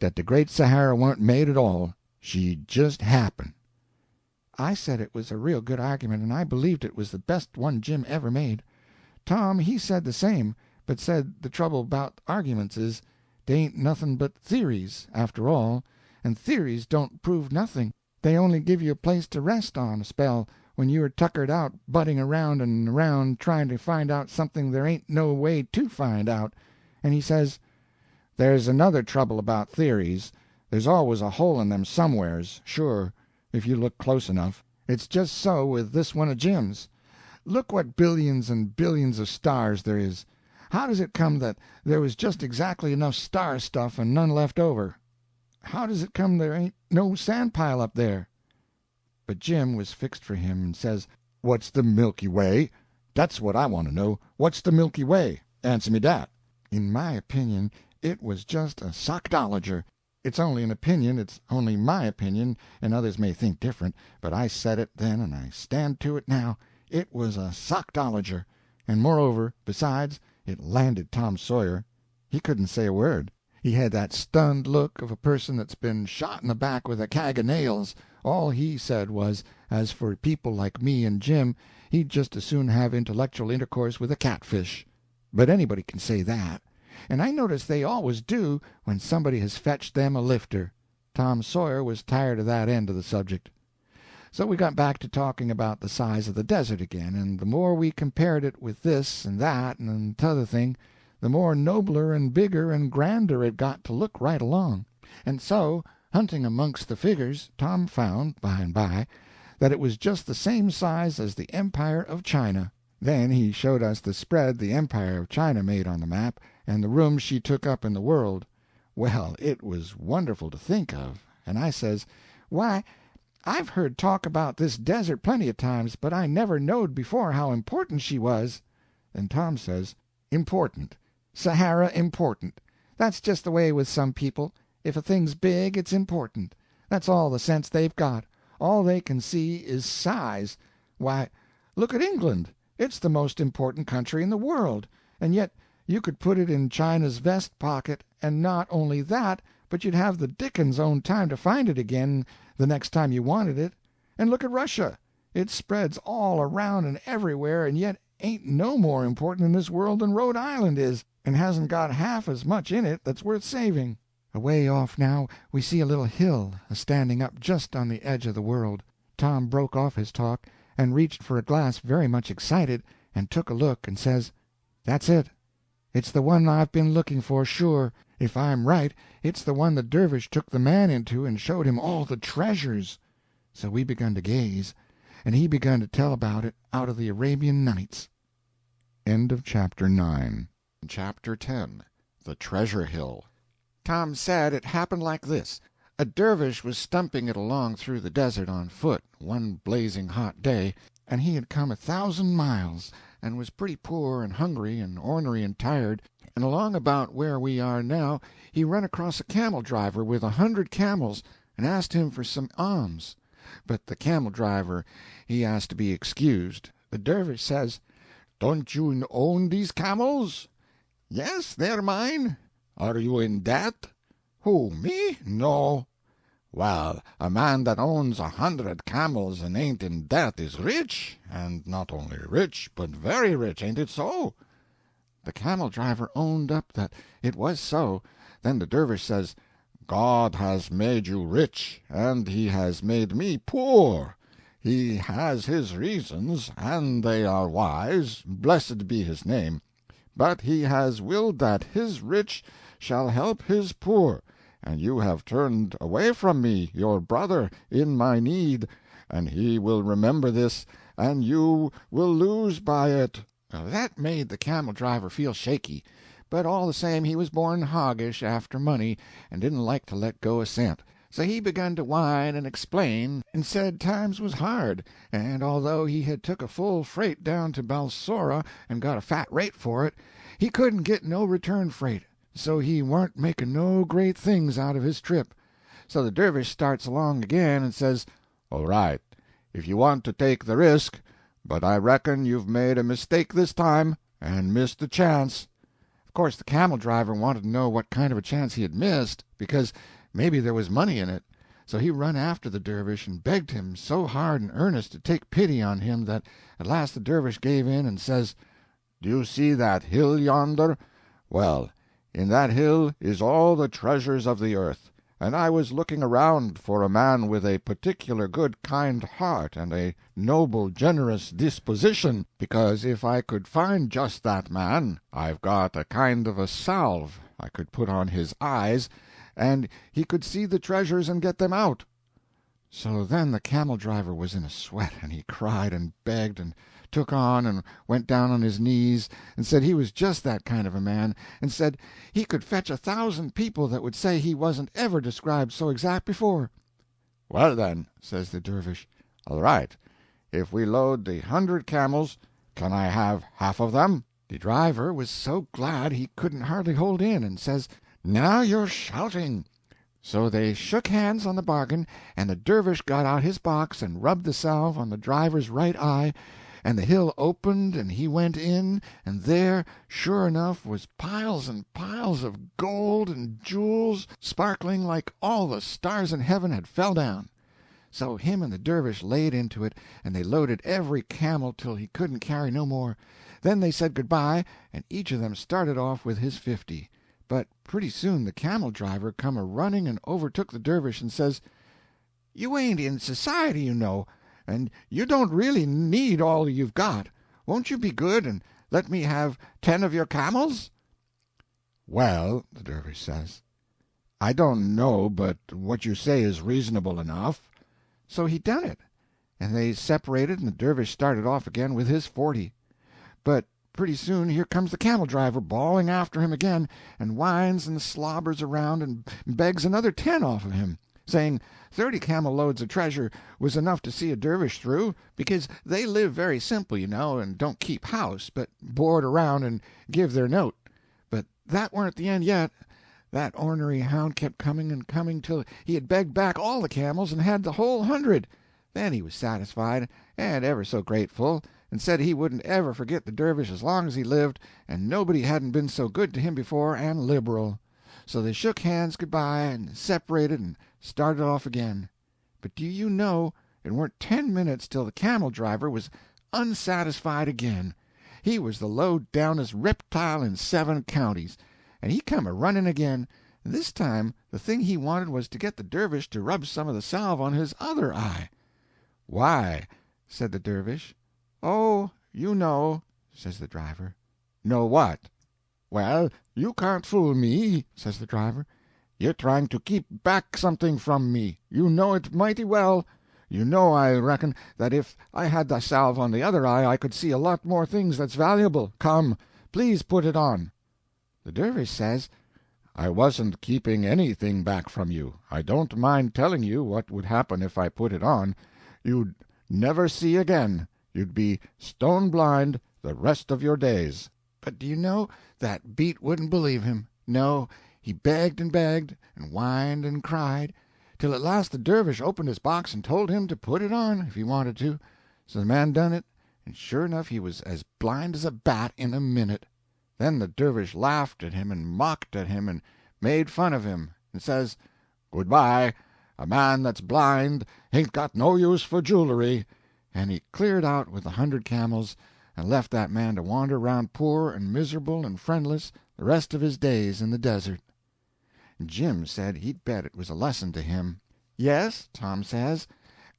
the Great Sahara warn't made at all. She just happened. I said it was a real good argument, and I believed it was the best one Jim ever made. Tom, he said the same, but said the trouble about arguments is, they ain't nothing but theories, after all, and theories don't prove nothing. They only give you a place to rest on a spell when you are tuckered out butting around and around trying to find out something there ain't no way to find out. And he says, "There's another trouble about theories. There's always a hole in them somewheres, sure, if you look close enough. It's just so with this one of Jim's. Look what billions and billions of stars there is. How does it come that there was just exactly enough star stuff and none left over? How does it come there ain't no sand pile up there?" But Jim was fixed for him, and says, What's the Milky Way? Dat's what I want to know. What's the Milky Way? Answer me dat. "In my opinion, it was just a sockdologer. It's only an opinion, it's only my opinion, and others may think different, but I said it then and I stand to it now. It was a sockdologer. And moreover, besides, it landed Tom Sawyer. He couldn't say a word. He had that stunned look of a person that's been shot in the back with a kag of nails. All he said was, as for people like me and Jim, he'd just as soon have intellectual intercourse with a catfish. But anybody can say that. And I notice they always do when somebody has fetched them a lifter. Tom Sawyer was tired of that end of the subject. So we got back to talking about the size of the desert again, and the more we compared it with this and that and t'other thing, the more nobler and bigger and grander it got to look right along. And so, hunting amongst the figures, Tom found, by and by, that it was just the same size as the Empire of China. Then he showed us the spread the Empire of China made on the map, and the room she took up in the world. Well, it was wonderful to think of, and I says, "Why, I've heard talk about this desert plenty of times, but I never knowed before how important she was." Then Tom says, "Important. Sahara important. That's just the way with some people. If a thing's big, it's important. That's all the sense they've got. All they can see is size. Why, look at England. It's the most important country in the world, and yet you could put it in China's vest pocket, and not only that, but you'd have the dickens own time to find it again the next time you wanted it. And look at Russia. It spreads all around and everywhere, and yet ain't no more important in this world than Rhode Island is. and hasn't got half as much in it that's worth saving. Away off now we see a little hill a-standing up just on the edge of the world. Tom broke off his talk, and reached for a glass very much excited, and took a look, and says, "That's it. It's the one I've been looking for, sure. If I'm right, it's the one the dervish took the man into and showed him all the treasures." So we begun to gaze, and he begun to tell about it out of the Arabian Nights. End of Chapter 9. Chapter 10. The Treasure Hill. Tom said it happened like this. A dervish was stumping it along through the desert on foot one blazing hot day, and he had come 1,000 miles, and was pretty poor and hungry and ornery and tired, and along about where we are now he run across a camel-driver with 100 camels, and asked him for some alms. But the camel-driver he asked to be excused. The dervish says, "Don't you own these camels?" "Yes, they're mine." "Are you in debt?" "Who, me? No." "Well, a man that owns 100 camels and ain't in debt is rich, and not only rich, but very rich, ain't it so?" The camel-driver owned up that it was so. Then the dervish says, "God has made you rich, and he has made me poor. He has his reasons, and they are wise, blessed be his name. But he has willed that his rich shall help his poor, and you have turned away from me, your brother, in my need, and he will remember this, and you will lose by it." Now, that made the camel-driver feel shaky, but all the same he was born hoggish after money, and didn't like to let go a cent. So he begun to whine and explain, and said times was hard, and although he had took a full freight down to Balsora and got a fat rate for it, he couldn't get no return freight, so he warn't making no great things out of his trip. So the dervish starts along again and says, "All right, if you want to take the risk, but I reckon you've made a mistake this time, and missed the chance." Of course the camel-driver wanted to know what kind of a chance he had missed, because maybe there was money in it. So he run after the dervish and begged him so hard and earnest to take pity on him that at last the dervish gave in and says, "Do you see that hill yonder? Well, in that hill is all the treasures of the earth, and I was looking around for a man with a particular good kind heart and a noble generous disposition, because if I could find just that man, I've got a kind of a salve I could put on his eyes, and he could see the treasures and get them out." So then the camel-driver was in a sweat, and he cried and begged and took on and went down on his knees, and said he was just that kind of a man, and said he could fetch 1,000 people that would say he wasn't ever described so exact before. "Well, then," says the dervish, "all right, if we load the 100 camels, can I have half of them?" The driver was so glad he couldn't hardly hold in, and says, "Now you're shouting." So they shook hands on the bargain, and the dervish got out his box and rubbed the salve on the driver's right eye, and the hill opened and he went in, and there, sure enough, was piles and piles of gold and jewels, sparkling like all the stars in heaven had fell down. So him and the dervish laid into it, and they loaded every camel till he couldn't carry no more. Then they said good-bye, and each of them started off with his 50. But pretty soon the camel-driver come a-running and overtook the dervish and says, "You ain't in society, you know, and you don't really need all you've got. Won't you be good and let me have 10 of your camels?" "Well," the dervish says, "I don't know but what you say is reasonable enough." So he done it, and they separated, and the dervish started off again with his 40. But pretty soon here comes the camel-driver bawling after him again, and whines and slobbers around and begs another 10 off of him, saying 30 camel-loads of treasure was enough to see a dervish through, because they live very simple, you know, and don't keep house, but board around and give their note. But that weren't the end yet. That ornery hound kept coming and coming till he had begged back all the camels and had the whole 100. Then he was satisfied, and ever so grateful, and said he wouldn't ever forget the dervish as long as he lived, and nobody hadn't been so good to him before and liberal. So they shook hands good-bye and separated and started off again. But do you know, it weren't 10 minutes till the camel-driver was unsatisfied again, He was the low-downest reptile in 7 counties, and he come a-running again, and this time the thing he wanted was to get the dervish to rub some of the salve on his other eye. "Why?" said the dervish. "Oh, you know," says the driver. "Know what?" "Well, you can't fool me," says the driver. "You're trying to keep back something from me. You know it mighty well. You know, I reckon, that if I had the salve on the other eye I could see a lot more things that's valuable. Come, please put it on." The dervish says, "I wasn't keeping anything back from you. I don't mind telling you what would happen if I put it on. You'd never see again. You'd be stone blind the rest of your days." But do you know, that beat wouldn't believe him. No, he begged and whined and cried, till at last the dervish opened his box and told him to put it on if he wanted to. So the man done it, and sure enough he was as blind as a bat in a minute. Then the dervish laughed at him and mocked at him and made fun of him, and says, "Goodbye, a man that's blind ain't got no use for jewelry," and he cleared out with 100 camels, and left that man to wander around poor and miserable and friendless the rest of his days in the desert. Jim said he'd bet it was a lesson to him. "Yes," Tom says,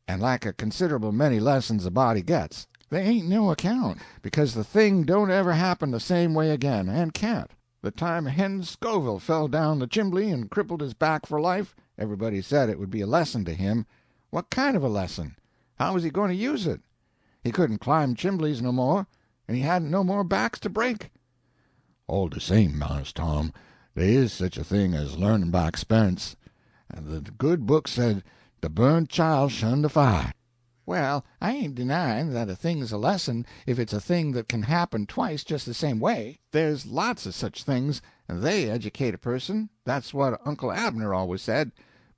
"and like a considerable many lessons a body gets. They ain't no account, because the thing don't ever happen the same way again, and can't. The time Hen Scoville fell down the chimbley and crippled his back for life, everybody said it would be a lesson to him. What kind of a lesson? How was he going to use it? He couldn't climb chimbleys no more, and he hadn't no more backs to break." All the same, Mars Tom, there is such a thing as learning by expense. And the good book said, "The burnt child shun the fire." Well, I ain't denying that a thing's a lesson if it's a thing that can happen twice just the same way. There's lots of such things, and they educate a person. That's what Uncle Abner always said.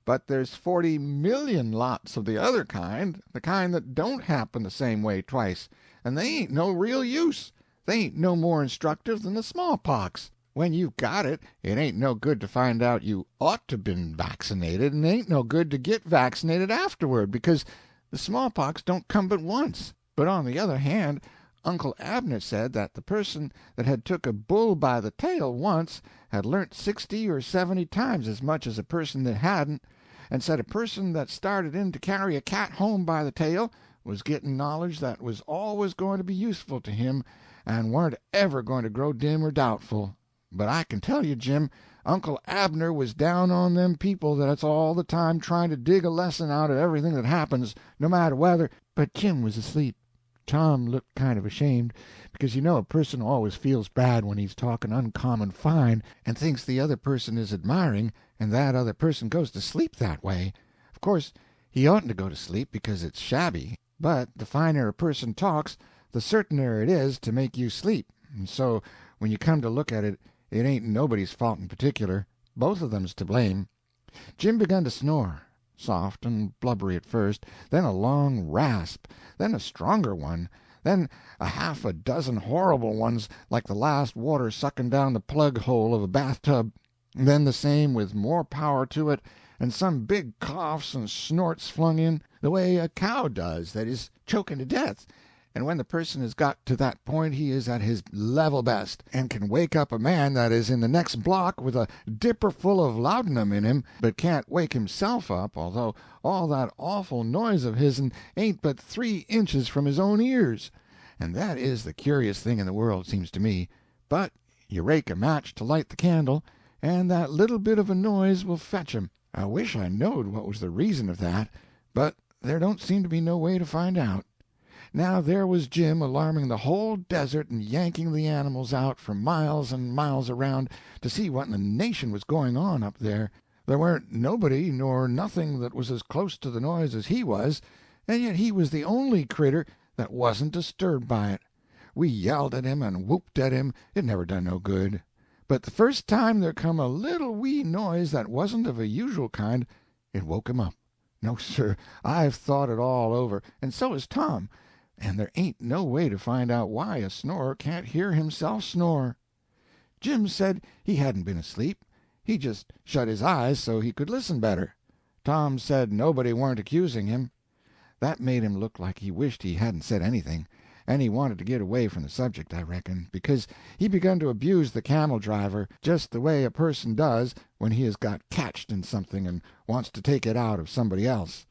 But there's 40,000,000 lots of the other kind, the kind that don't happen the same way twice, and they ain't no real use. They ain't no more instructive than the smallpox. When you've got it, it ain't no good to find out you ought to been vaccinated, and it ain't no good to get vaccinated afterward, because the smallpox don't come but once. But on the other hand, Uncle Abner said that the person that had took a bull by the tail once had learnt 60 or 70 times as much as a person that hadn't, and said a person that started in to carry a cat home by the tail was getting knowledge that was always going to be useful to him and warn't ever going to grow dim or doubtful. But I can tell you, Jim, Uncle Abner was down on them people that's all the time trying to dig a lesson out of everything that happens, no matter whether. But Jim was asleep. Tom looked kind of ashamed, because you know a person always feels bad when he's talking uncommon fine and thinks the other person is admiring, and that other person goes to sleep that way. Of course, he oughtn't to go to sleep because it's shabby, but the finer a person talks, the certainer it is to make you sleep, and so when you come to look at it, it ain't nobody's fault in particular. Both of them's to blame. Jim begun to snore, soft and blubbery at first, then a long rasp, then a stronger one, then a half a dozen horrible ones like the last water sucking down the plug-hole of a bathtub, then the same with more power to it, and some big coughs and snorts flung in, the way a cow does that is choking to death. And when the person has got to that point he is at his level best, and can wake up a man that is in the next block with a dipper full of laudanum in him, but can't wake himself up, although all that awful noise of his'n ain't but 3 inches from his own ears. And that is the curious thing in the world, seems to me. But you rake a match to light the candle, and that little bit of a noise will fetch him. I wish I knowed what was the reason of that, but there don't seem to be no way to find out. Now there was Jim alarming the whole desert and yanking the animals out for miles and miles around to see what in the nation was going on up there. There weren't nobody nor nothing that was as close to the noise as he was, and yet he was the only critter that wasn't disturbed by it. We yelled at him and whooped at him, it never done no good. But the first time there come a little wee noise that wasn't of a usual kind, it woke him up. No, sir, I've thought it all over, and so has Tom, and there ain't no way to find out why a snorer can't hear himself snore. Jim said he hadn't been asleep. He just shut his eyes so he could listen better. Tom said nobody warn't accusing him. That made him look like he wished he hadn't said anything, and he wanted to get away from the subject, I reckon, because he begun to abuse the camel driver just the way a person does when he has got catched in something and wants to take it out of somebody else.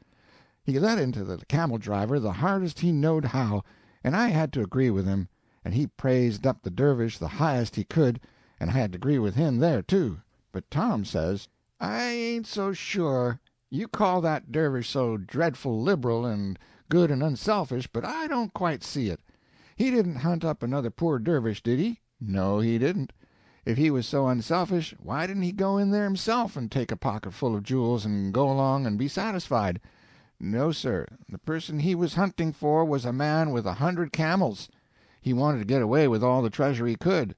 He let into the camel driver the hardest he knowed how, and I had to agree with him, and he praised up the dervish the highest he could, and I had to agree with him there, too. But Tom says, "I ain't so sure. You call that dervish so dreadful liberal and good and unselfish, but I don't quite see it. He didn't hunt up another poor dervish, did he? No, he didn't. If he was so unselfish, why didn't he go in there himself and take a pocket full of jewels and go along and be satisfied? No, sir, the person he was hunting for was a man with 100 camels. He wanted to get away with all the treasure he could."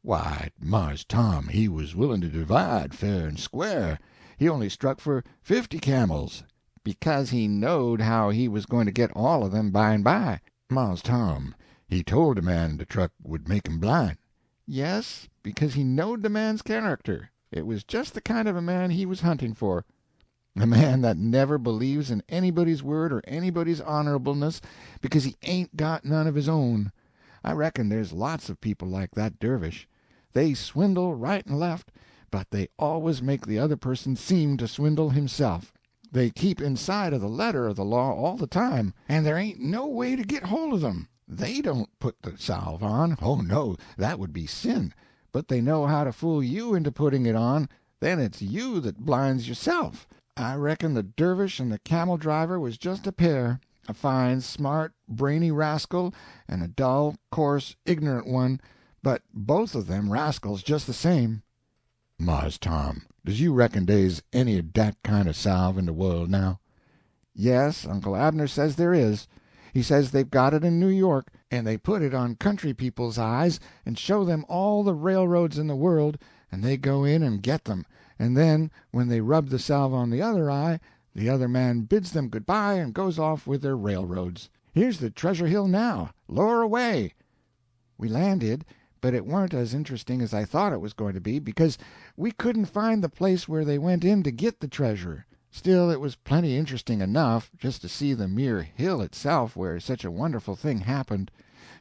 Why, Mars Tom, he was willing to divide fair and square. He only struck for 50 camels. "Because he knowed how he was going to get all of them by and by." Mars Tom, he told the man the truck would make him blind. "Yes, because he knowed the man's character. It was just the kind of a man he was hunting for. A man that never believes in anybody's word or anybody's honorableness because he ain't got none of his own. I reckon there's lots of people like that dervish. They swindle right and left, but they always make the other person seem to swindle himself. They keep inside of the letter of the law all the time, and there ain't no way to get hold of them. They don't put the salve on. Oh, no, that would be sin. But they know how to fool you into putting it on. Then it's you that blinds yourself. I reckon the dervish and the camel driver was just a pair, a fine, smart, brainy rascal and a dull, coarse, ignorant one, but both of them rascals just the same." Mars Tom, does you reckon dey's any of dat kind of salve in de world now? "Yes, Uncle Abner says there is. He says they've got it in New York, and they put it on country people's eyes and show them all the railroads in the world, and they go in and get them, and then when they rub the salve on the other eye, the other man bids them good-bye and goes off with their railroads. Here's the treasure hill now. Lower away." We landed, but it warn't as interesting as I thought it was going to be, because we couldn't find the place where they went in to get the treasure. Still, it was plenty interesting enough, just to see the mere hill itself where such a wonderful thing happened.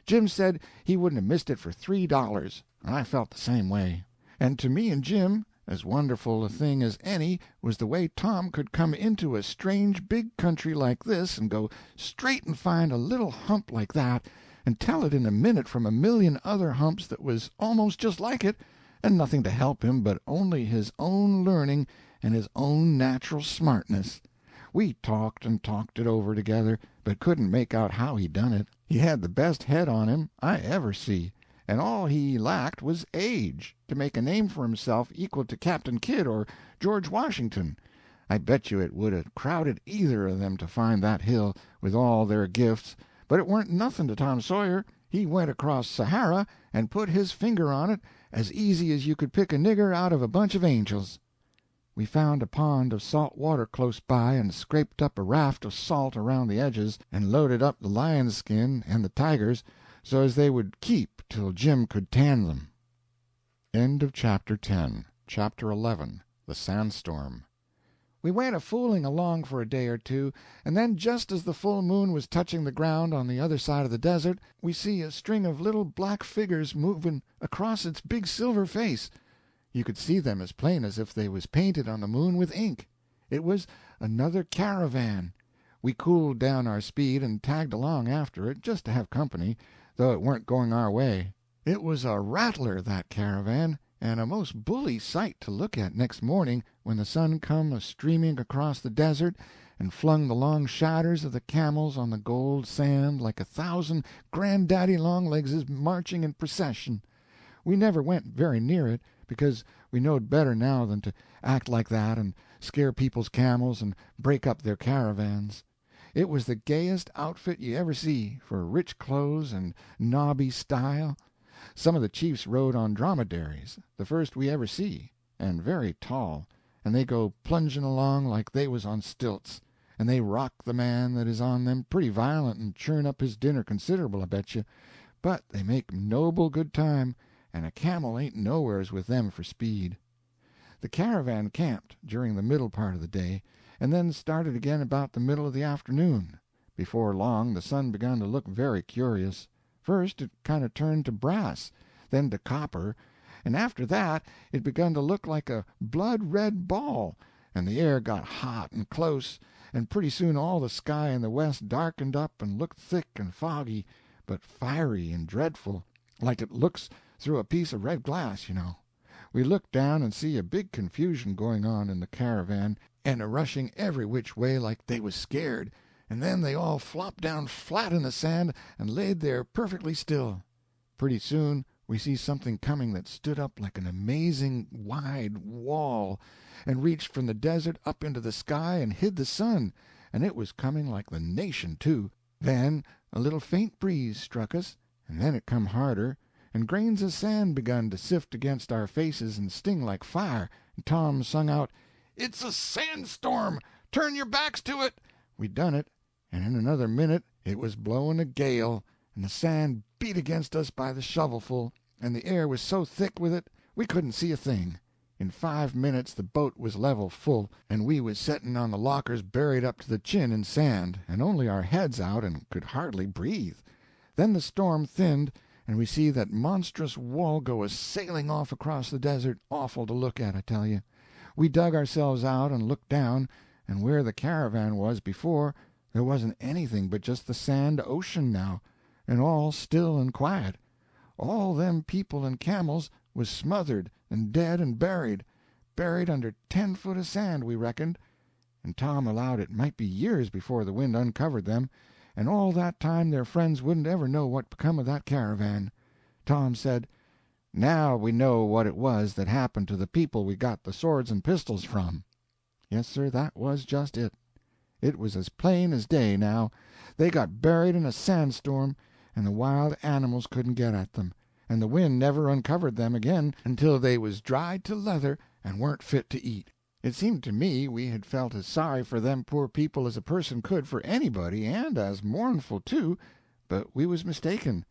Jim said he wouldn't have missed it for $3, and I felt the same way. And to me and Jim, as wonderful a thing as any was the way Tom could come into a strange big country like this and go straight and find a little hump like that, and tell it in a minute from a million other humps that was almost just like it, and nothing to help him but only his own learning and his own natural smartness. We talked and talked it over together, but couldn't make out how he done it. He had the best head on him I ever see, and all he lacked was age, to make a name for himself equal to Captain Kidd or George Washington. I bet you it would have crowded either of them to find that hill, with all their gifts, but it warn't nothing to Tom Sawyer. He went across Sahara and put his finger on it as easy as you could pick a nigger out of a bunch of angels. We found a pond of salt water close by and scraped up a raft of salt around the edges, and loaded up the lion's skin and the tiger's so as they would keep till Jim could tan them. End of Chapter 10. Chapter 11. The Sandstorm. We went a-fooling along for a day or two, and then just as the full moon was touching the ground on the other side of the desert, we see a string of little black figures moving across its big silver face. You could see them as plain as if they was painted on the moon with ink. It was another caravan. We cooled down our speed and tagged along after it, just to have company, though it weren't going our way. It was a rattler, that caravan, and a most bully sight to look at next morning when the sun come a-streaming across the desert and flung the long shadders of the camels on the gold sand like 1,000 granddaddy longlegses marching in procession. We never went very near it, because we knowed better now than to act like that and scare people's camels and break up their caravans. It was the gayest outfit you ever see, for rich clothes and nobby style. Some of the chiefs rode on dromedaries, the first we ever see, and very tall, and they go plunging along like they was on stilts, and they rock the man that is on them pretty violent and churn up his dinner considerable, I bet you. But they make noble good time, and a camel ain't nowheres with them for speed. The caravan camped during the middle part of the day, and then started again about the middle of the afternoon. Before long the sun begun to look very curious. First it kind of turned to brass, then to copper, and after that it begun to look like a blood-red ball, and the air got hot and close, and pretty soon all the sky in the west darkened up and looked thick and foggy, but fiery and dreadful, like it looks through a piece of red glass, you know. We looked down and see a big confusion going on in the caravan, and a rushing every which way like they was scared, and then they all flopped down flat in the sand and laid there perfectly still. Pretty soon we see something coming that stood up like an amazing wide wall, and reached from the desert up into the sky and hid the sun, and it was coming like the nation, too. Then a little faint breeze struck us, and then it come harder, and grains of sand begun to sift against our faces and sting like fire, and Tom sung out, "It's a sandstorm! Turn your backs to it!" We done it, and in another minute it was blowing a gale, and the sand beat against us by the shovelful, and the air was so thick with it we couldn't see a thing. In 5 minutes the boat was level full, and we was setting on the lockers buried up to the chin in sand, and only our heads out and could hardly breathe. Then the storm thinned, and we see that monstrous wall go a-sailing off across the desert, awful to look at, I tell you. We dug ourselves out and looked down, and where the caravan was before there wasn't anything but just the sand ocean now, and all still and quiet. All them people and camels was smothered and dead and buried under 10 foot of sand, we reckoned, and Tom allowed it might be years before the wind uncovered them, and all that time their friends wouldn't ever know what become of that caravan. Tom said, "Now we know what it was that happened to the people we got the swords and pistols from." Yes, sir, that was just it. It was as plain as day now. They got buried in a sandstorm, and the wild animals couldn't get at them, and the wind never uncovered them again until they was dried to leather and weren't fit to eat. It seemed to me we had felt as sorry for them poor people as a person could for anybody, and as mournful, too, but we was mistaken.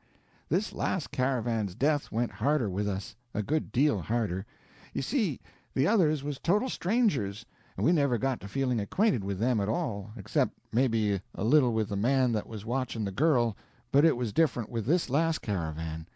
This last caravan's death went harder with us, a good deal harder. You see, the others was total strangers, and we never got to feeling acquainted with them at all, except maybe a little with the man that was watching the girl, but it was different with this last caravan.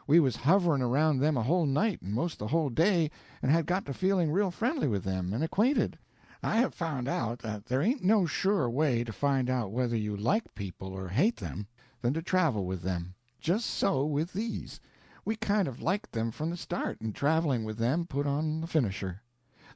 We was hovering around them a whole night and most the whole day, and had got to feeling real friendly with them and acquainted. I have found out that there ain't no surer way to find out whether you like people or hate them than to travel with them. Just so with these. We kind of liked them from the start, and traveling with them put on the finisher.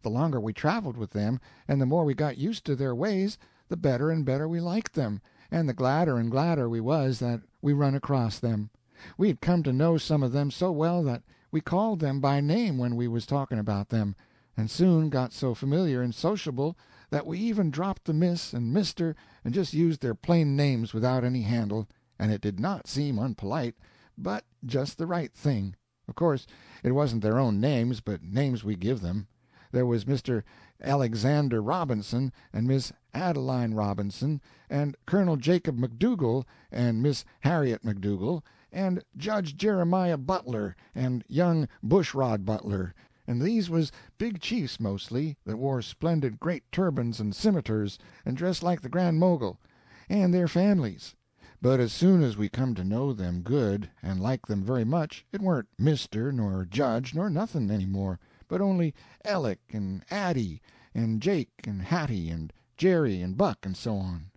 The longer we traveled with them, and the more we got used to their ways, the better and better we liked them, and the gladder and gladder we was that we run across them. We had come to know some of them so well that we called them by name when we was talking about them, and soon got so familiar and sociable that we even dropped the miss and mister and just used their plain names without any handle, and it did not seem unpolite, but just the right thing. Of course, it wasn't their own names, but names we give them. There was Mr. Alexander Robinson, and Miss Adeline Robinson, and Colonel Jacob McDougal, and Miss Harriet McDougal, and Judge Jeremiah Butler, and young Bushrod Butler, and these was big chiefs mostly, that wore splendid great turbans and scimitars, and dressed like the Grand Mogul, and their families. But as soon as we come to know them good, and like them very much, it weren't Mister nor Judge nor nothing any more, but only Aleck and Addie, and Jake and Hattie, and Jerry and Buck, and so on.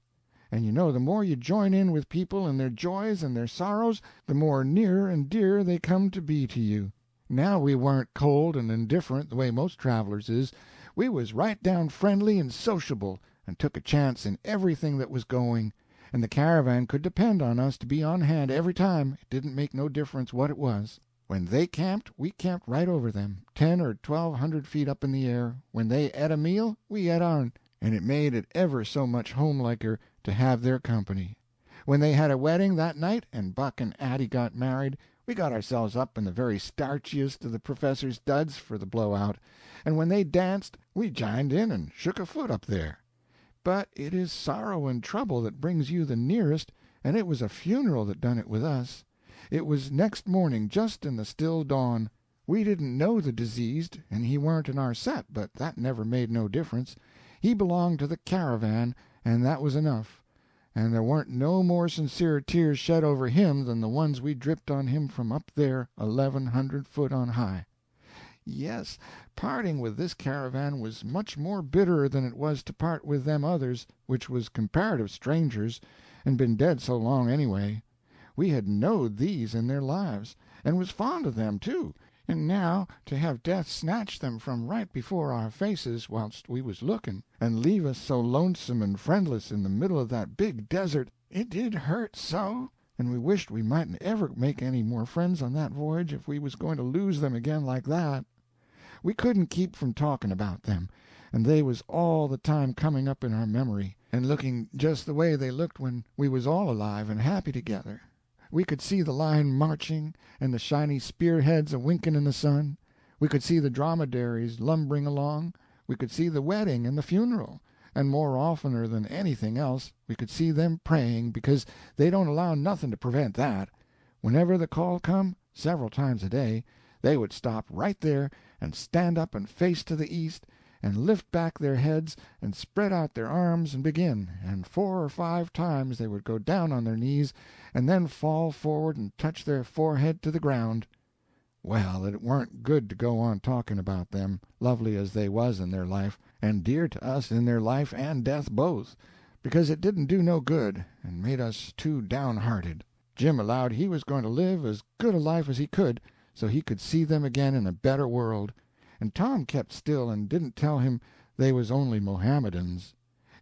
And you know the more you join in with people and their joys and their sorrows, the more nearer and dearer they come to be to you. Now we weren't cold and indifferent the way most travelers is. We was right down friendly and sociable, and took a chance in everything that was going, and the caravan could depend on us to be on hand every time. It didn't make no difference what it was. When they camped, we camped right over them, 10 or 1200 feet up in the air. When they et a meal, we et our'n, and it made it ever so much homeliker to have their company. When they had a wedding that night, and Buck and Addie got married, we got ourselves up in the very starchiest of the professor's duds for the blowout, and when they danced, we jined in and shook a foot up there. But it is sorrow and trouble that brings you the nearest, and it was a funeral that done it with us. It was next morning, just in the still dawn. We didn't know the diseased, and he warn't in our set, but that never made no difference. He belonged to the caravan, and that was enough. and there warn't no more sincere tears shed over him than the ones we dripped on him from up there 1,100 foot on high. Yes, parting with this caravan was much more bitterer than it was to part with them others, which was comparative strangers, and been dead so long anyway. We had knowed these in their lives, and was fond of them, too, and now to have death snatch them from right before our faces whilst we was looking, and leave us so lonesome and friendless in the middle of that big desert, it did hurt so, and we wished we mightn't ever make any more friends on that voyage if we was going to lose them again like that. We couldn't keep from talking about them, and they was all the time coming up in our memory, and looking just the way they looked when we was all alive and happy together. We could see the line marching, and the shiny spearheads a-winking in the sun. We could see the dromedaries lumbering along. We could see the wedding and the funeral, and more oftener than anything else we could see them praying, because they don't allow nothing to prevent that. Whenever the call come, several times a day, they would stop right there and stand up and face to the east, and lift back their heads and spread out their arms and begin, and 4 or 5 times they would go down on their knees and then fall forward and touch their forehead to the ground. Well, it warn't good to go on talking about them, lovely as they was in their life, and dear to us in their life and death both, because it didn't do no good, and made us too downhearted. Jim allowed he was going to live as good a life as he could, so he could see them again in a better world, and Tom kept still and didn't tell him they was only Mohammedans.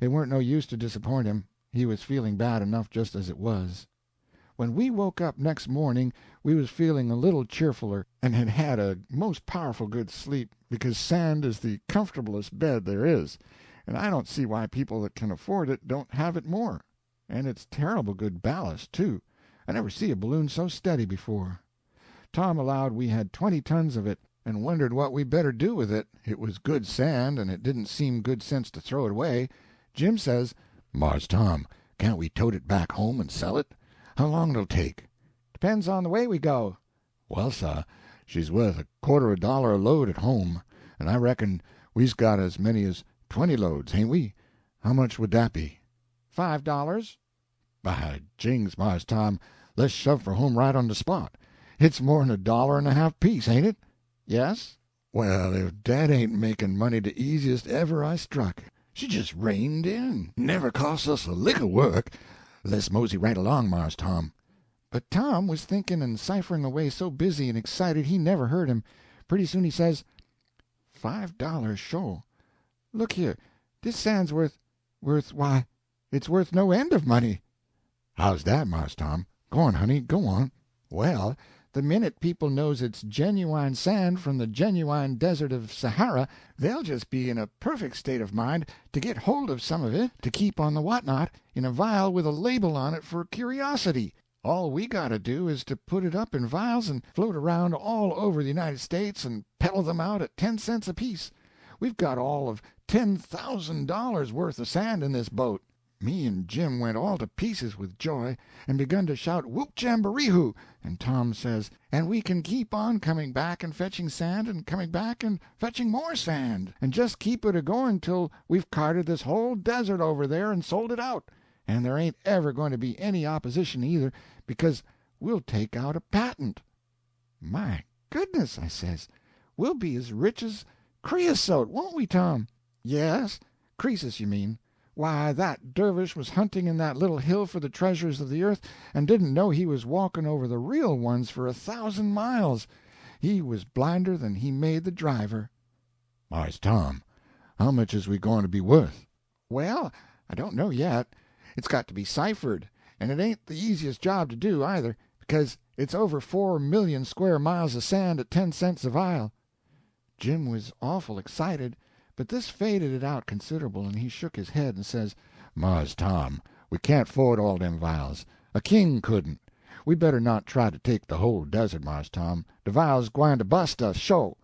It weren't no use to disappoint him. He was feeling bad enough just as it was. When we woke up next morning we was feeling a little cheerfuler, and had had a most powerful good sleep, because sand is the comfortablest bed there is, and I don't see why people that can afford it don't have it more. And it's terrible good ballast, too. I never see a balloon so steady before. Tom allowed we had 20 tons of it, and wondered what we better do with it. It was good sand, and it didn't seem good sense to throw it away. Jim says, Mars Tom, can't we tote it back home and sell it? How long it'll take? "Depends on the way we go." Well, sah, she's worth $0.25 a load at home, and I reckon we's got as many as 20 loads, hain't we? How much would that be? $5. By jings, Mars Tom, let's shove for home right on the spot. It's more'n $1.50 piece, ain't it? Yes. Well, if Dad ain't making money the easiest ever I struck. She just reined in. Never cost us a lick of work. Let's mosey right along, Mars Tom. But Tom was thinking and ciphering away so busy and excited he never heard him. Pretty soon he says, $5 sure. Look here, this sand's why, it's worth no end of money. How's that, Mars Tom? Go on, honey, go on. Well, the minute people knows it's genuine sand from the genuine desert of Sahara, they'll just be in a perfect state of mind to get hold of some of it to keep on the whatnot in a vial with a label on it for curiosity. All we got to do is to put it up in vials and float around all over the United States and peddle them out at 10 cents apiece. We've got all of $10,000 worth of sand in this boat. Me and Jim went all to pieces with joy, and begun to shout whoop jamboree-hoo, and Tom says, and we can keep on coming back and fetching sand, and coming back and fetching more sand, and just keep it a-going till we've carted this whole desert over there and sold it out, and there ain't ever going to be any opposition either, because we'll take out a patent. My goodness, I says, we'll be as rich as creosote, won't we, Tom? Yes, Croesus, you mean. Why, that dervish was hunting in that little hill for the treasures of the earth, and didn't know he was walking over the real ones for 1,000 miles. He was blinder than he made the driver. Mars Tom, how much is we going to be worth? Well, I don't know yet. It's got to be ciphered, and it ain't the easiest job to do, either, because it's over 4,000,000 square miles of sand at 10 cents a vial. Jim was awful excited, but this faded it out considerable, and he shook his head and says, Mars Tom, we can't afford all them vials. A king couldn't. We better not try to take the whole desert, Mars Tom. The vials gwine to bust us, sho.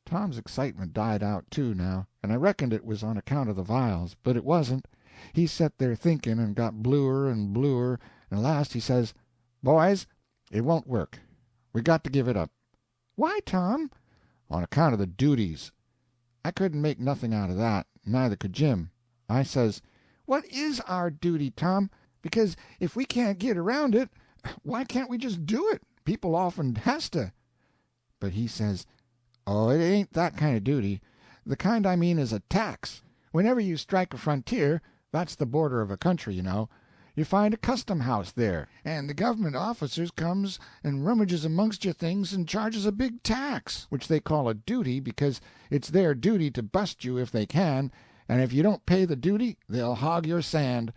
Tom's excitement died out, too, now, and I reckoned it was on account of the vials, but it wasn't. He set there thinking and got bluer and bluer, and at last he says, Boys, it won't work. We got to give it up. Why, Tom? On account of the duties. I couldn't make nothing out of that, neither could Jim. I says, What is our duty, Tom? Because if we can't get around it, why can't we just do it? People often has to. But he says, oh, it ain't that kind of duty. The kind I mean is a tax. Whenever you strike a frontier, that's the border of a country, you know, you find a custom house there, and the government officers comes and rummages amongst your things and charges a big tax, which they call a duty because it's their duty to bust you if they can, and if you don't pay the duty they'll hog your sand.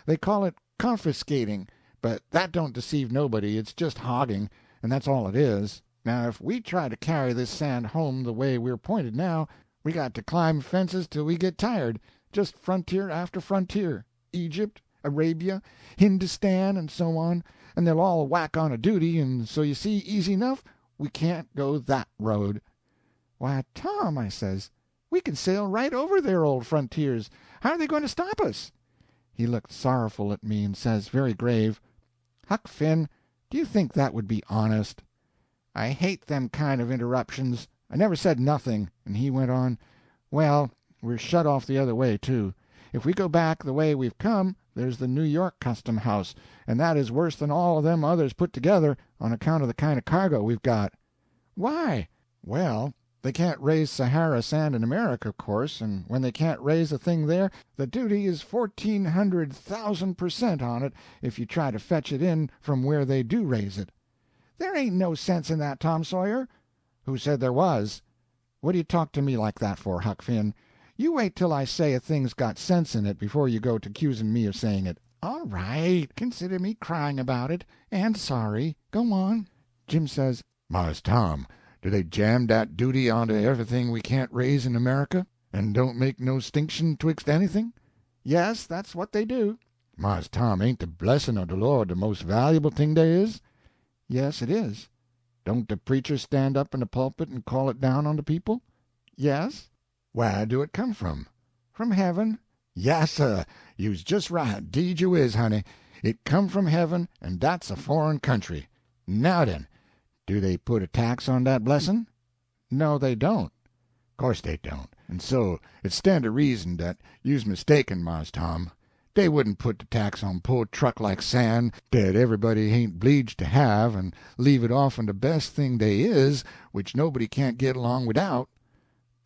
They call it confiscating, but that don't deceive nobody, it's just hogging, and that's all it is. Now if we try to carry this sand home the way we're pointed now, we got to climb fences till we get tired, just frontier after frontier, Egypt, Arabia, Hindustan, and so on, and they'll all whack on a duty, and so you see, easy enough, we can't go that road. Why, Tom, I says, we can sail right over their old frontiers. How are they going to stop us? He looked sorrowful at me and says, very grave, Huck Finn, do you think that would be honest? I hate them kind of interruptions. I never said nothing, and he went on, well, we're shut off the other way, too. If we go back the way we've come, there's the New York Custom House, and that is worse than all of them others put together on account of the kind of cargo we've got. Why? Well, they can't raise Sahara sand in America, of course, and when they can't raise a thing there, the duty is 1,400,000% on it if you try to fetch it in from where they do raise it. There ain't no sense in that, Tom Sawyer. Who said there was? What do you talk to me like that for, Huck Finn? You wait till I say a thing's got sense in it before you go to accusing me of saying it. All right, consider me crying about it, and sorry. Go on. Jim says, Mars Tom, do they jam dat duty onto everything we can't raise in America, and don't make no stinction twixt anything? yes, that's what they do. Mars Tom, ain't the blessing of the Lord the most valuable thing dey is? Yes, it is. Don't the preacher stand up in the pulpit and call it down on the people? Yes. Where do it come from? From heaven. Yes, sir, you's just right, deed you is, honey. It come from heaven, and that's a foreign country. Now den, do they put a tax on that blessing? No, they don't. Course they don't, and so it stand to reason dat you's mistaken, Mars Tom. Dey wouldn't put the tax on poor truck like sand dat everybody ain't bleeged to have, and leave it off'n the best thing dey is, which nobody can't get along without.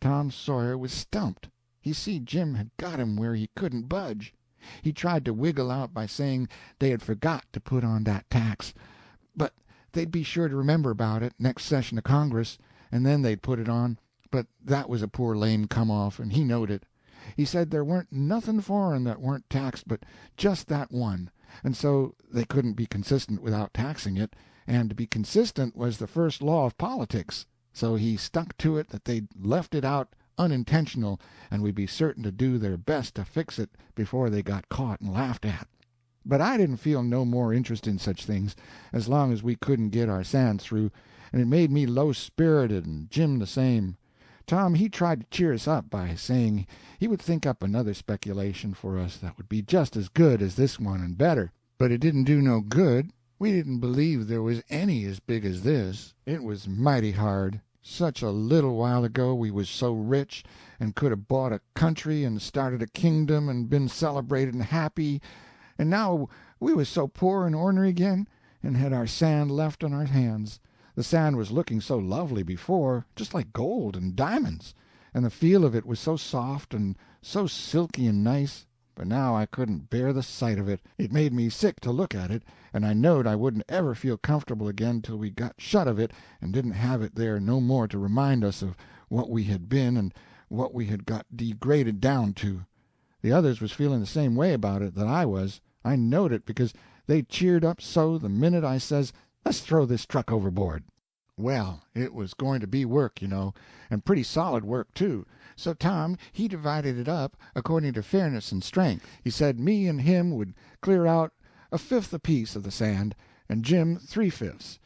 Tom Sawyer was stumped. He see Jim had got him where he couldn't budge. He tried to wiggle out by saying they had forgot to put on that tax, but they'd be sure to remember about it next session of Congress, and then they'd put it on, but that was a poor lame come-off, and he knowed it. He said there weren't nothing foreign that weren't taxed but just that one, and so they couldn't be consistent without taxing it, and to be consistent was the first law of politics. So he stuck to it that they'd left it out unintentional, and we'd be certain to do their best to fix it before they got caught and laughed at. But I didn't feel no more interest in such things, as long as we couldn't get our sand through, and it made me low-spirited, and Jim the same. Tom he tried to cheer us up by saying he would think up another speculation for us that would be just as good as this one and better. But it didn't do no good. We didn't believe there was any as big as this. It was mighty hard. Such a little while ago we was so rich, and could have bought a country and started a kingdom and been celebrated and happy, and now we was so poor and ornery again, and had our sand left on our hands. The sand was looking so lovely before, just like gold and diamonds, and the feel of it was so soft and so silky and nice, but now I couldn't bear the sight of it. It made me sick to look at it, and I knowed I wouldn't ever feel comfortable again till we got shut of it and didn't have it there no more to remind us of what we had been and what we had got degraded down to. The others was feeling the same way about it that I was. I knowed it because they cheered up so the minute I says, "Let's throw this truck overboard." Well, it was going to be work, you know, and pretty solid work, too. So Tom he divided it up according to fairness and strength. He said me and him would clear out a fifth apiece of the sand, and Jim 3/5.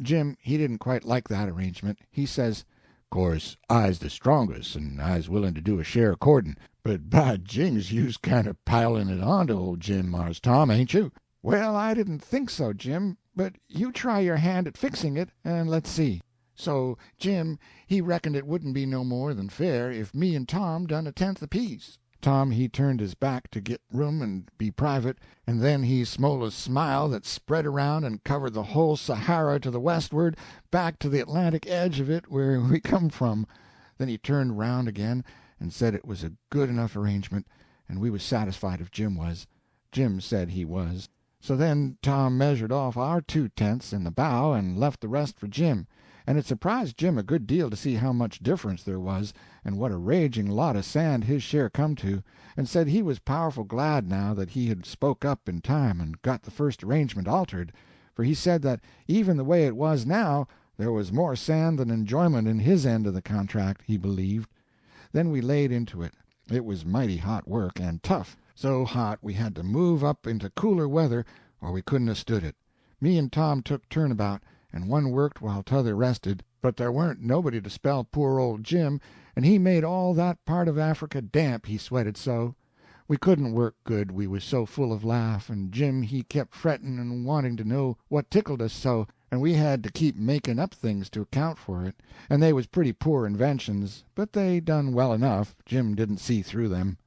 Jim he didn't quite like that arrangement. He says, Course, I's the strongest, and I's willing to do a share accordin', but by jings, you's kind of piling it on to old Jim, Mars Tom, ain't you? "Well, I didn't think so, Jim, but you try your hand at fixing it, and let's see." So Jim he reckoned it wouldn't be no more than fair if me and Tom done a tenth apiece. Tom he turned his back to git room and be private, and then he smole a smile that spread around and covered the whole Sahara to the westward, back to the Atlantic edge of it where we come from. Then he turned round again and said it was a good enough arrangement, and we was satisfied if Jim was. Jim said he was. So then Tom measured off our 2/10 in the bow and left the rest for Jim, and it surprised Jim a good deal to see how much difference there was, and what a raging lot of sand his share come to, and said he was powerful glad now that he had spoke up in time and got the first arrangement altered, for he said that even the way it was now there was more sand than enjoyment in his end of the contract, he believed. Then we laid into it. It was mighty hot work, and tough, so hot we had to move up into cooler weather or we couldn't have stood it. Me and Tom took turn about, and one worked while t'other rested, but there warn't nobody to spell poor old Jim, and he made all that part of Africa damp, he sweated so. We couldn't work good, we was so full of laugh, and Jim he kept fretting and wanting to know what tickled us so, and we had to keep making up things to account for it, and they was pretty poor inventions, but they done well enough. Jim didn't see through them.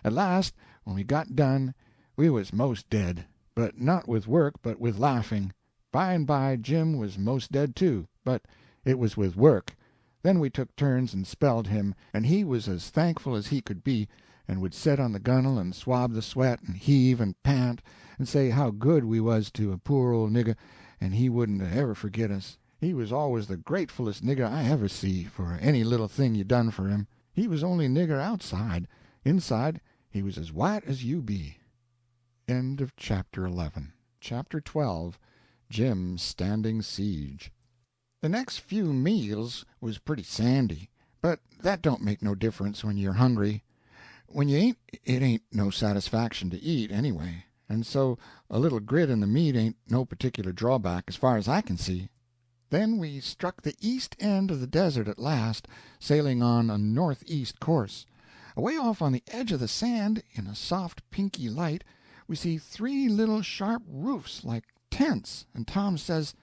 At last, when we got done, we was most dead, but not with work but with laughing. By and by Jim was most dead too, but it was with work. Then we took turns and spelled him, and he was as thankful as he could be, and would set on the gunwale and swab the sweat and heave and pant and say how good we was to a poor old nigger, and he wouldn't ever forget us. He was always the gratefulest nigger I ever see for any little thing you done for him. He was only nigger outside. Inside he was as white as you be. End of Chapter 11. Chapter 12. Jim Standing Siege. The next few meals was pretty sandy, but that don't make no difference when you're hungry. When you ain't, it ain't no satisfaction to eat, anyway, and so a little grit in the meat ain't no particular drawback as far as I can see. Then we struck the east end of the desert at last, sailing on a northeast course. Away off on the edge of the sand, in a soft pinky light, we see 3 little sharp roofs like tents, and Tom says,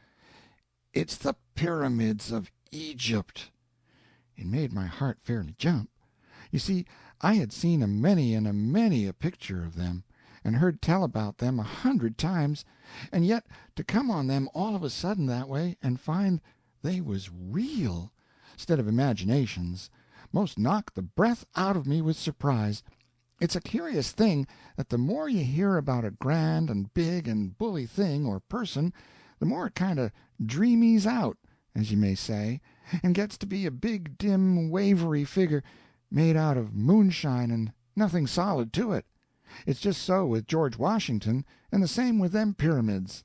"It's the pyramids of Egypt." It made my heart fairly jump. You see, I had seen a many and a many a picture of them, and heard tell about them 100 times, and yet to come on them all of a sudden that way, and find they was real, 'stead of imaginations, most knocked the breath out of me with surprise. It's a curious thing that the more you hear about a grand and big and bully thing or person, the more it kind of dreamies out, as you may say, and gets to be a big dim wavery figure made out of moonshine and nothing solid to it. It's just so with George Washington, and the same with them pyramids.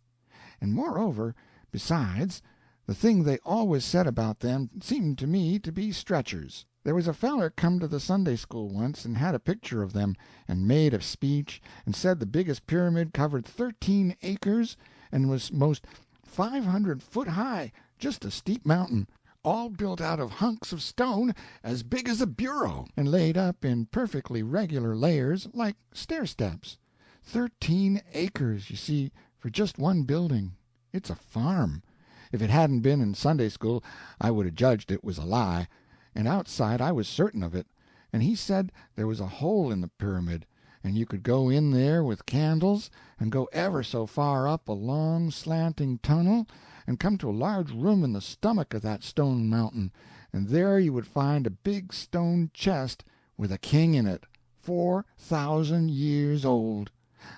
And moreover, besides, the thing they always said about them seemed to me to be stretchers. There was a feller come to the Sunday school once and had a picture of them, and made a speech, and said the biggest pyramid covered 13 acres and was most 500 foot high, just a steep mountain, all built out of hunks of stone as big as a bureau, and laid up in perfectly regular layers like stair-steps. 13 acres, you see, for just one building. It's a farm. If it hadn't been in Sunday school I would have judged it was a lie, and outside I was certain of it. And he said there was a hole in the pyramid, and you could go in there with candles and go ever so far up a long slanting tunnel and come to a large room in the stomach of that stone mountain, and there you would find a big stone chest with a king in it, 4,000 years old.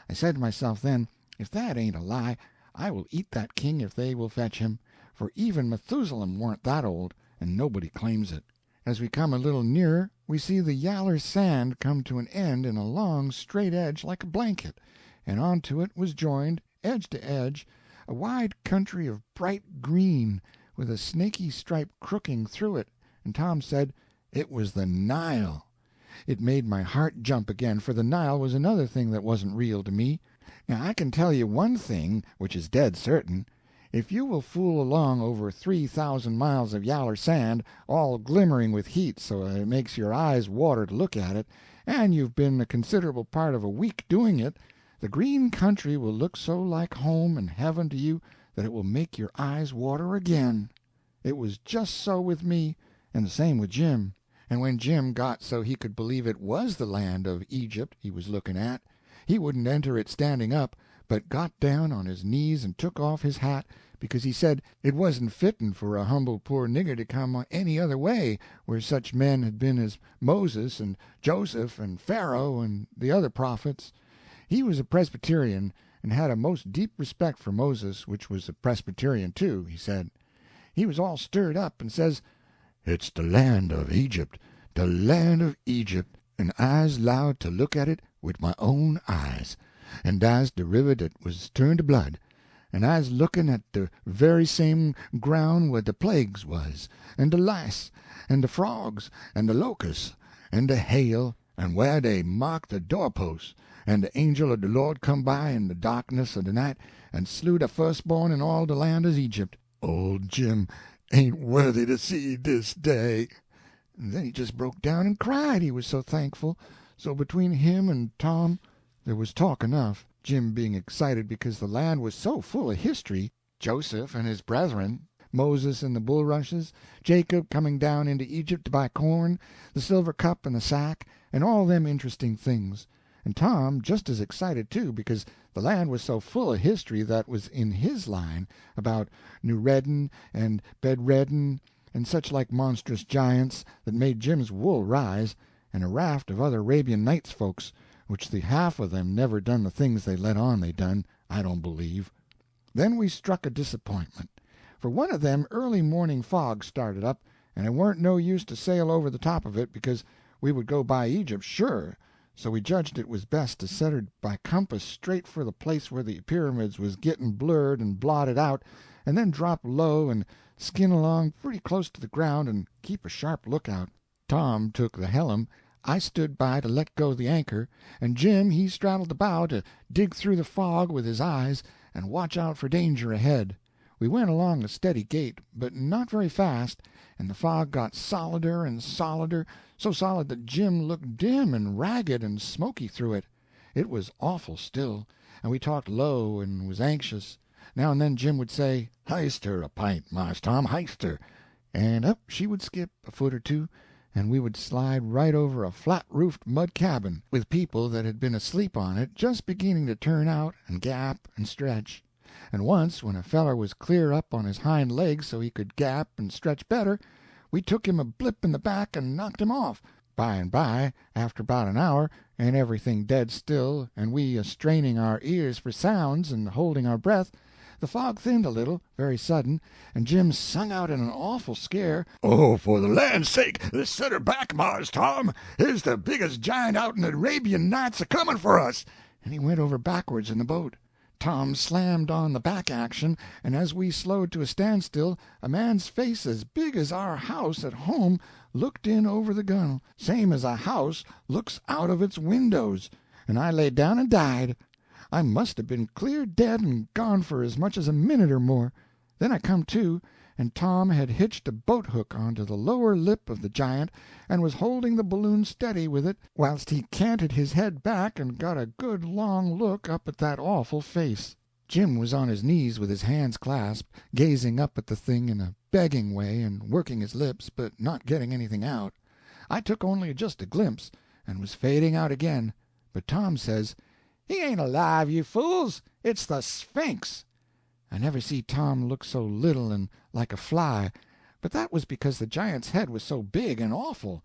I said to myself then, if that ain't a lie, I will eat that king if they will fetch him, for even Methusalem warn't that old, and nobody claims it. As we come a little nearer, we see the yaller sand come to an end in a long straight edge like a blanket, and onto it was joined, edge to edge, a wide country of bright green, with a snaky stripe crooking through it, and Tom said it was the Nile. It made my heart jump again, for the Nile was another thing that wasn't real to me. Now I can tell you one thing which is dead certain. If you will fool along over 3,000 miles of yaller sand, all glimmering with heat so that it makes your eyes water to look at it, and you've been a considerable part of a week doing it, the green country will look so like home and heaven to you that it will make your eyes water again. It was just so with me, and the same with Jim. and when Jim got so he could believe it was the land of Egypt he was looking at, he wouldn't enter it standing up, but got down on his knees and took off his hat, because he said it wasn't fitting for a humble poor nigger to come any other way where such men had been as Moses and Joseph and Pharaoh and the other prophets. He was a Presbyterian, and had a most deep respect for Moses, which was a Presbyterian too, he said. He was all stirred up, and says, "It's the land of Egypt, the land of Egypt, and I's 'lowed to look at it wid my own eyes, and I's de river dat was turned to blood, and I's lookin' at de very same ground where de plagues was, and de lice, and de frogs, and de locusts, and de hail, and where dey marked de doorposts, and de angel of de Lord come by in de darkness of de night, and slew de firstborn in all de land of Egypt. Old Jim ain't worthy to see dis day." And then he just broke down and cried, he was so thankful. So between him and Tom there was talk enough, Jim being excited because the land was so full of history, Joseph and his brethren, Moses and the bulrushes, Jacob coming down into Egypt to buy corn, the silver cup and the sack, and all them interesting things. And Tom just as excited, too, because the land was so full of history that was in his line, about New Reddin and Bedreddin, and such like monstrous giants that made Jim's wool rise, and a raft of other Arabian Nights folks, which the half of them never done the things they let on they done, I don't believe. Then we struck a disappointment, for one of them early morning fogs started up, and it warn't no use to sail over the top of it, because we would go by Egypt sure. So we judged it was best to set her by compass straight for the place where the pyramids was getting blurred and blotted out, and then drop low and skin along pretty close to the ground and keep a sharp lookout. Tom took the helm, I stood by to let go the anchor, and Jim he straddled the bow to dig through the fog with his eyes and watch out for danger ahead. We went along a steady gait, but not very fast, and the fog got solider and solider, so solid that Jim looked dim and ragged and smoky through it. It was awful still, and we talked low and was anxious. Now and then Jim would say, "H'ist her a pint, Mars Tom, h'ist her," and up she would skip a foot or two, and we would slide right over a flat-roofed mud cabin, with people that had been asleep on it just beginning to turn out and gap and stretch. And once, when a feller was clear up on his hind legs so he could gap and stretch better, we took him a blip in the back and knocked him off. By and by, after about an hour, and everything dead still, and we a-straining our ears for sounds and holding our breath, the fog thinned a little, very sudden, and Jim sung out in an awful scare, "Oh, for the land's sake, set her back, Mars Tom! Here's the biggest giant out in the Arabian Nights a-comin' for us!" and he went over backwards in the boat. Tom slammed on the back action, and as we slowed to a standstill, a man's face as big as our house at home looked in over the gunwale, same as a house looks out of its windows, and I laid down and died. I must have been clear dead and gone for as much as a minute or more. Then I come to, and Tom had hitched a boat-hook onto the lower lip of the giant and was holding the balloon steady with it whilst he canted his head back and got a good long look up at that awful face. Jim was on his knees with his hands clasped, gazing up at the thing in a begging way and working his lips, but not getting anything out. I took only just a glimpse, and was fading out again, but Tom says, "He ain't alive, you fools! It's the Sphinx!" I never see Tom look so little and like a fly, but that was because the giant's head was so big and awful.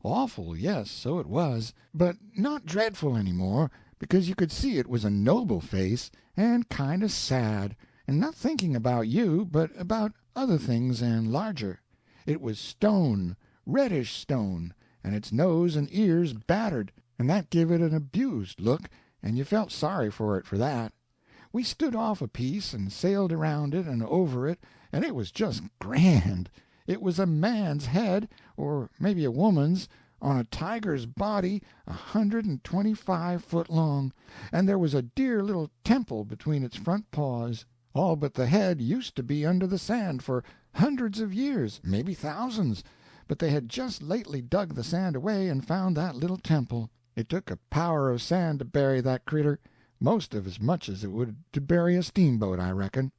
Awful, yes, so it was, but not dreadful any more, because you could see it was a noble face, and kind of sad, and not thinking about you, but about other things and larger. It was stone, reddish stone, and its nose and ears battered, and that give it an abused look, and you felt sorry for it for that. We stood off a piece and sailed around it and over it, and it was just grand. It was a man's head, or maybe a woman's, on a tiger's body 125 foot long, and there was a dear little temple between its front paws. All but the head used to be under the sand for hundreds of years, maybe thousands, but they had just lately dug the sand away and found that little temple. It took a power of sand to bury that critter, most of as much as it would to bury a steamboat, I reckon.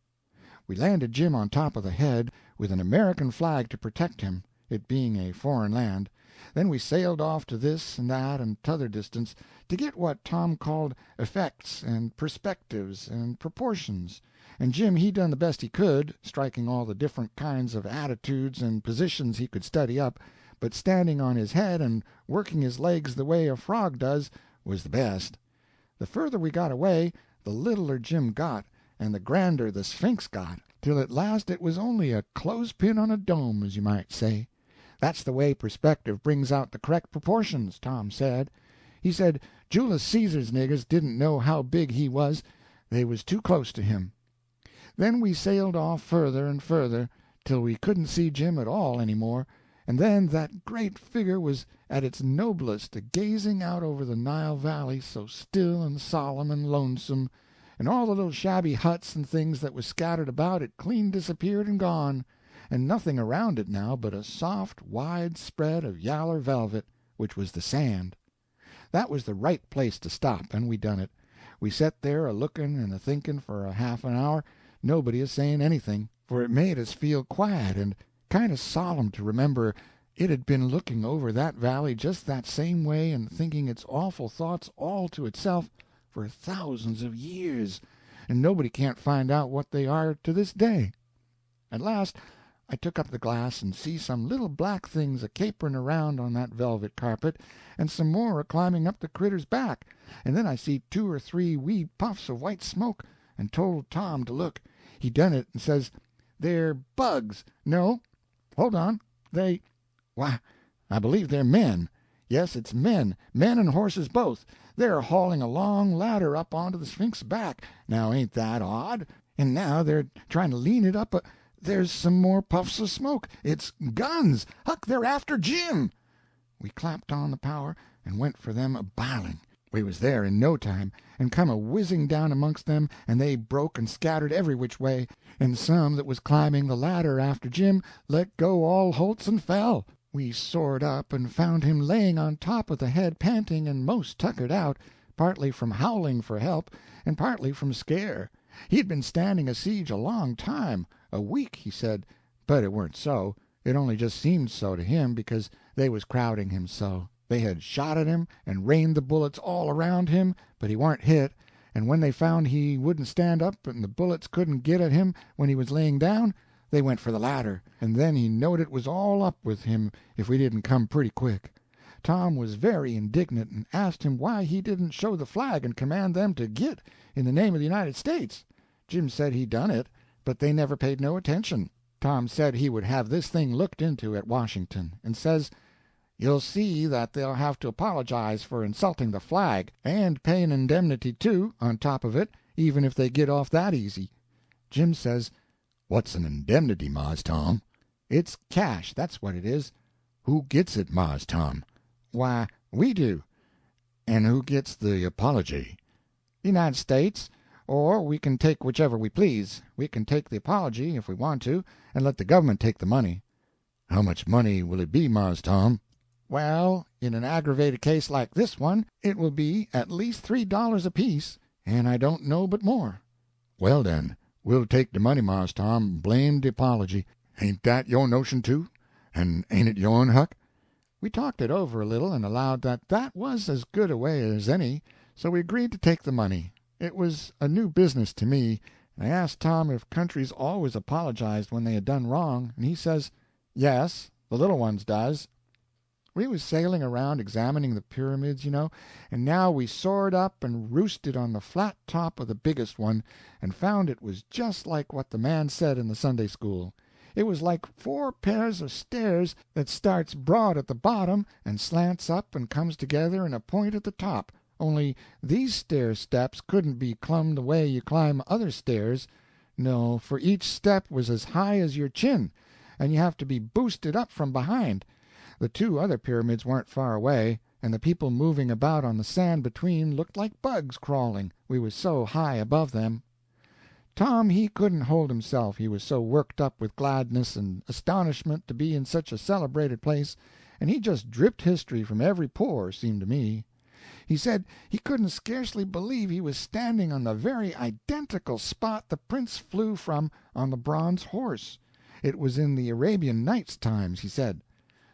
We landed Jim on top of the head, with an American flag to protect him, it being a foreign land, Then we sailed off to this and that and t'other distance, to get what Tom called effects and perspectives and proportions, and Jim he done the best he could, striking all the different kinds of attitudes and positions he could study up, but standing on his head and working his legs the way a frog does was the best. The further we got away, the littler Jim got, and the grander the Sphinx got, till at last it was only a clothespin on a dome, as you might say. That's the way perspective brings out the correct proportions, Tom said. He said Julius Caesar's niggers didn't know how big he was, they was too close to him. Then we sailed off further and further, till we couldn't see Jim at all any more, and then that great figure was at its noblest a-gazing out over the Nile Valley, so still and solemn and lonesome, and all the little shabby huts and things that was scattered about it clean disappeared and gone, and nothing around it now but a soft, wide spread of yaller velvet, which was the sand. That was the right place to stop, and we done it. We set there a-looking and a-thinking for a half an hour, nobody a-saying anything, for it made us feel quiet and kind of solemn to remember it had been looking over that valley just that same way and thinking its awful thoughts all to itself for thousands of years, and nobody can't find out what they are to this day. At last I took up the glass and see some little black things a-capering around on that velvet carpet, and some more a-climbing up the critter's back, and then I see 2 or 3 wee puffs of white smoke, and told Tom to look. He done it and says, "They're bugs. No, hold on, why, I believe they're men. Yes, it's men and horses both. They're hauling a long ladder up onto the Sphinx's back. Now ain't that odd? And now they're trying to lean it up there's some more puffs of smoke. It's guns! Huck, they're after Jim!" We clapped on the power and went for them a-biling. We was there in no time, and come a-whizzing down amongst them, and they broke and scattered every which way, and some that was climbing the ladder after Jim let go all holts and fell. We soared up and found him laying on top of the head panting and most tuckered out, partly from howling for help and partly from scare. He'd been standing a siege a long time, a week, he said, but it weren't so. It only just seemed so to him because they was crowding him so. They had shot at him and rained the bullets all around him, but he warn't hit, and when they found he wouldn't stand up and the bullets couldn't get at him when he was laying down, they went for the ladder, and then he knowed it was all up with him if we didn't come pretty quick. Tom was very indignant and asked him why he didn't show the flag and command them to git in the name of the United States. Jim said he done it, but they never paid no attention. Tom said he would have this thing looked into at Washington, and says, "You'll see that they'll have to apologize for insulting the flag, and pay an indemnity, too, on top of it, even if they get off that easy." Jim says, What's an indemnity, Mars Tom? "It's cash, that's what it is." Who gets it, Mars Tom? "Why, we do." And who gets the apology? "The United States, or we can take whichever we please. We can take the apology, if we want to, and let the government take the money." How much money will it be, Mars Tom? "Well, in an aggravated case like this one, it will be at least $3 apiece, and I don't know but more." Well, den, we'll take de money, Mars Tom, blame de apology. Ain't dat your notion, too? And ain't it yourn, Huck? We talked it over a little and allowed that that was as good a way as any, so we agreed to take the money. It was a new business to me, and I asked Tom if countries always apologized when they had done wrong, and he says, "Yes, the little ones does." We was sailing around examining the pyramids, you know, and now we soared up and roosted on the flat top of the biggest one, and found it was just like what the man said in the Sunday school. It was like 4 pairs of stairs that starts broad at the bottom and slants up and comes together in a point at the top, only these stair-steps couldn't be clumb the way you climb other stairs. No, for each step was as high as your chin, and you have to be boosted up from behind. The 2 other pyramids weren't far away, and the people moving about on the sand between looked like bugs crawling, we was so high above them. Tom he couldn't hold himself, he was so worked up with gladness and astonishment to be in such a celebrated place, and he just dripped history from every pore, seemed to me. He said he couldn't scarcely believe he was standing on the very identical spot the prince flew from on the bronze horse. It was in the Arabian Nights times, he said.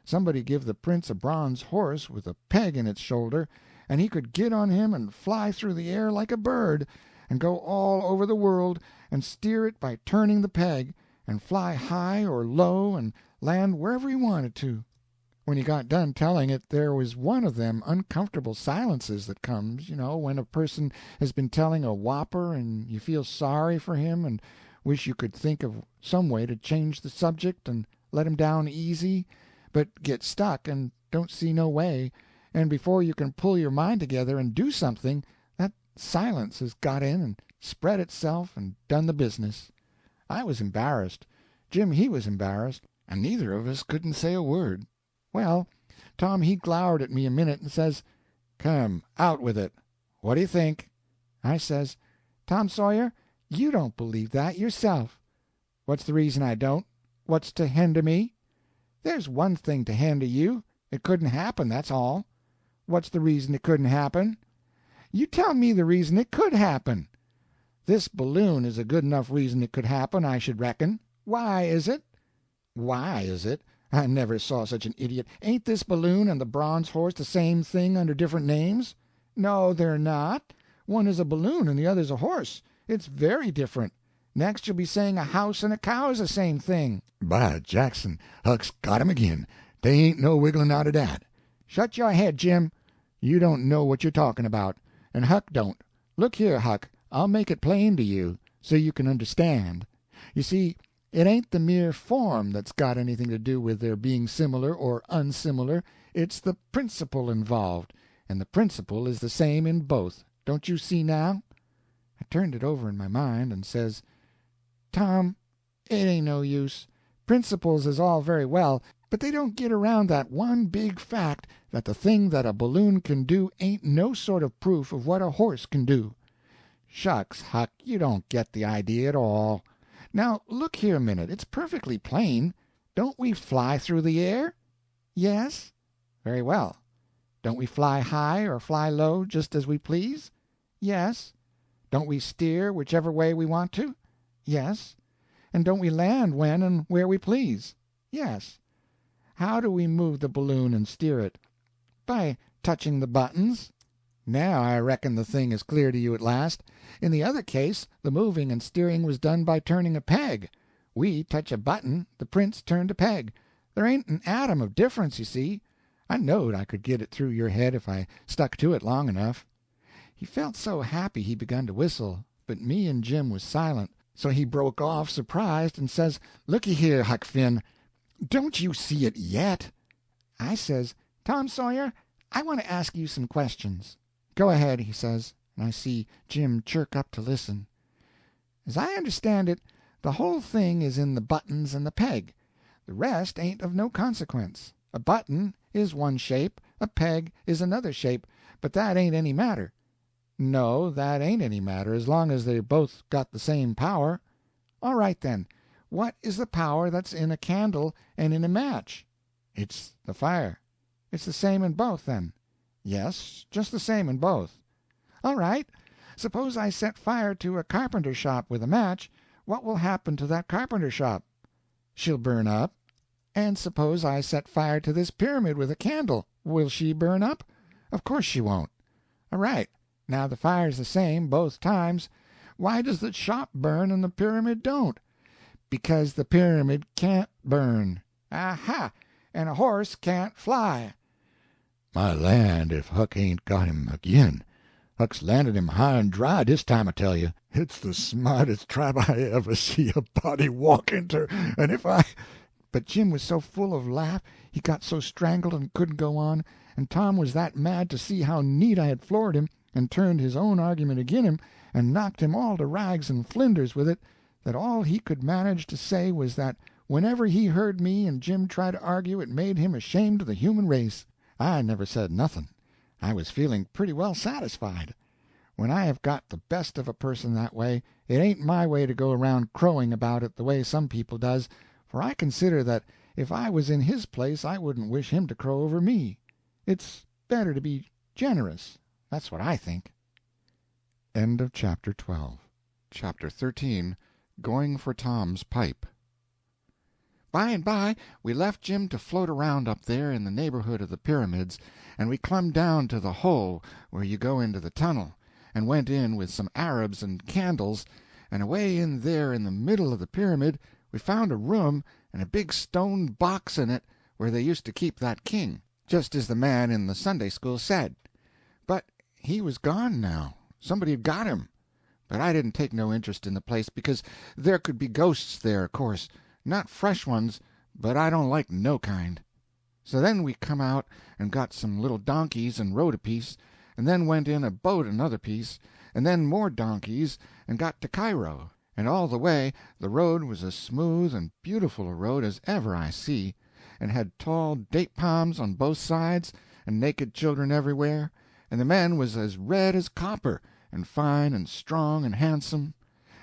Somebody give the prince a bronze horse with a peg in its shoulder, and he could get on him and fly through the air like a bird, and go all over the world, and steer it by turning the peg, and fly high or low and land wherever he wanted to. When he got done telling it, there was one of them uncomfortable silences that comes, when a person has been telling a whopper and you feel sorry for him and wish you could think of some way to change the subject and let him down easy, but get stuck and don't see no way, and before you can pull your mind together and do something, that silence has got in and spread itself and done the business. I was embarrassed. Jim, he was embarrassed, and neither of us couldn't say a word. Well, Tom, he glowered at me a minute and says, "Come, out with it. What do you think?" I says, "Tom Sawyer, you don't believe that yourself." "What's the reason I don't? What's to hinder me?" "There's one thing to hinder you. It couldn't happen, that's all." "What's the reason it couldn't happen?" "You tell me the reason it could happen." "This balloon is a good enough reason it could happen, I should reckon. Why is it?" "Why is it? I never saw such an idiot. Ain't this balloon and the bronze horse the same thing under different names?" "No, they're not. One is a balloon and the other's a horse. It's very different. Next you'll be saying a house and a cow is the same thing." By Jackson, Huck's got him again. They ain't no wiggling out of dat. "Shut your head, Jim. You don't know what you're talking about, and Huck don't. Look here, Huck, I'll make it plain to you, so you can understand. You see, it ain't the mere form that's got anything to do with their being similar or unsimilar, it's the principle involved, and the principle is the same in both. Don't you see now?" I turned it over in my mind, and says, "Tom, it ain't no use. Principles is all very well, but they don't get around that one big fact that the thing that a balloon can do ain't no sort of proof of what a horse can do." "Shucks, Huck, you don't get the idea at all. Now, look here a minute. It's perfectly plain. Don't we fly through the air?" "Yes." "Very well. Don't we fly high or fly low, just as we please?" "Yes." "Don't we steer whichever way we want to?" "Yes." "And don't we land when and where we please?" "Yes." "How do we move the balloon and steer it?" "By touching the buttons." "Now I reckon the thing is clear to you at last. In the other case the moving and steering was done by turning a peg. We touch a button, the prince turned a peg. There ain't an atom of difference, you see. I knowed I could get it through your head if I stuck to it long enough." He felt so happy he begun to whistle, but me and Jim was silent, so he broke off surprised and says, "Looky here, Huck Finn, don't you see it yet?" I says, "Tom Sawyer, I want to ask you some questions." "Go ahead," he says, and I see Jim chirk up to listen. "As I understand it, the whole thing is in the buttons and the peg. The rest ain't of no consequence. A button is one shape, a peg is another shape, but that ain't any matter." "No, that ain't any matter, as long as they both got the same power." "All right, then. What is the power that's in a candle and in a match?" "It's the fire." "It's the same in both, then?" "Yes, just the same in both." "All right. Suppose I set fire to a carpenter shop with a match, what will happen to that carpenter shop?" "She'll burn up." "And suppose I set fire to this pyramid with a candle, will she burn up?" "Of course she won't." "All right. Now the fire's the same both times. Why does the shop burn and the pyramid don't?" "Because the pyramid can't burn." "Aha! And a horse can't fly." My land, if Huck ain't got him again. Huck's landed him high and dry dis time, I tell you. It's the smartest trap I ever see a body walk into, and if I— But Jim was so full of laugh he got so strangled and couldn't go on, and Tom was that mad to see how neat I had floored him, and turned his own argument agin him, and knocked him all to rags and flinders with it, that all he could manage to say was that whenever he heard me and Jim try to argue it made him ashamed of the human race. I never said nothing. I was feeling pretty well satisfied. When I have got the best of a person that way, it ain't my way to go around crowing about it the way some people does, for I consider that if I was in his place I wouldn't wish him to crow over me. It's better to be generous. That's what I think. End of Chapter 12. Chapter 13, Going for Tom's Pipe. By and by we left Jim to float around up there in the neighborhood of the pyramids, and we clumb down to the hole where you go into the tunnel, and went in with some Arabs and candles, and away in there in the middle of the pyramid we found a room and a big stone box in it where they used to keep that king, just as the man in the Sunday school said. But he was gone now. Somebody had got him. But I didn't take no interest in the place, because there could be ghosts there, of course. Not fresh ones, but I don't like no kind. So then we come out and got some little donkeys and rode a piece, and then went in a boat another piece, and then more donkeys, and got to Cairo. And all the way the road was as smooth and beautiful a road as ever I see, and had tall date palms on both sides, and naked children everywhere, and the men was as red as copper, and fine and strong and handsome.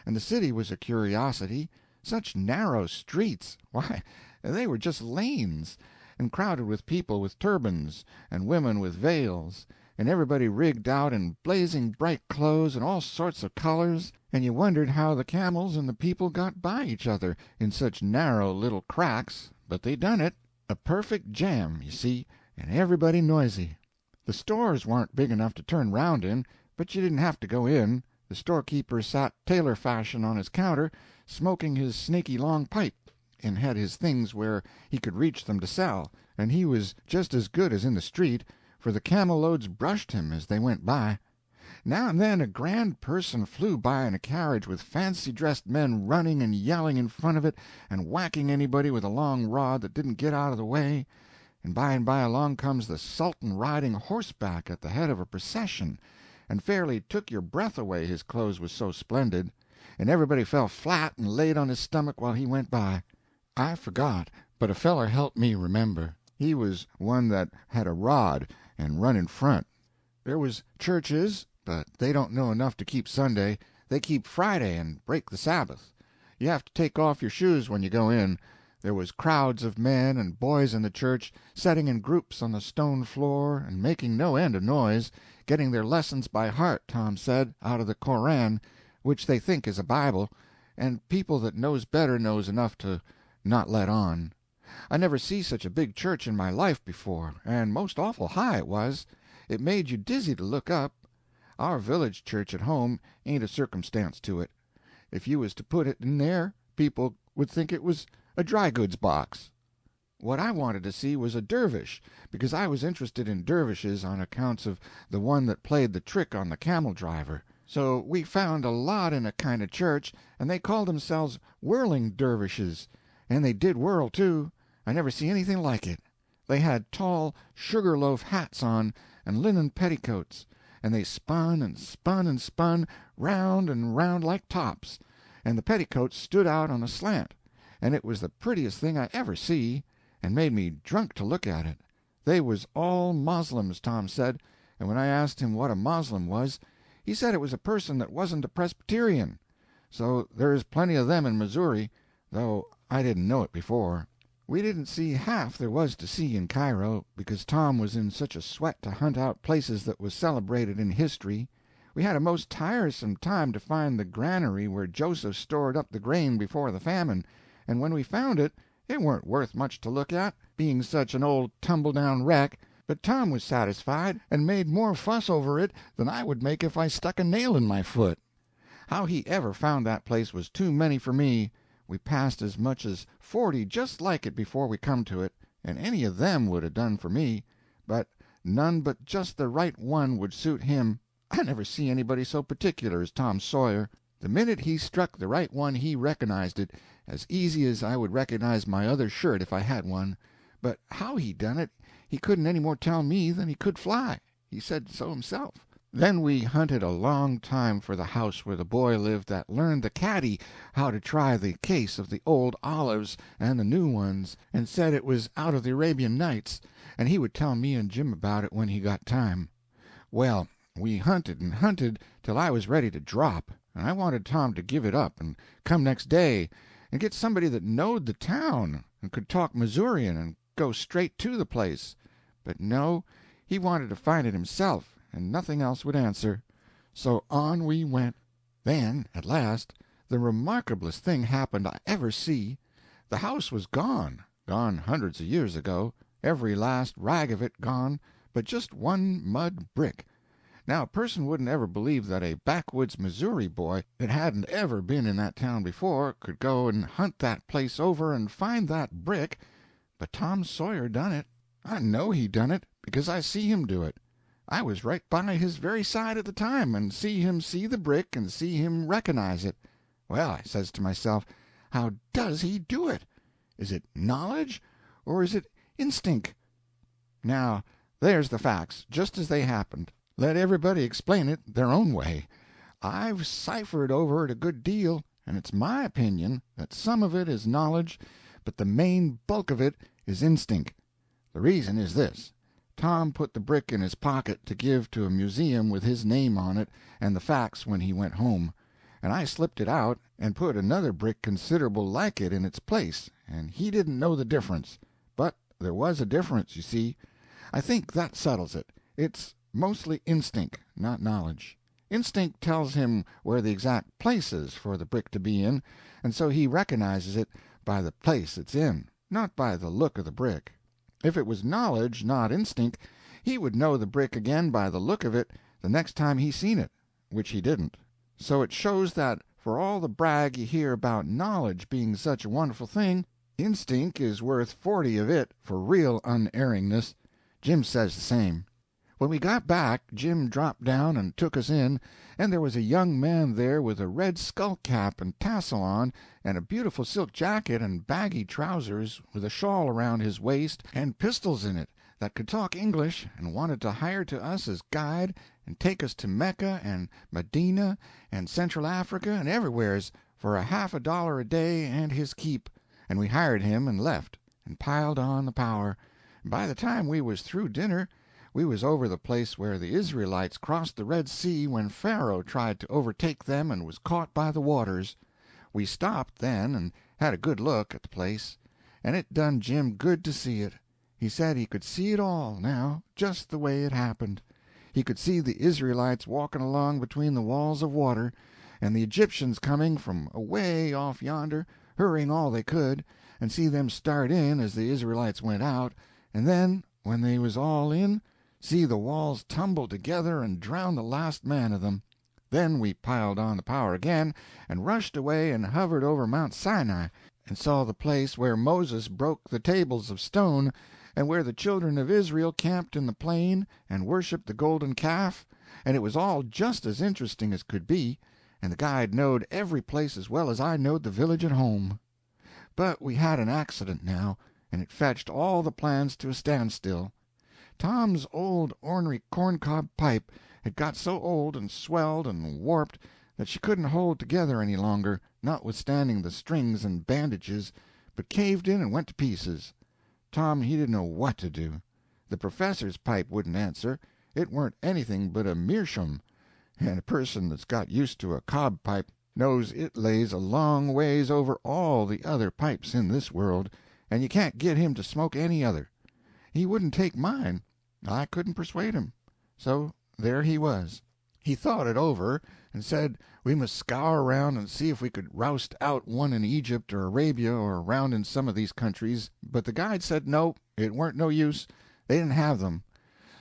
And the city was a curiosity. Such narrow streets! Why, they were just lanes, and crowded with people with turbans, and women with veils, and everybody rigged out in blazing bright clothes and all sorts of colors, and you wondered how the camels and the people got by each other in such narrow little cracks, but they done it. A perfect jam, you see, and everybody noisy. The stores warn't big enough to turn round in, but you didn't have to go in. The storekeeper sat tailor fashion on his counter, smoking his snaky long pipe, and had his things where he could reach them to sell, and he was just as good as in the street, for the camel-loads brushed him as they went by. Now and then a grand person flew by in a carriage with fancy-dressed men running and yelling in front of it, and whacking anybody with a long rod that didn't get out of the way. And by along comes the Sultan riding horseback at the head of a procession, and fairly took your breath away, his clothes was so splendid, and everybody fell flat and laid on his stomach while he went by. I forgot, but a feller helped me remember. He was one that had a rod and run in front. There was churches, but they don't know enough to keep Sunday. They keep Friday and break the Sabbath. You have to take off your shoes when you go in. There was crowds of men and boys in the church, setting in groups on the stone floor and making no end of noise, getting their lessons by heart, Tom said, out of the Koran, which they think is a Bible, and people that knows better knows enough to not let on. I never see such a big church in my life before, and most awful high it was. It made you dizzy to look up. Our village church at home ain't a circumstance to it. If you was to put it in there, people would think it was a dry-goods box. What I wanted to see was a dervish, because I was interested in dervishes on accounts of the one that played the trick on the camel-driver. So we found a lot in a kind of church, and they called themselves whirling dervishes, and they did whirl, too. I never see anything like it. They had tall sugar-loaf hats on, and linen petticoats, and they spun and spun and spun, round and round like tops, and the petticoats stood out on a slant, and it was the prettiest thing I ever see, and made me drunk to look at it. They was all Moslems, Tom said, and when I asked him what a Moslem was, he said it was a person that wasn't a Presbyterian. So there is plenty of them in Missouri, though I didn't know it before. We didn't see half there was to see in Cairo, because Tom was in such a sweat to hunt out places that was celebrated in history. We had a most tiresome time to find the granary where Joseph stored up the grain before the famine, and when we found it, it weren't worth much to look at, being such an old tumble-down wreck, but Tom was satisfied, and made more fuss over it than I would make if I stuck a nail in my foot. How he ever found that place was too many for me. We passed as much as 40 just like it before we come to it, and any of them would 'a' done for me, but none but just the right one would suit him. I never see anybody so particular as Tom Sawyer. The minute he struck the right one he recognized it, as easy as I would recognize my other shirt if I had one. But how he done it he couldn't any more tell me than he could fly. He said so himself. Then we hunted a long time for the house where the boy lived that learned the caddy how to try the case of the old olives and the new ones, and said it was out of the Arabian Nights, and he would tell me and Jim about it when he got time. Well, we hunted and hunted till I was ready to drop, and I wanted Tom to give it up and come next day, and get somebody that knowed the town and could talk Missourian and go straight to the place. But no, he wanted to find it himself, and nothing else would answer. So on we went. Then, at last, the remarkablest thing happened I ever see. The house was gone hundreds of years ago, every last rag of it gone, but just one mud brick. Now a person wouldn't ever believe that a backwoods Missouri boy that hadn't ever been in that town before could go and hunt that place over and find that brick, but Tom Sawyer done it. I know he done it, because I see him do it. I was right by his very side at the time, and see him see the brick and see him recognize it. Well, I says to myself, how does he do it? Is it knowledge, or is it instinct? Now, there's the facts, just as they happened. Let everybody explain it their own way. I've ciphered over it a good deal, and it's my opinion that some of it is knowledge, but the main bulk of it is instinct. The reason is this. Tom put the brick in his pocket to give to a museum with his name on it and the facts when he went home, and I slipped it out and put another brick considerable like it in its place, and he didn't know the difference. But there was a difference, you see. I think that settles it. It's mostly instinct, not knowledge. Instinct tells him where the exact place is for the brick to be in, and so he recognizes it by the place it's in, not by the look of the brick. If it was knowledge, not instinct, he would know the brick again by the look of it the next time he seen it, which he didn't. So it shows that for all the brag you hear about knowledge being such a wonderful thing, instinct is worth 40 of it for real unerringness. Jim says the same. When we got back, Jim dropped down and took us in, and there was a young man there with a red skull cap and tassel on, and a beautiful silk jacket and baggy trousers, with a shawl around his waist and pistols in it, that could talk English, and wanted to hire to us as guide and take us to Mecca and Medina and Central Africa and everywheres for $50 a day and his keep, and we hired him and left, and piled on the power, and by the time we was through dinner we was over the place where the Israelites crossed the Red Sea when Pharaoh tried to overtake them and was caught by the waters. We stopped then and had a good look at the place, and it done Jim good to see it. He said he could see it all, now, just the way it happened. He could see the Israelites walking along between the walls of water, and the Egyptians coming from away off yonder, hurrying all they could, and see them start in as the Israelites went out, and then, when they was all in, see the walls tumble together and drown the last man of them. Then we piled on the power again, and rushed away and hovered over Mount Sinai, and saw the place where Moses broke the tables of stone, and where the children of Israel camped in the plain and worshipped the golden calf, and it was all just as interesting as could be, and the guide knowed every place as well as I knowed the village at home. But we had an accident now, and it fetched all the plans to a standstill. Tom's old ornery corncob pipe had got so old and swelled and warped that she couldn't hold together any longer, notwithstanding the strings and bandages, but caved in and went to pieces. Tom he didn't know what to do. The professor's pipe wouldn't answer. It weren't anything but a meerschaum, and a person that's got used to a cob pipe knows it lays a long ways over all the other pipes in this world, and you can't get him to smoke any other. He wouldn't take mine. I couldn't persuade him. So there he was. He thought it over, and said we must scour around and see if we could roust out one in Egypt or Arabia or around in some of these countries, but the guide said no, it weren't no use, they didn't have them.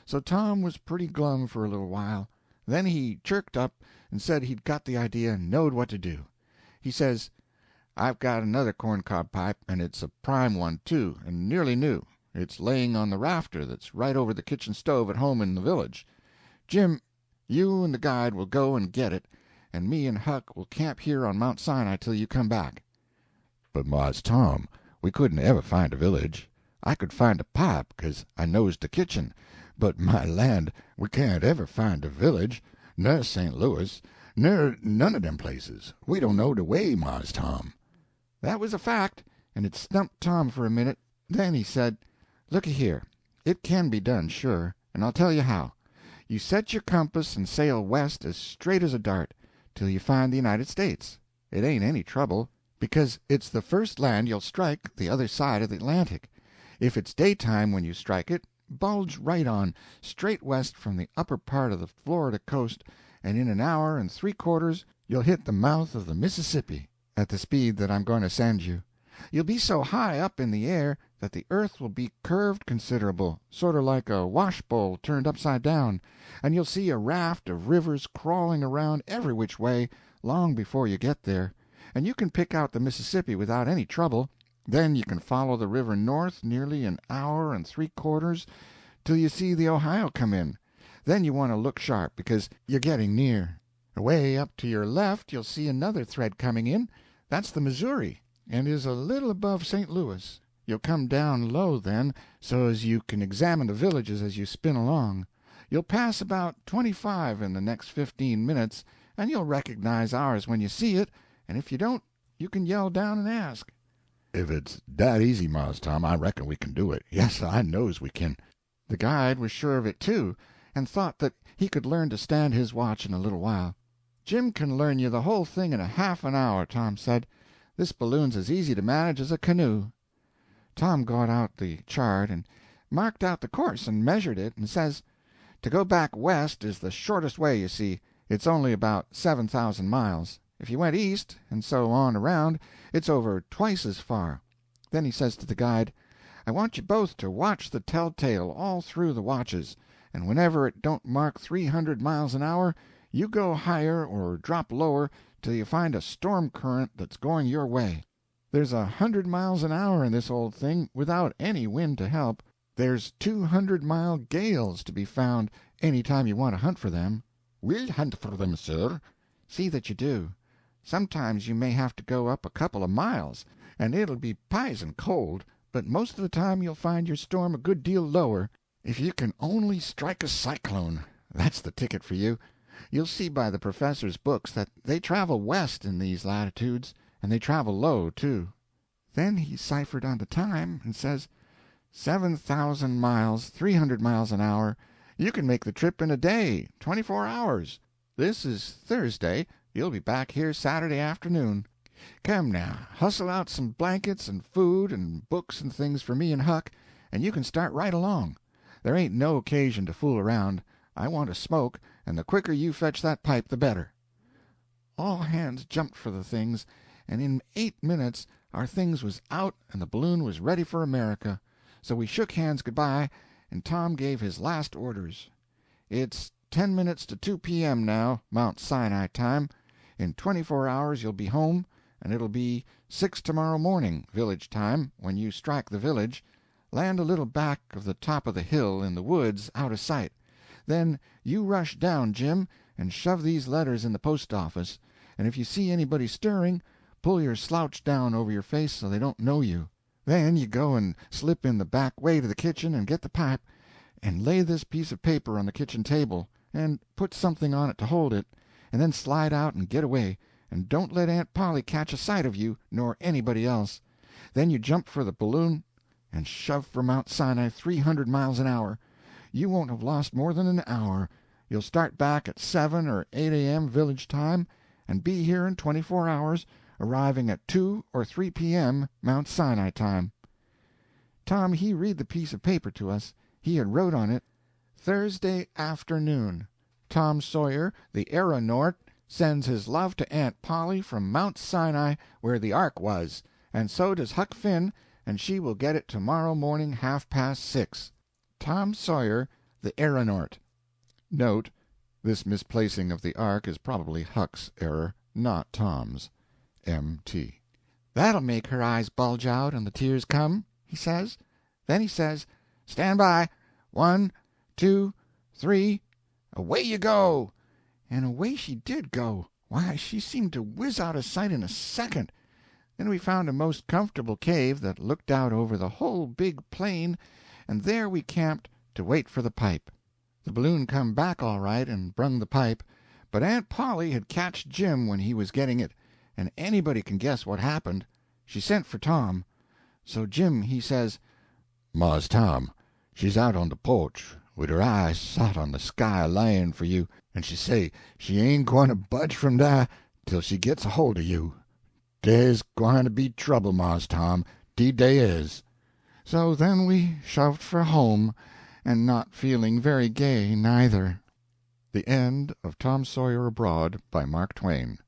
So Tom was pretty glum for a little while. Then he chirked up and said he'd got the idea and knowed what to do. He says, "I've got another corncob pipe, and it's a prime one, too, and nearly new. It's laying on the rafter that's right over the kitchen stove at home in the village. Jim, you and the guide will go and get it, and me and Huck will camp here on Mount Sinai till you come back." But, Mars Tom, we couldn't ever find a village. I could find a pipe, 'cause I knows the kitchen, but, my land, we can't ever find a village, ner St. Louis, ner none of them places. We don't know the way, Mars Tom. That was a fact, and it stumped Tom for a minute. Then he said, "Looky here, it can be done, sure, and I'll tell you how. You set your compass and sail west as straight as a dart, till you find the United States. It ain't any trouble, because it's the first land you'll strike the other side of the Atlantic. If it's daytime when you strike it, bulge right on, straight west from the upper part of the Florida coast, and in an hour and 3/4 you'll hit the mouth of the Mississippi, at the speed that I'm going to send you. You'll be so high up in the air that the earth will be curved considerable, sort of like a washbowl turned upside down, and you'll see a raft of rivers crawling around every which way long before you get there, and you can pick out the Mississippi without any trouble. Then you can follow the river north nearly an hour and 3/4 till you see the Ohio come in. Then you want to look sharp, because you're getting near. Away up to your left you'll see another thread coming in. That's the Missouri, and is a little above St. Louis. You'll come down low then, so as you can examine the villages as you spin along. You'll pass about 25 in the next 15 minutes, and you'll recognize ours when you see it, and if you don't, you can yell down and ask. If it's that easy, Mars Tom, I reckon we can do it. Yes, I knows we can. The guide was sure of it, too, and thought that he could learn to stand his watch in a little while. Jim can learn you the whole thing in a half an hour, Tom said. This balloon's as easy to manage as a canoe. Tom got out the chart and marked out the course and measured it, and says, to go back west is the shortest way, you see. It's only about 7,000 miles. If you went east, and so on around, it's over twice as far. Then he says to the guide, I want you both to watch the telltale all through the watches, and whenever it don't mark 300 miles an hour, you go higher or drop lower till you find a storm current that's going your way. There's 100 miles an hour in this old thing, without any wind to help. There's 200-mile gales to be found any time you want to hunt for them. We'll hunt for them, sir. See that you do. Sometimes you may have to go up a couple of miles, and it'll be p'ison cold, but most of the time you'll find your storm a good deal lower. If you can only strike a cyclone, that's the ticket for you. You'll see by the professor's books that they travel west in these latitudes, and they travel low, too. Then he ciphered on the time, and says, 7,000 miles, 300 miles an hour. You can make the trip in a day, 24 hours. This is Thursday. You'll be back here Saturday afternoon. Come now, hustle out some blankets and food and books and things for me and Huck, and you can start right along. There ain't no occasion to fool around. I want to smoke, and the quicker you fetch that pipe the better. All hands jumped for the things, and in 8 minutes our things was out and the balloon was ready for America. So we shook hands good-bye, and Tom gave his last orders. It's 10 minutes to 2 p.m. now, Mount Sinai time. In 24 hours you'll be home, and it'll be 6 tomorrow morning, village time, when you strike the village. Land a little back of the top of the hill in the woods out of sight. Then you rush down, Jim, and shove these letters in the post-office, and if you see anybody stirring, pull your slouch down over your face so they don't know you. Then you go and slip in the back way to the kitchen and get the pipe, and lay this piece of paper on the kitchen table, and put something on it to hold it, and then slide out and get away, and don't let Aunt Polly catch a sight of you, nor anybody else. Then you jump for the balloon and shove for Mount Sinai 300 miles an hour. You won't have lost more than an hour. You'll start back at 7 or 8 a.m. village time, and be here in 24 hours, arriving at 2 or 3 p.m. Mount Sinai time. Tom he read the piece of paper to us. He had wrote on it, Thursday afternoon. Tom Sawyer, the aeronaut, sends his love to Aunt Polly from Mount Sinai, where the ark was, and so does Huck Finn, and she will get it tomorrow morning 6:30. Tom Sawyer, the aeronaut. Note, this misplacing of the ark is probably Huck's error, not Tom's. M.T. That'll make her eyes bulge out and the tears come, he says. Then he says, stand by. 1, 2, 3, away you go. And away she did go. Why, she seemed to whiz out of sight in a second. Then we found a most comfortable cave that looked out over the whole big plain, and there we camped to wait for the pipe. The balloon come back all right and brung the pipe, but Aunt Polly had catched Jim when he was getting it, and anybody can guess what happened. She sent for Tom. So Jim he says, Mars Tom, she's out on the porch, with her eyes sot on the sky layin' for you, and she say she ain't gwine to budge from dah till she gets a hold of you. Dey's gwine to be trouble, Mars Tom, 'deed dey is. So then we shoved for home, and not feeling very gay neither. The end of Tom Sawyer Abroad by Mark Twain.